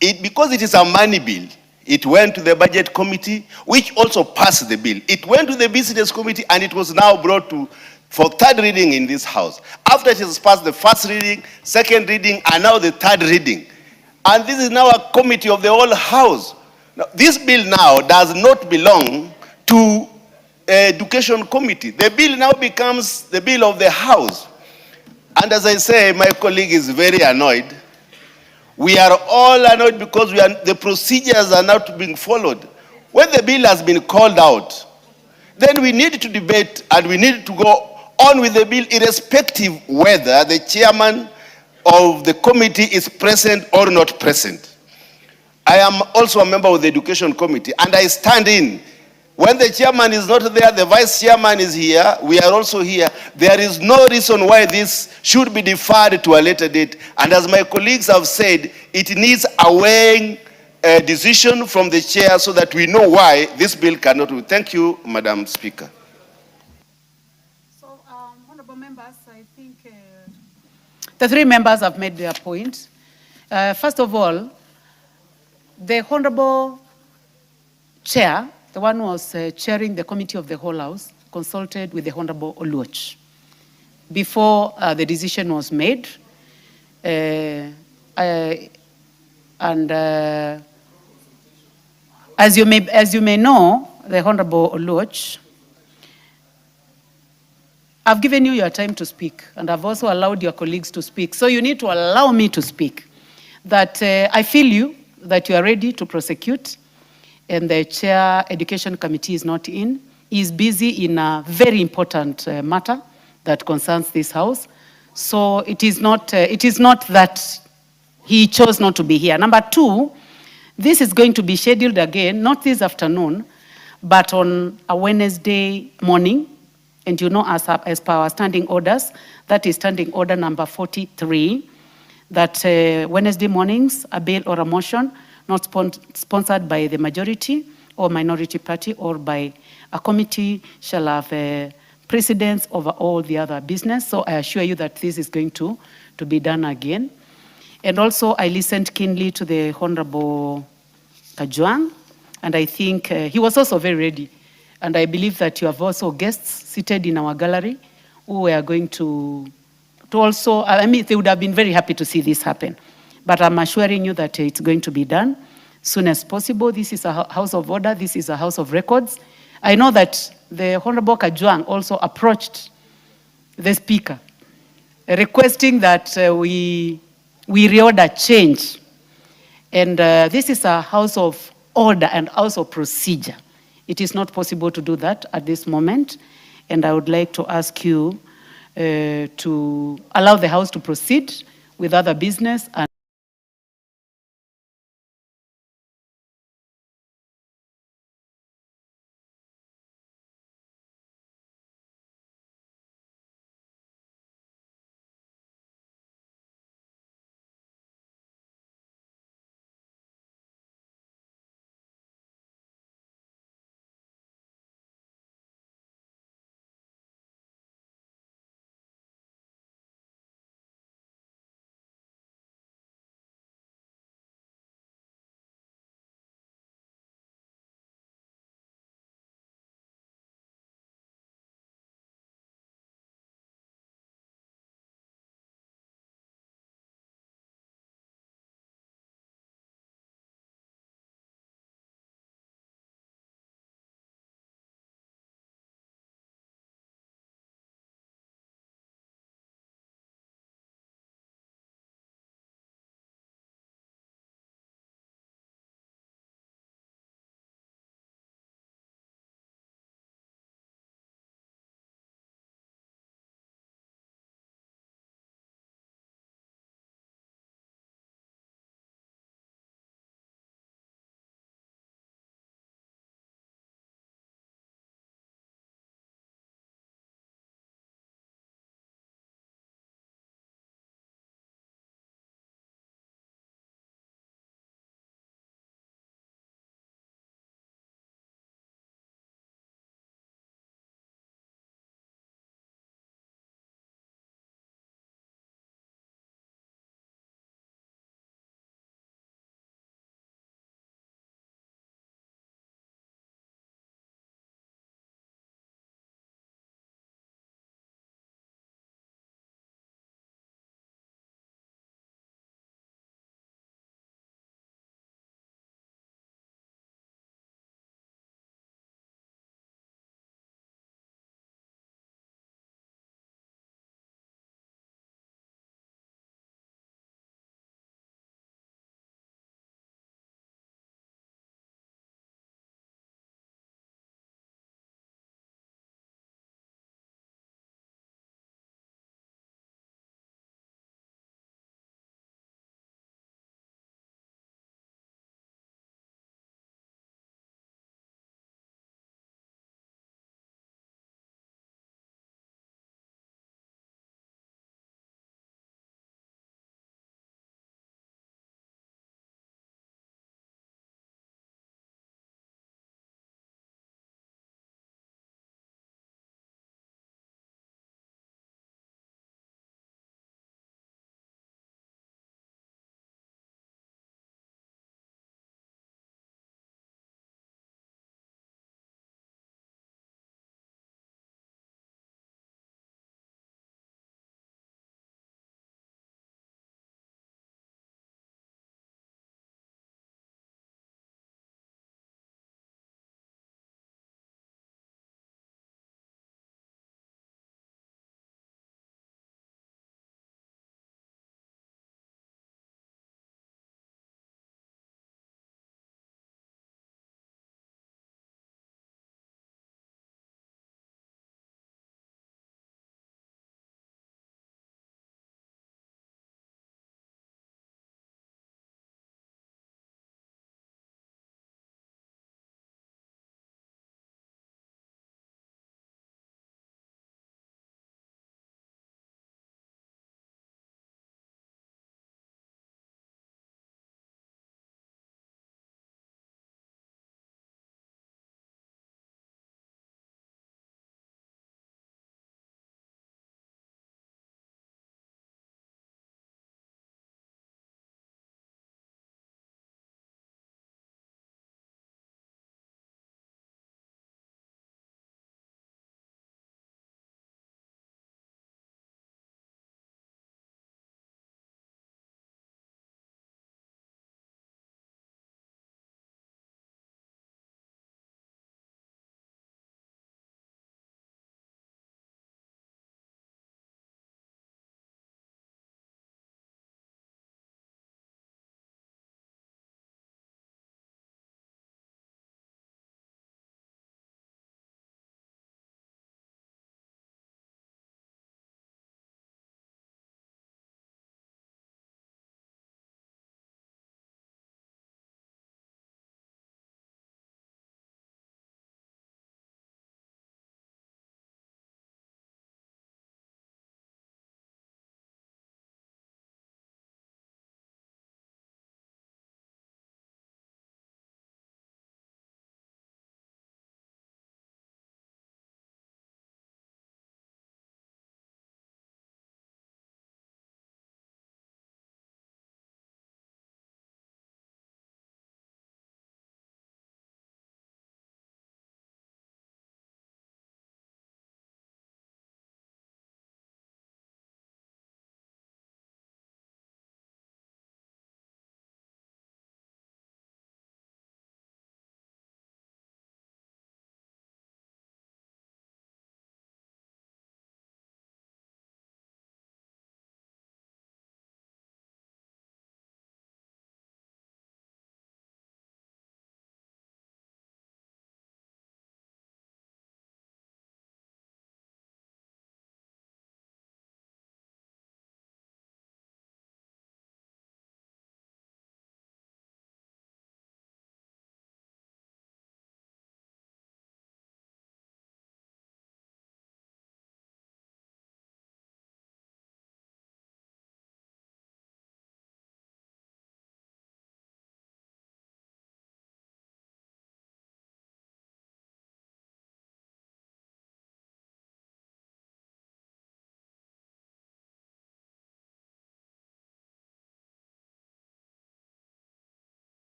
K: Because it is a money bill, it went to the Budget Committee, which also passed the bill. It went to the Business Committee, and it was now brought for third reading in this House. After it has passed the first reading, second reading, and now the third reading. And this is now a committee of the whole House. Now, this bill now does not belong to Education Committee. The bill now becomes the bill of the House. And as I say, my colleague is very annoyed. We are all annoyed because the procedures are not being followed. When the bill has been called out, then we need to debate and we need to go on with the bill irrespective whether the chairman of the committee is present or not present. I am also a member of the Education Committee and I stand in When the chairman is not there, the vice chairman is here, we are also here. There is no reason why this should be deferred to a later date. And as my colleagues have said, it needs a weighing decision from the chair so that we know why this bill cannot. Thank you, Madam Speaker.
Q: So, honorable members, I think the three members have made their point. First of all, the honorable chair, the one who was chairing the committee of the whole house, consulted with the Honorable Oluoch before the decision was made. As you may know, the Honorable Oluoch, I've given you your time to speak, and I've also allowed your colleagues to speak. So you need to allow me to speak. That I feel you, that you are ready to prosecute, and the chair education committee is not in. He is busy in a very important matter that concerns this house. So it is not that he chose not to be here. Number two, this is going to be scheduled again, not this afternoon, but on a Wednesday morning. And you know, as per our standing orders, that is standing order number 43, that Wednesday mornings, a bill or a motion not sponsored by the majority or minority party or by a committee shall have precedence over all the other business. So I assure you that this is going to be done again. And also I listened keenly to the Honorable Kajwang, and I think he was also very ready. And I believe that you have also guests seated in our gallery who are going to also, I mean, they would have been very happy to see this happen. But I'm assuring you that it's going to be done soon as possible. This is a house of order. This is a house of records. I know that the Honorable Kajwang also approached the Speaker, requesting that we reorder change. And this is a house of order and house of procedure. It is not possible to do that at this moment. And I would like to ask you to allow the House to proceed with other business. And